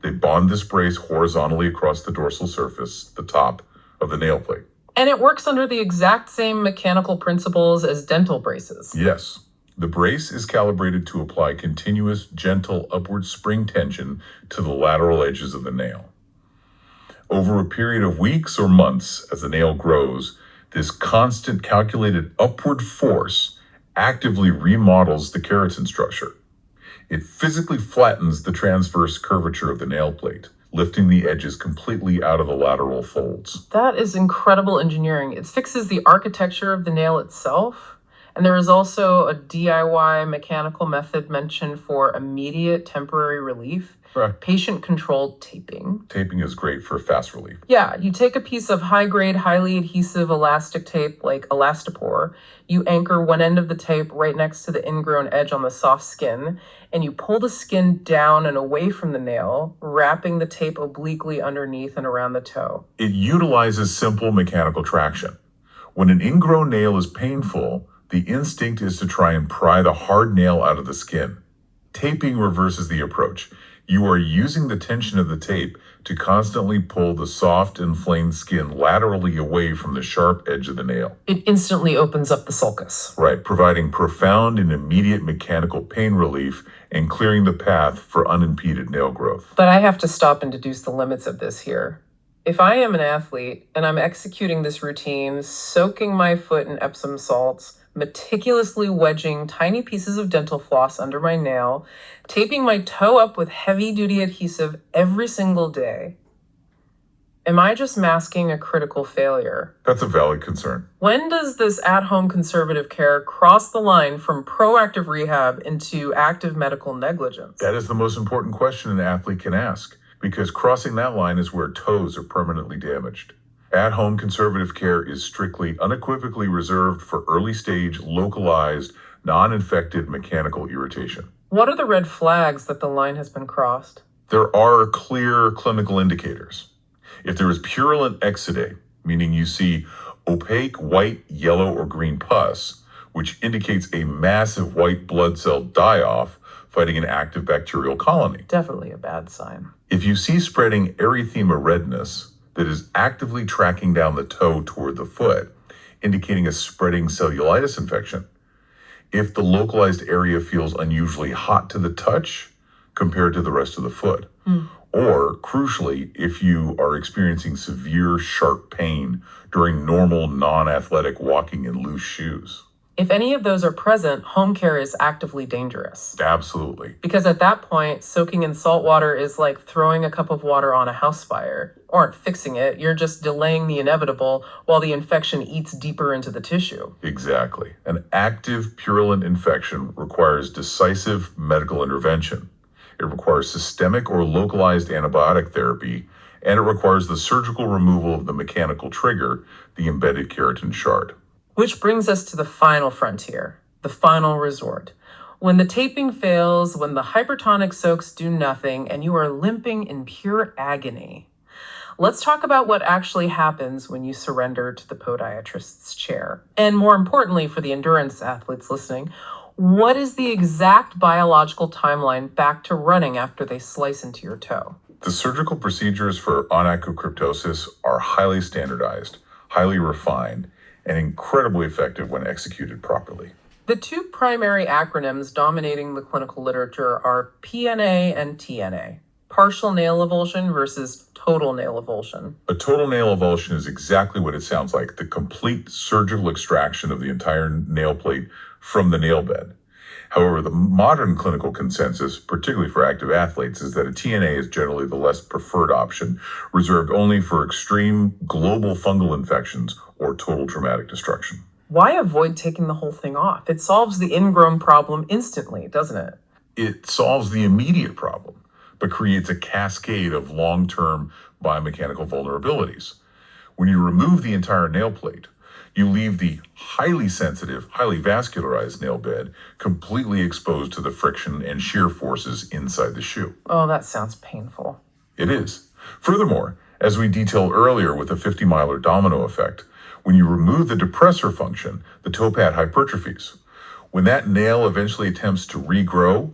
They bond this brace horizontally across the dorsal surface, the top of the nail plate. And it works under the exact same mechanical principles as dental braces. Yes. The brace is calibrated to apply continuous, gentle upward spring tension to the lateral edges of the nail. Over a period of weeks or months, as the nail grows, this constant calculated upward force actively remodels the keratin structure. It physically flattens the transverse curvature of the nail plate, lifting the edges completely out of the lateral folds. That is incredible engineering. It fixes the architecture of the nail itself. And there is also a DIY mechanical method mentioned for immediate temporary relief. Right. Patient-controlled taping. Taping is great for fast relief. Yeah, you take a piece of high-grade, highly adhesive elastic tape like Elastipore, you anchor one end of the tape right next to the ingrown edge on the soft skin, and you pull the skin down and away from the nail, wrapping the tape obliquely underneath and around the toe. It utilizes simple mechanical traction. When an ingrown nail is painful, the instinct is to try and pry the hard nail out of the skin. Taping reverses the approach. You are using the tension of the tape to constantly pull the soft, inflamed skin laterally away from the sharp edge of the nail. It instantly opens up the sulcus. Right, providing profound and immediate mechanical pain relief and clearing the path for unimpeded nail growth. But I have to stop and deduce the limits of this here. If I am an athlete and I'm executing this routine, soaking my foot in Epsom salts, meticulously wedging tiny pieces of dental floss under my nail, taping my toe up with heavy-duty adhesive every single day. Am I just masking a critical failure? That's a valid concern. When does this at-home conservative care cross the line from proactive rehab into active medical negligence? That is the most important question an athlete can ask, because crossing that line is where toes are permanently damaged. At-home conservative care is strictly, unequivocally reserved for early-stage, localized, non-infected mechanical irritation. What are the red flags that the line has been crossed? There are clear clinical indicators. If there is purulent exudate, meaning you see opaque white, yellow, or green pus, which indicates a massive white blood cell die-off fighting an active bacterial colony. Definitely a bad sign. If you see spreading erythema redness that is actively tracking down the toe toward the foot, indicating a spreading cellulitis infection. If the localized area feels unusually hot to the touch compared to the rest of the foot. Or, crucially, if you are experiencing severe, sharp pain during normal, non-athletic walking in loose shoes. If any of those are present, home care is actively dangerous. Absolutely. Because at that point, soaking in salt water is like throwing a cup of water on a house fire. You aren't fixing it, you're just delaying the inevitable while the infection eats deeper into the tissue. Exactly. An active, purulent infection requires decisive medical intervention. It requires systemic or localized antibiotic therapy, and it requires the surgical removal of the mechanical trigger, the embedded keratin shard. Which brings us to the final frontier, the final resort. When the taping fails, when the hypertonic soaks do nothing, and you are limping in pure agony. Let's talk about what actually happens when you surrender to the podiatrist's chair. And more importantly, for the endurance athletes listening, what is the exact biological timeline back to running after they slice into your toe? The surgical procedures for onychocryptosis are highly standardized, highly refined, and incredibly effective when executed properly. The two primary acronyms dominating the clinical literature are PNA and TNA, partial nail avulsion versus total nail avulsion. A total nail avulsion is exactly what it sounds like, the complete surgical extraction of the entire nail plate from the nail bed. However, the modern clinical consensus, particularly for active athletes, is that a TNA is generally the less preferred option, reserved only for extreme global fungal infections or total traumatic destruction. Why avoid taking the whole thing off? It solves the ingrown problem instantly, doesn't it? It solves the immediate problem, but creates a cascade of long-term biomechanical vulnerabilities. When you remove the entire nail plate, you leave the highly sensitive, highly vascularized nail bed completely exposed to the friction and shear forces inside the shoe. Oh, that sounds painful. It is. Furthermore, as we detailed earlier with the 50-miler domino effect, when you remove the depressor function, the toe pad hypertrophies. When that nail eventually attempts to regrow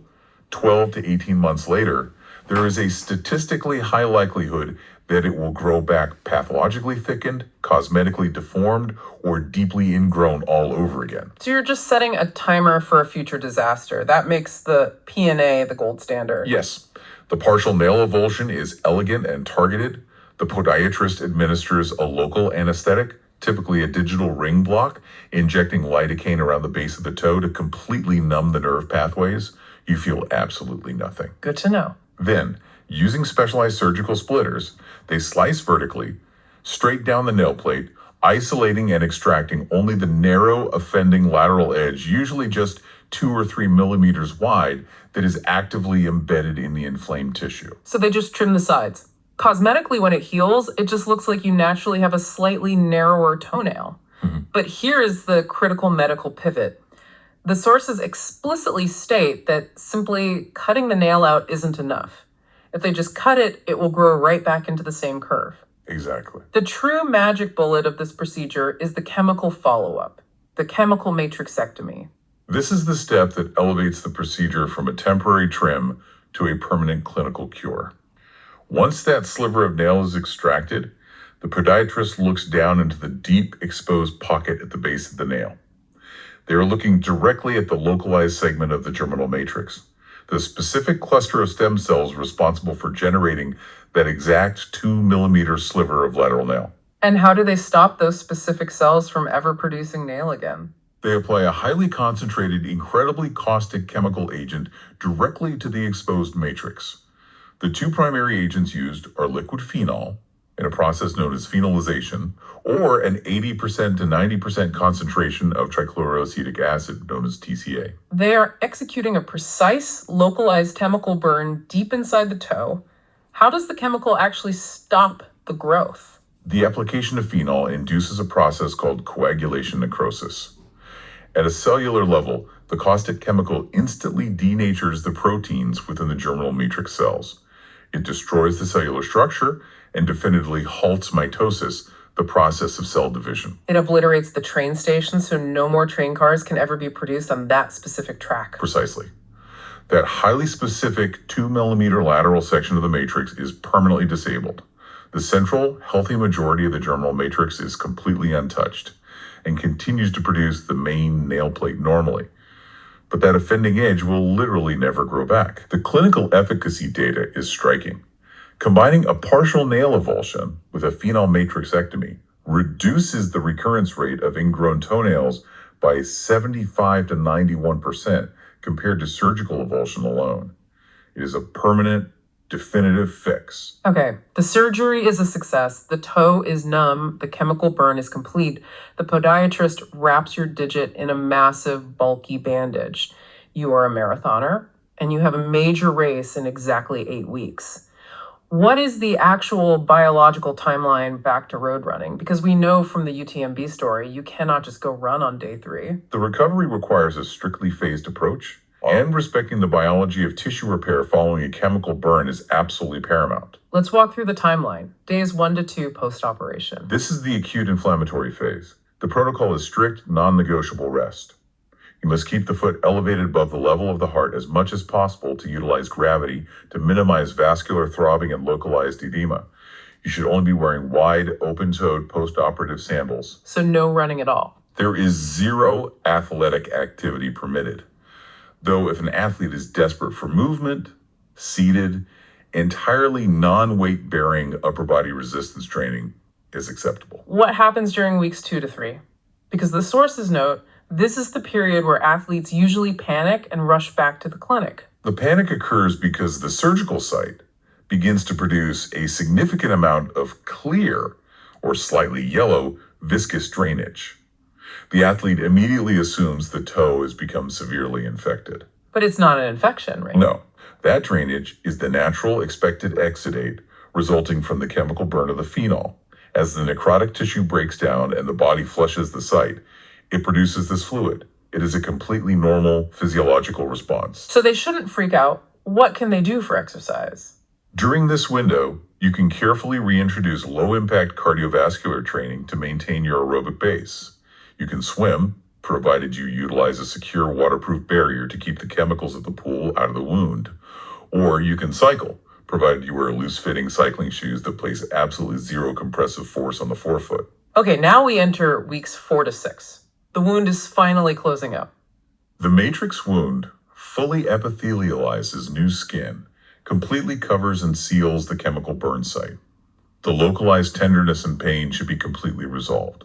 12 to 18 months later, there is a statistically high likelihood that it will grow back pathologically thickened, cosmetically deformed, or deeply ingrown all over again. So you're just setting a timer for a future disaster. That makes the PNA the gold standard. Yes, the partial nail avulsion is elegant and targeted. The podiatrist administers a local anesthetic, typically a digital ring block, injecting lidocaine around the base of the toe to completely numb the nerve pathways. You feel absolutely nothing. Good to know. Then, using specialized surgical splitters, they slice vertically, straight down the nail plate, isolating and extracting only the narrow offending lateral edge, usually just 2 or 3 millimeters wide, that is actively embedded in the inflamed tissue. So they just trim the sides. Cosmetically, when it heals, it just looks like you naturally have a slightly narrower toenail. But here is the critical medical pivot. The sources explicitly state that simply cutting the nail out isn't enough. If they just cut it, it will grow right back into the same curve. Exactly. The true magic bullet of this procedure is the chemical follow-up, the chemical matrixectomy. This is the step that elevates the procedure from a temporary trim to a permanent clinical cure. Once that sliver of nail is extracted, the podiatrist looks down into the deep exposed pocket at the base of the nail. They are looking directly at the localized segment of the germinal matrix, the specific cluster of stem cells responsible for generating that exact 2 millimeter sliver of lateral nail. And how do they stop those specific cells from ever producing nail again? They apply a highly concentrated, incredibly caustic chemical agent directly to the exposed matrix. The two primary agents used are liquid phenol, in a process known as phenolization, or an 80% to 90% concentration of trichloroacetic acid, known as TCA. They are executing a precise, localized chemical burn deep inside the toe. How does the chemical actually stop the growth? The application of phenol induces a process called coagulation necrosis. At a cellular level, the caustic chemical instantly denatures the proteins within the germinal matrix cells. It destroys the cellular structure and definitively halts mitosis, the process of cell division. It obliterates the train station so no more train cars can ever be produced on that specific track. Precisely. That highly specific 2 millimeter lateral section of the matrix is permanently disabled. The central, healthy majority of the germinal matrix is completely untouched and continues to produce the main nail plate normally. But that offending edge will literally never grow back. The clinical efficacy data is striking. Combining a partial nail avulsion with a phenol matrixectomy reduces the recurrence rate of ingrown toenails by 75 to 91% compared to surgical avulsion alone. It is a permanent, definitive fix. Okay, the surgery is a success. The toe is numb. The chemical burn is complete. The podiatrist wraps your digit in a massive, bulky bandage. You are a marathoner, and you have a major race in exactly 8 weeks. What is the actual biological timeline back to road running? Because we know from the UTMB story, you cannot just go run on day 3. The recovery requires a strictly phased approach, and respecting the biology of tissue repair following a chemical burn is absolutely paramount. Let's walk through the timeline. Days 1 to 2 post-operation. This is the acute inflammatory phase. The protocol is strict, non-negotiable rest. You must keep the foot elevated above the level of the heart as much as possible to utilize gravity to minimize vascular throbbing and localized edema. You should only be wearing wide, open-toed post-operative sandals. So no running at all. There is zero athletic activity permitted. Though if an athlete is desperate for movement, seated, entirely non-weight bearing upper body resistance training is acceptable. What happens during weeks 2 to 3? Because the sources note, this is the period where athletes usually panic and rush back to the clinic. The panic occurs because the surgical site begins to produce a significant amount of clear or slightly yellow viscous drainage. The athlete immediately assumes the toe has become severely infected. But it's not an infection, right? No, that drainage is the natural expected exudate resulting from the chemical burn of the phenol. As the necrotic tissue breaks down and the body flushes the site, it produces this fluid. It is a completely normal physiological response. So they shouldn't freak out. What can they do for exercise? During this window, you can carefully reintroduce low-impact cardiovascular training to maintain your aerobic base. You can swim, provided you utilize a secure waterproof barrier to keep the chemicals of the pool out of the wound. Or you can cycle, provided you wear loose-fitting cycling shoes that place absolutely zero compressive force on the forefoot. Okay, now we enter weeks 4 to 6. The wound is finally closing up. The matrix wound fully epithelializes new skin, completely covers and seals the chemical burn site. The localized tenderness and pain should be completely resolved.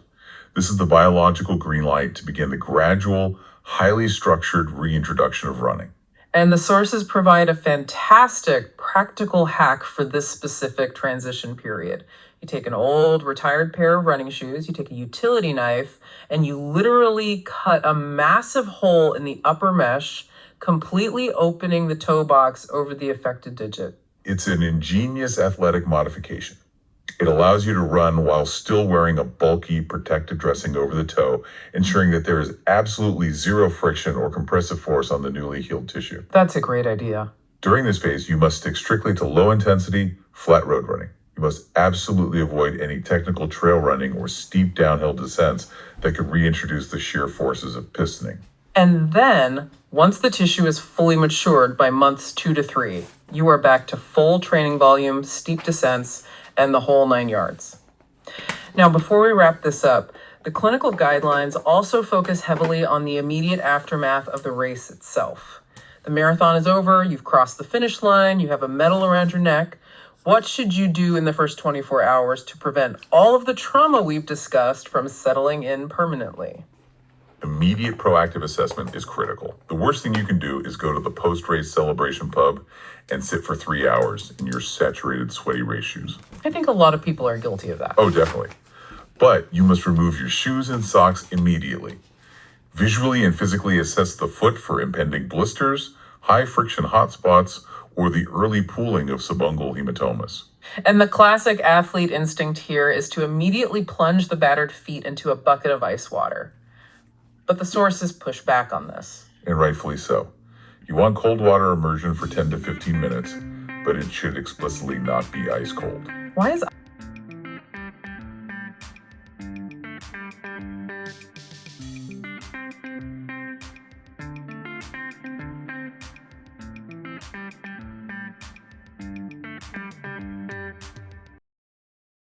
This is the biological green light to begin the gradual, highly structured reintroduction of running. And the sources provide a fantastic practical hack for this specific transition period. You take an old retired pair of running shoes, you take a utility knife, and you literally cut a massive hole in the upper mesh, completely opening the toe box over the affected digit. It's an ingenious athletic modification. It allows you to run while still wearing a bulky protective dressing over the toe, ensuring that there is absolutely zero friction or compressive force on the newly healed tissue. That's a great idea. During this phase, you must stick strictly to low-intensity, flat road running. You must absolutely avoid any technical trail running or steep downhill descents that could reintroduce the shear forces of pistoning. And then, once the tissue is fully matured by months 2 to 3, you are back to full training volume, steep descents, and the whole 9 yards. Now, before we wrap this up, the clinical guidelines also focus heavily on the immediate aftermath of the race itself. The marathon is over, you've crossed the finish line, you have a medal around your neck. What should you do in the first 24 hours to prevent all of the trauma we've discussed from settling in permanently? Immediate proactive assessment is critical. The worst thing you can do is go to the post-race celebration pub and sit for 3 hours in your saturated, sweaty race shoes. I think a lot of people are guilty of that. Oh, definitely. But you must remove your shoes and socks immediately. Visually and physically assess the foot for impending blisters, high friction hotspots, or the early pooling of subungual hematomas. And the classic athlete instinct here is to immediately plunge the battered feet into a bucket of ice water. But the sources push back on this. And rightfully so. You want cold water immersion for 10 to 15 minutes, but it should explicitly not be ice cold. Why is